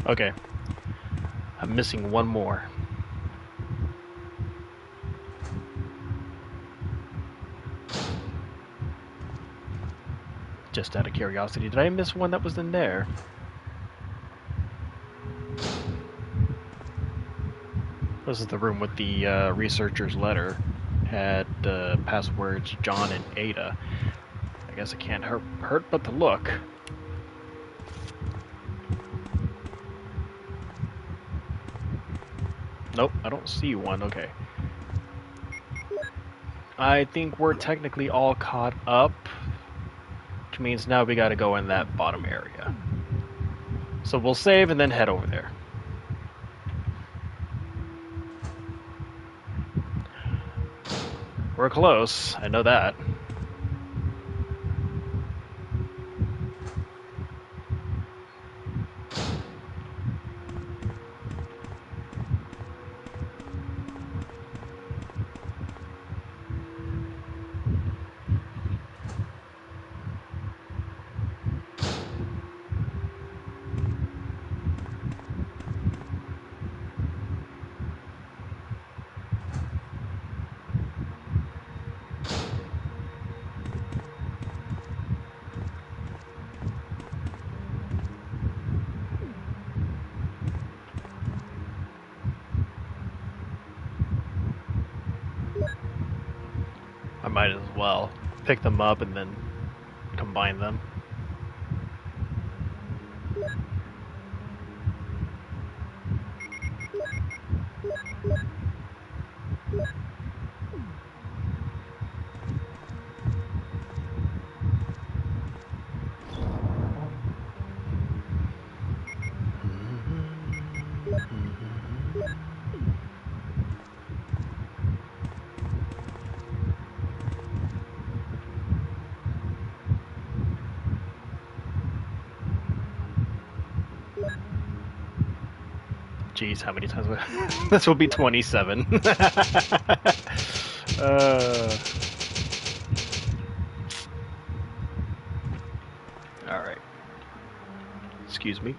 Okay. I'm missing one more. Just out of curiosity, did I miss one that was in there? This is the room with the researcher's letter. Had passwords John and Ada. I guess it can't hurt but to look. Nope, I don't see one. Okay. I think we're technically all caught up, which means now we gotta go in that bottom area. So we'll save and then head over there. We're close, I know that. I might as well pick them up and then combine them. Jeez, how many times? This will be 27. Alright. Excuse me.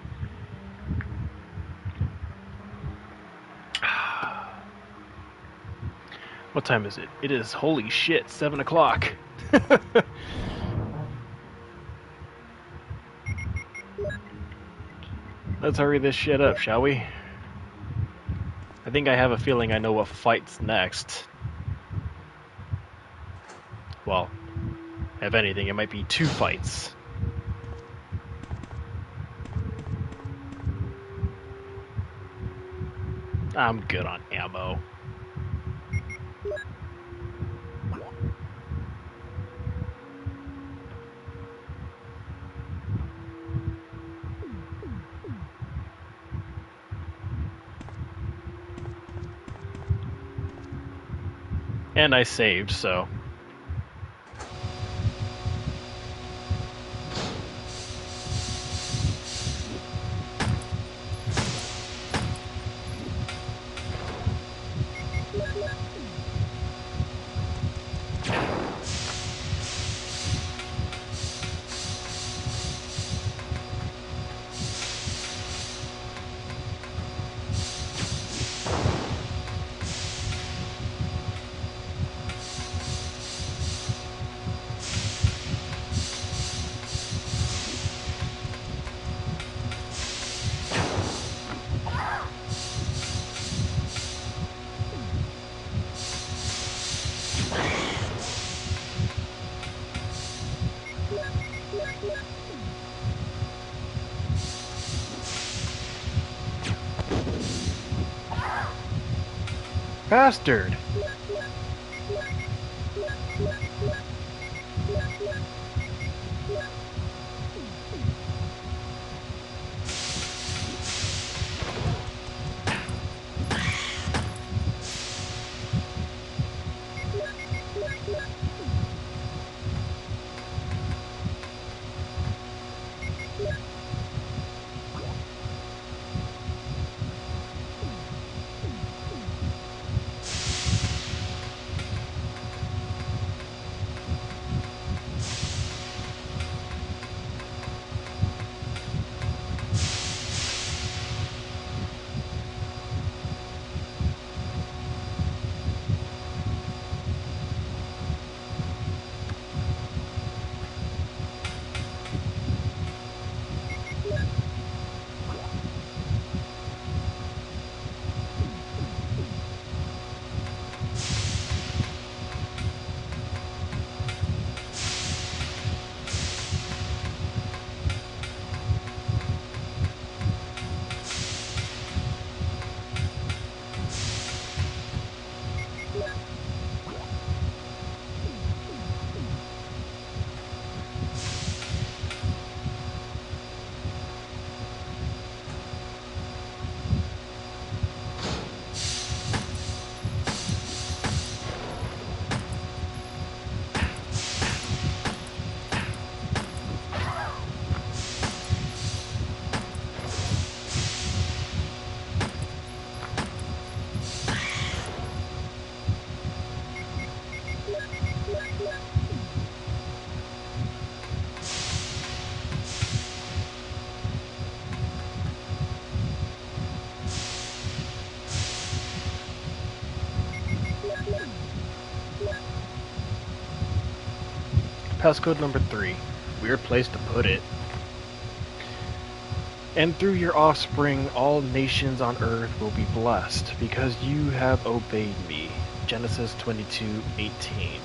What time is it? It is, holy shit, 7 o'clock. Let's hurry this shit up, shall we? I think I have a feeling I know what fight's next. Well, if anything, it might be 2 fights. I'm good on ammo. And I saved, so... Bastard! passcode number 3. Weird place to put it. And through your offspring, all nations on earth will be blessed, because you have obeyed me. Genesis 22:18.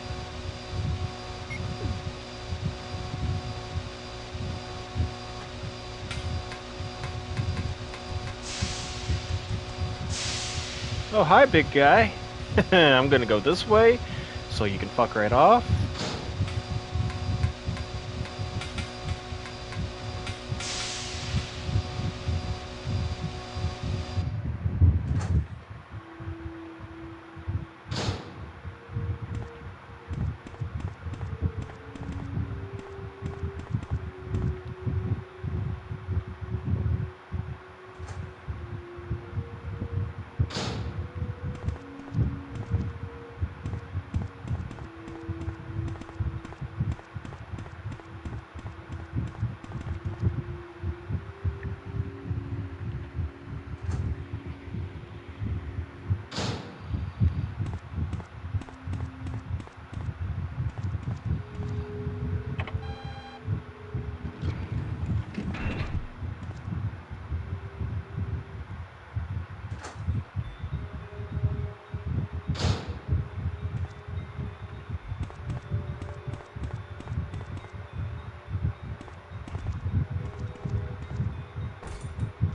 Oh, hi, big guy. I'm gonna go this way, so you can fuck right off.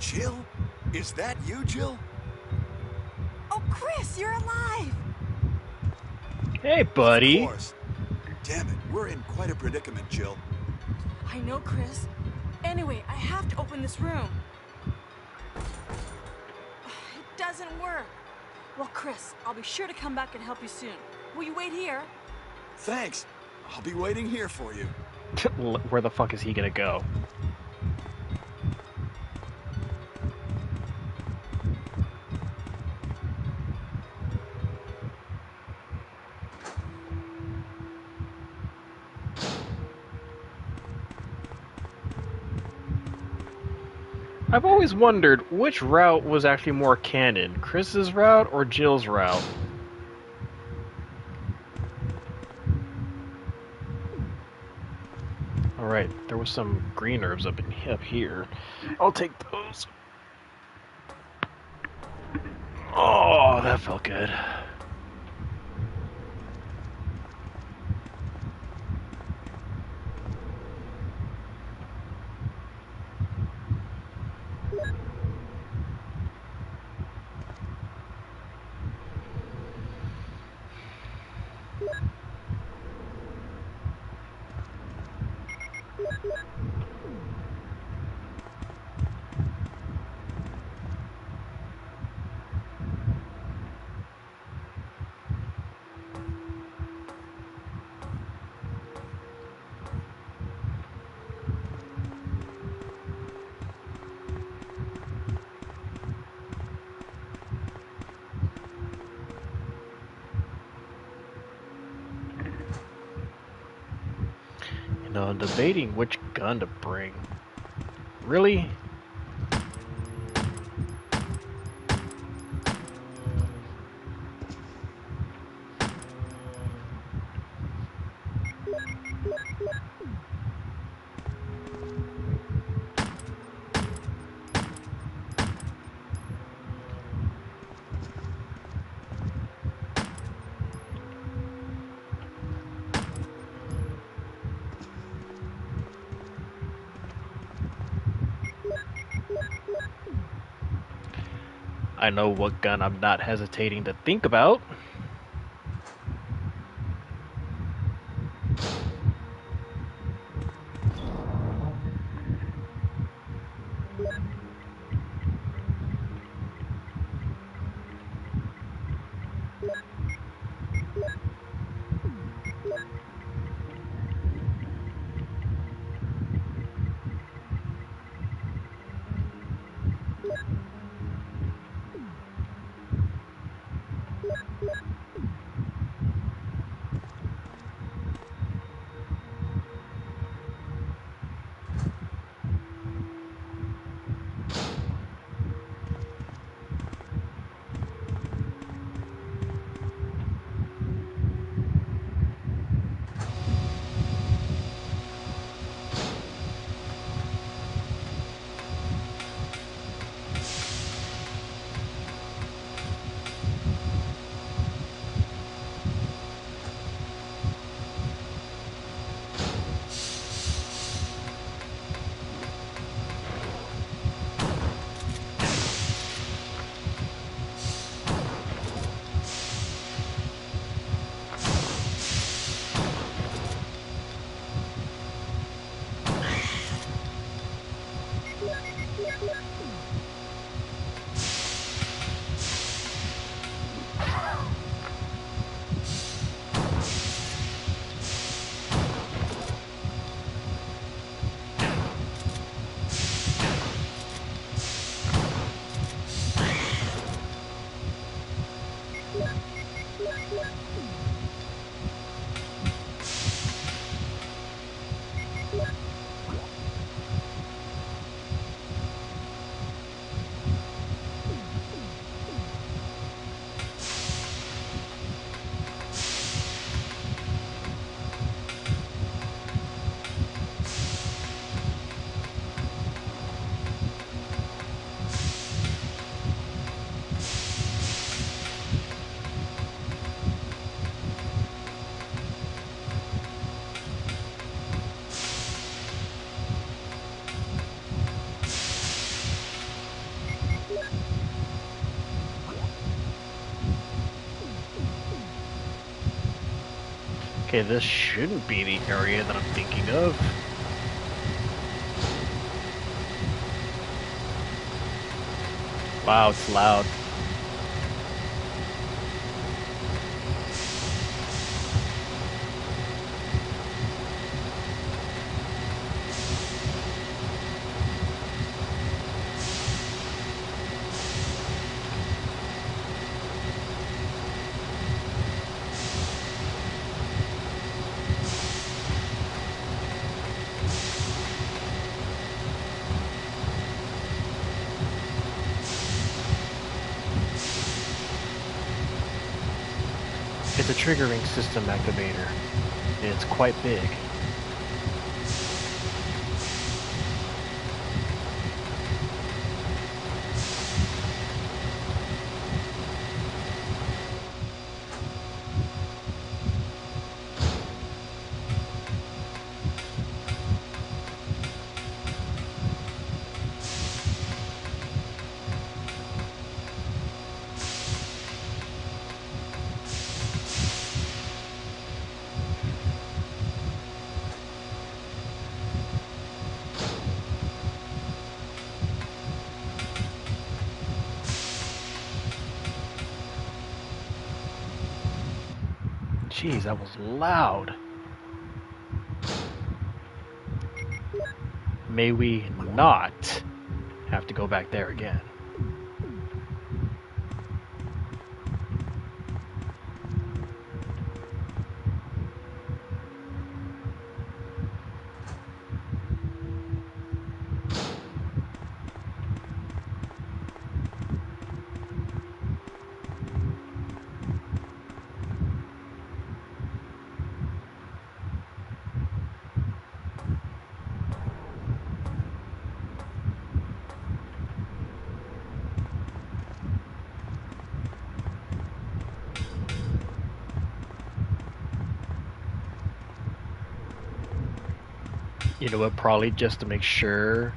Jill? Is that you, Jill? Oh, Chris, you're alive! Hey, buddy. Of course. Damn it, we're in quite a predicament, Jill. I know, Chris. Anyway, I have to open this room. It doesn't work. Well, Chris, I'll be sure to come back and help you soon. Will you wait here? Thanks. I'll be waiting here for you. Where the fuck is he gonna go? I've always wondered which route was actually more canon, Chris's route or Jill's route. Alright, there was some green herbs up here. I'll take those. Oh, that felt good. You know, I'm debating which gun to bring. Really? I know what gun I'm not hesitating to think about. Okay, this shouldn't be the area that I'm thinking of. Wow, it's loud. It's a triggering system activator. It's quite big. Jeez, that was loud. May we not have to go back there again. You know what, probably just to make sure.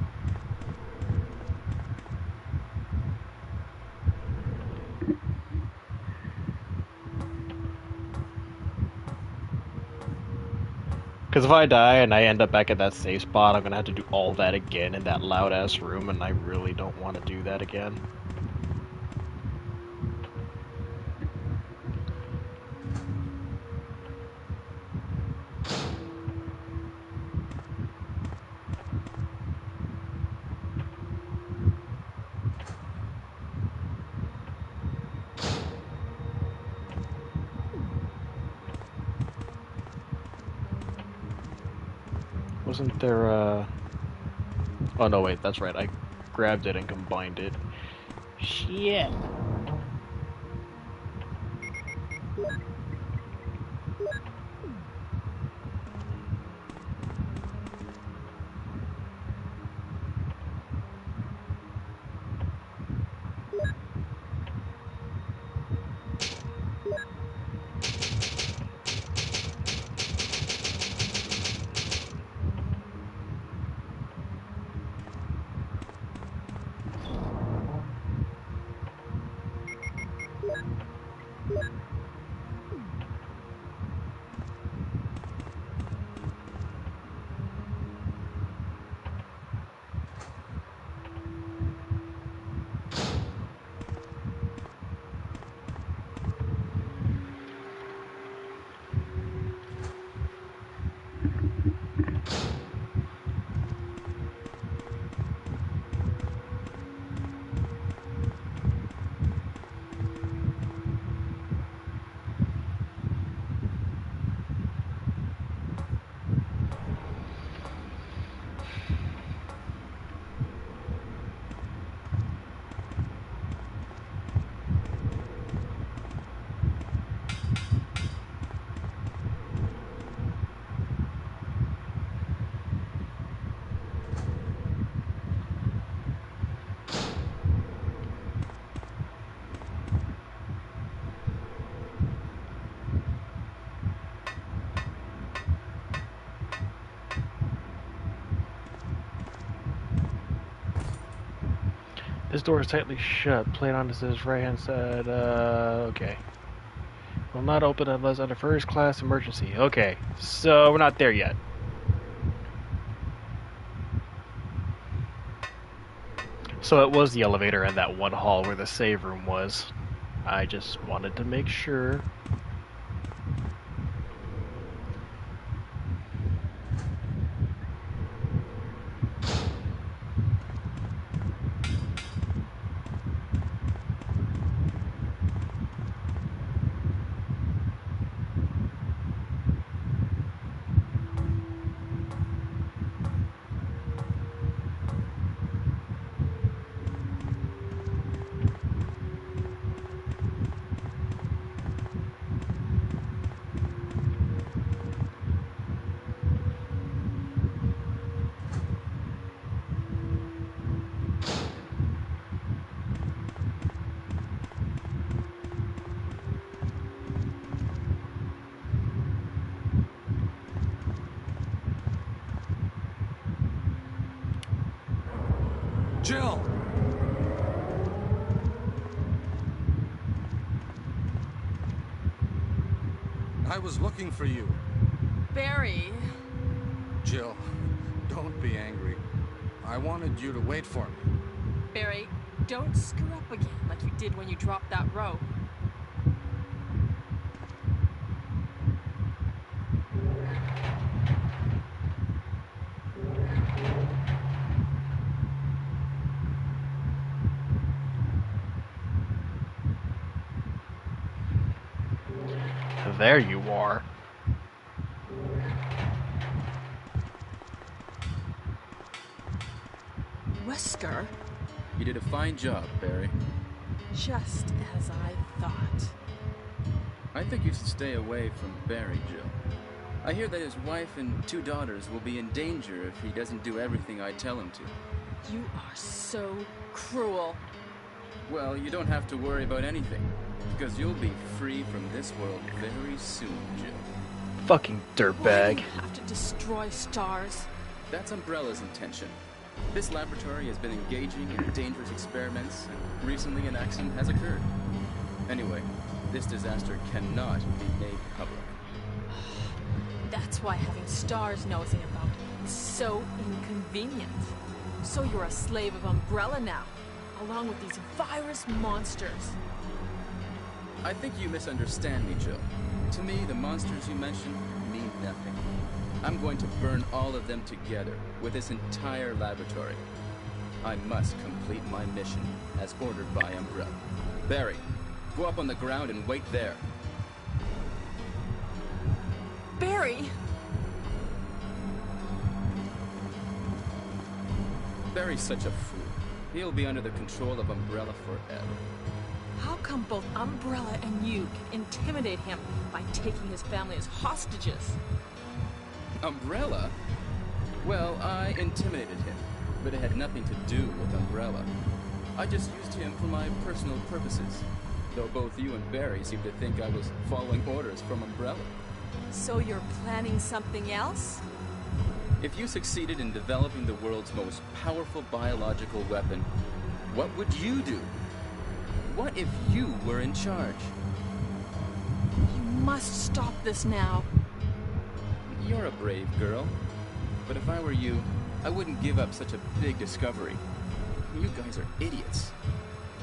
Because if I die and I end up back at that safe spot, I'm going to have to do all that again in that loud-ass room, and I really don't want to do that again. Wasn't there Oh no, wait, that's right. I grabbed it and combined it. Shit. This door is tightly shut. Plate on this right hand side. Okay. Will not open unless under first class emergency. Okay, so we're not there yet. So it was the elevator in that one hall where the save room was. I just wanted to make sure. Jill! I was looking for you. Barry. Jill, don't be angry. I wanted you to wait for me. Barry, don't screw up again like you did when you dropped that rope. There you are. Wesker? You did a fine job, Barry. Just as I thought. I think you should stay away from Barry, Jill. I hear that his wife and 2 daughters will be in danger if he doesn't do everything I tell him to. You are so cruel. Well, you don't have to worry about anything, because you'll be free from this world very soon, Jill. Fucking Why do dirtbag. you have to destroy stars? That's Umbrella's intention. This laboratory has been engaging in dangerous experiments, and recently an accident has occurred. Anyway, this disaster cannot be made public. That's why having stars nosing about is so inconvenient. So you're a slave of Umbrella now, along with these virus monsters. I think you misunderstand me, Jill. To me, the monsters you mentioned mean nothing. I'm going to burn all of them together with this entire laboratory. I must complete my mission as ordered by Umbrella. Barry, go up on the ground and wait there. Barry! Barry's such a fool. He'll be under the control of Umbrella forever. How come both Umbrella and you can intimidate him by taking his family as hostages? Umbrella? Well, I intimidated him, but it had nothing to do with Umbrella. I just used him for my personal purposes, though both you and Barry seem to think I was following orders from Umbrella. So you're planning something else? If you succeeded in developing the world's most powerful biological weapon, what would you do? What if you were in charge? You must stop this now. You're a brave girl. But if I were you, I wouldn't give up such a big discovery. You guys are idiots.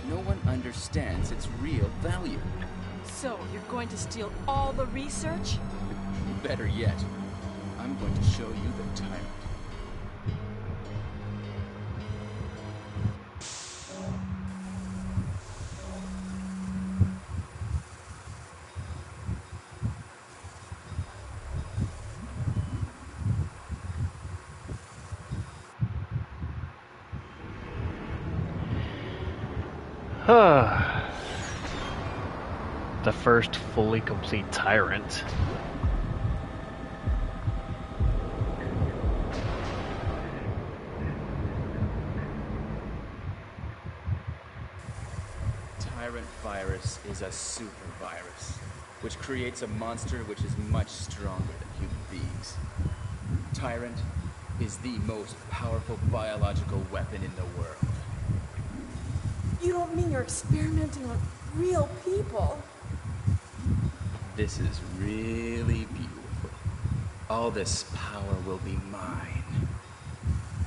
No one understands its real value. So you're going to steal all the research? Better yet, I'm going to show you the tyrant. The first fully complete tyrant. Tyrant virus is a super virus, which creates a monster which is much stronger than human beings. Tyrant is the most powerful biological weapon in the world. You don't mean you're experimenting on real people? This is really beautiful. All this power will be mine.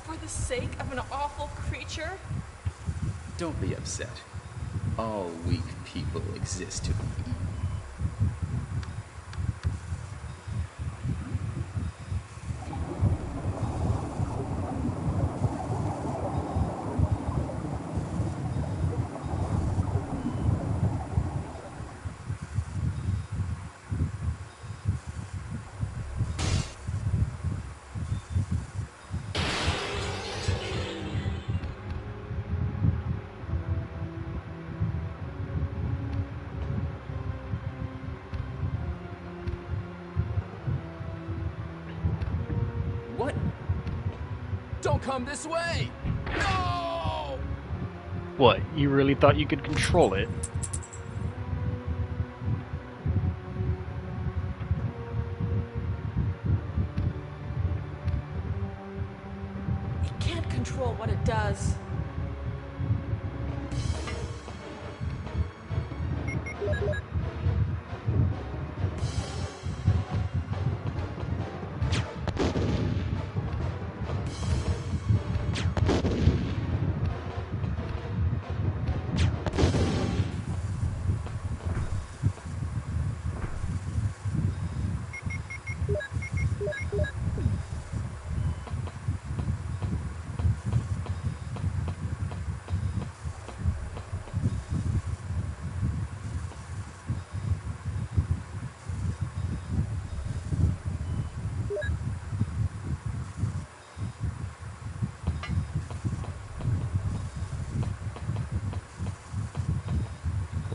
For the sake of an awful creature? Don't be upset. All weak people exist to be eaten. What? Don't come this way! No! What, you really thought you could control it? It can't control what it does.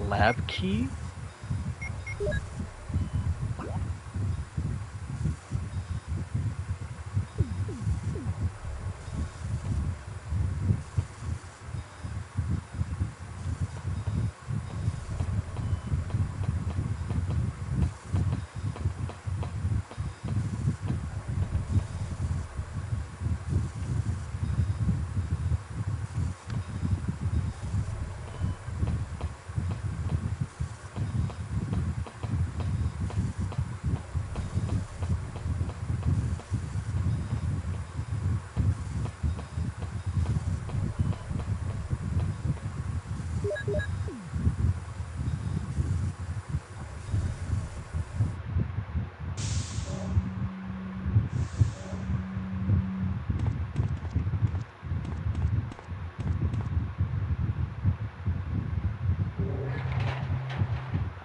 Lab key?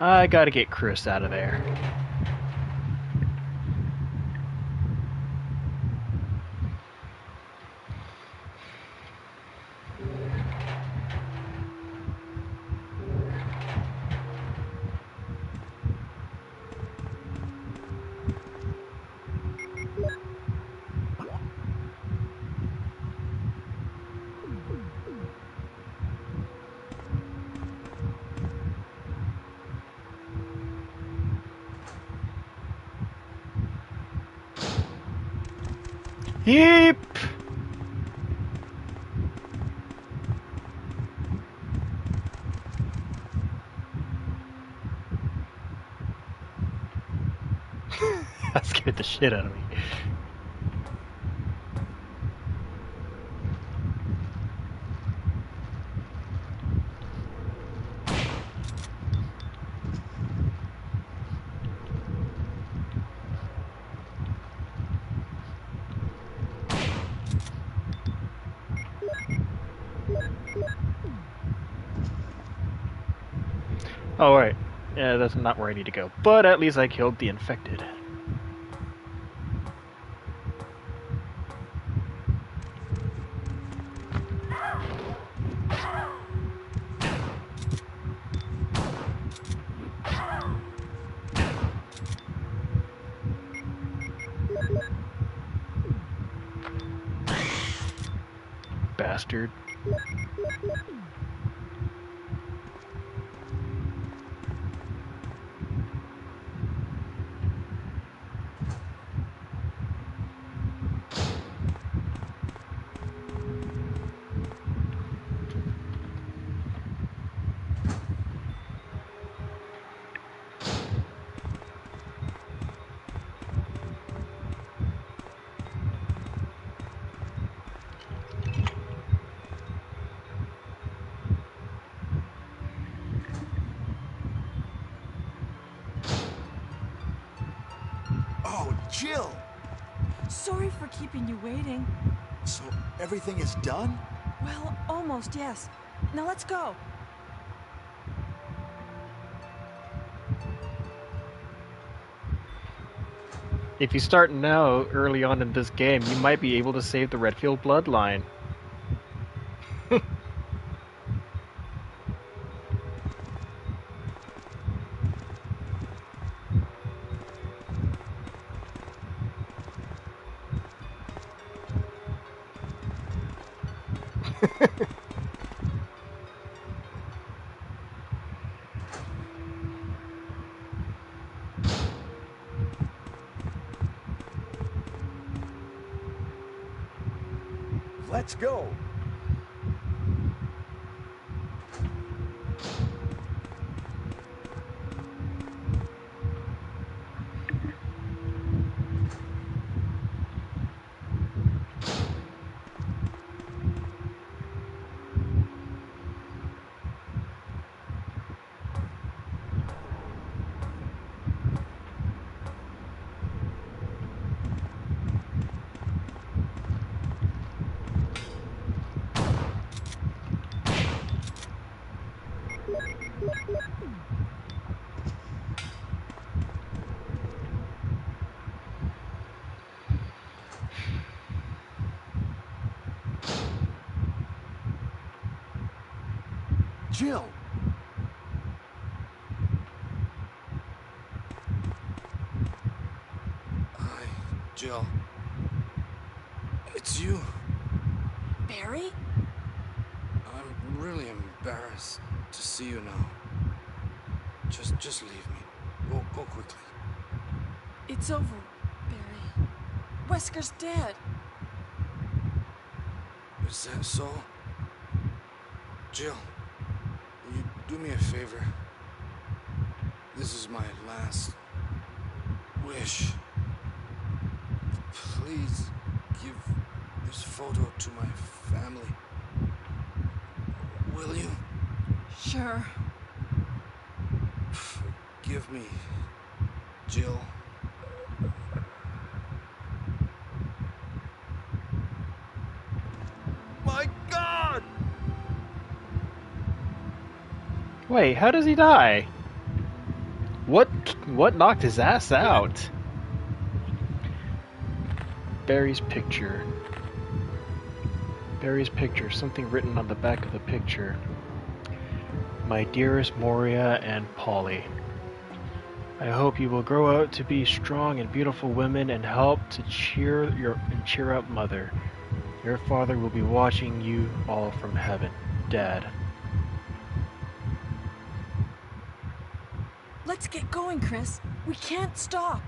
I gotta get Chris out of there. Yep. That scared the shit out of me. Oh, right. Yeah, that's not where I need to go. But at least I killed the infected. Bastard. Jill! Sorry for keeping you waiting. So everything is done? Well, almost, yes. Now let's go. If you start now, early on in this game, you might be able to save the Redfield bloodline. Let's go! Jill! Hi, Jill. It's you. Barry? I'm really embarrassed to see you now. Just leave me. Go quickly. It's over, Barry. Wesker's dead. Is that so? Jill, will you do me a favor? This is my last wish. Please give this photo to my family. Will you? Sure. Forgive me, Jill. My God! Wait, how does he die? What knocked his ass out? Barry's picture. Barry's picture. Something written on the back of the picture. My dearest Moria and Polly, I hope you will grow out to be strong and beautiful women and help to cheer up Mother. Your father will be watching you all from heaven. Dad. Let's get going, Chris. We can't stop.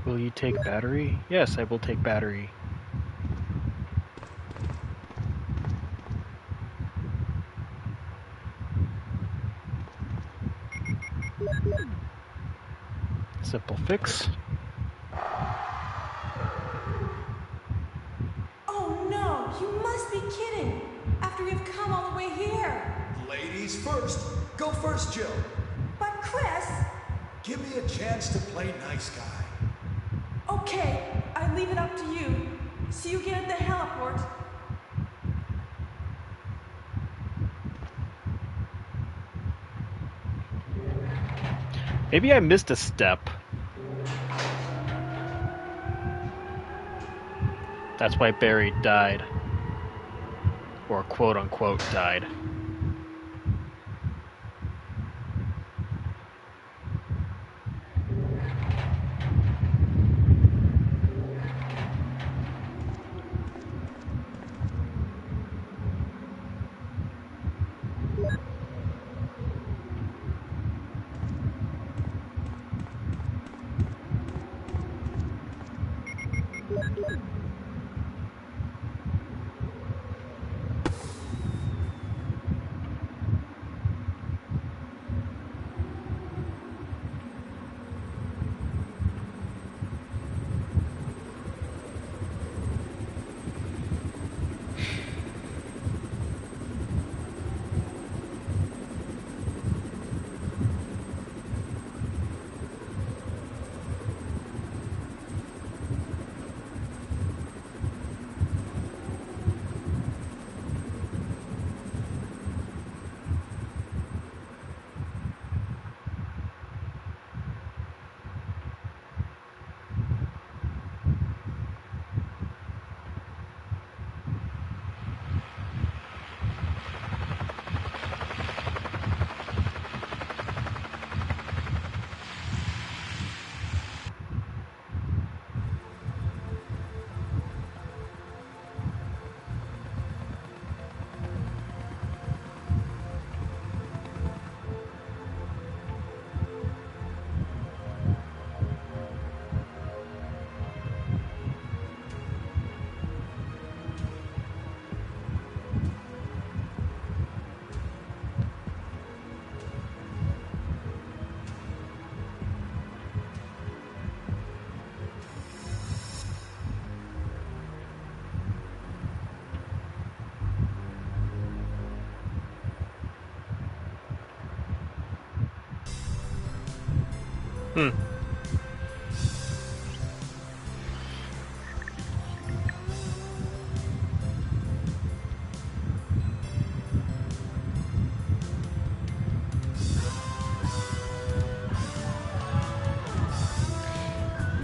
Will you take battery? Yes, I will take battery. Simple fix. Oh no, you must be kidding. After we've come all the way here. Ladies first. Go first, Jill. But Chris... Give me a chance to play nice guy. Okay, I leave it up to you. See you again at the heliport. Maybe I missed a step. That's why Barry died. Or quote-unquote died.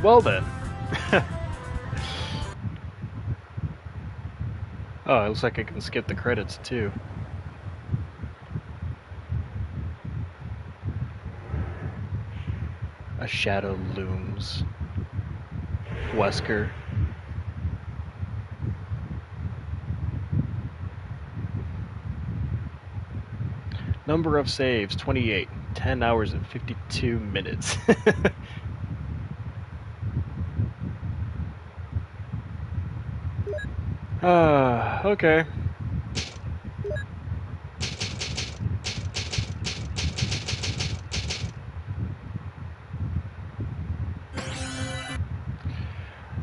Well then. Oh, it looks like I can skip the credits too. A shadow looms. Wesker. Number of saves, 28. 10 hours and 52 minutes. Okay.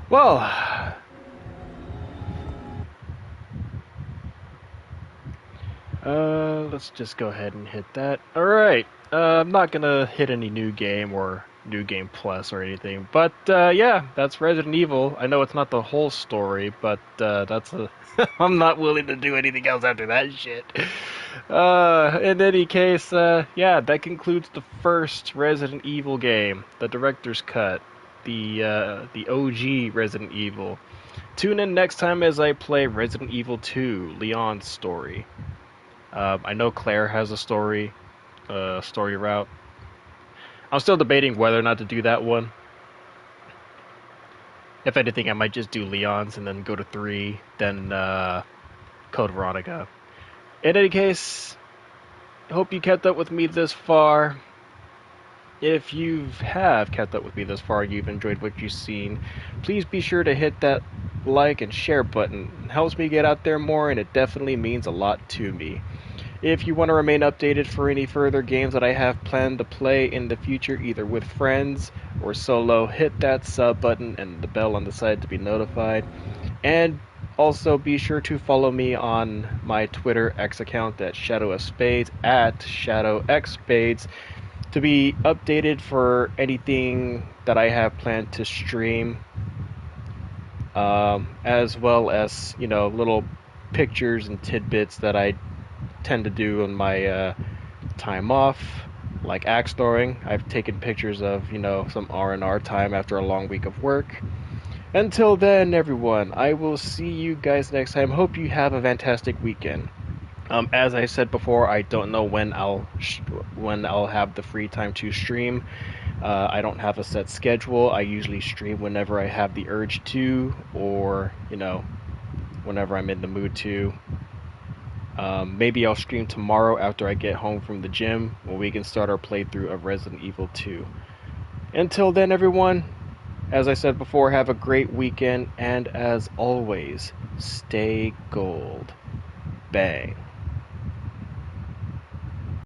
Well, let's just go ahead and hit that. Alright, I'm not gonna hit any new game or new game plus or anything, but yeah, that's Resident Evil. I know it's not the whole story, but that's a... I'm not willing to do anything else after that shit. In any case, yeah, that concludes the first Resident Evil game, the director's cut, the OG Resident Evil. Tune in next time as I play Resident Evil 2, Leon's story. I know Claire has a story route. I'm still debating whether or not to do that one. If anything, I might just do Leon's and then go to 3, then Code Veronica. In any case, I hope you kept up with me this far. If you have kept up with me this far and you've enjoyed what you've seen, please be sure to hit that like and share button. It helps me get out there more, and it definitely means a lot to me. If you want to remain updated for any further games that I have planned to play in the future, either with friends or solo, hit that sub button and the bell on the side to be notified. And also be sure to follow me on my Twitter X account at Shadow of Spades, at Shadow X Spades, to be updated for anything that I have planned to stream, as well as, little pictures and tidbits that I tend to do on my time off, like axe throwing. I've taken pictures of, some R&R time after a long week of work. Until then, everyone, I will see you guys next time. Hope you have a fantastic weekend. As I said before, I don't know when I'll have the free time to stream. I don't have a set schedule. I usually stream whenever I have the urge to, or whenever I'm in the mood to. Maybe I'll stream tomorrow after I get home from the gym, when we can start our playthrough of Resident Evil 2. Until then, everyone, as I said before, have a great weekend, and as always, stay gold. Bang.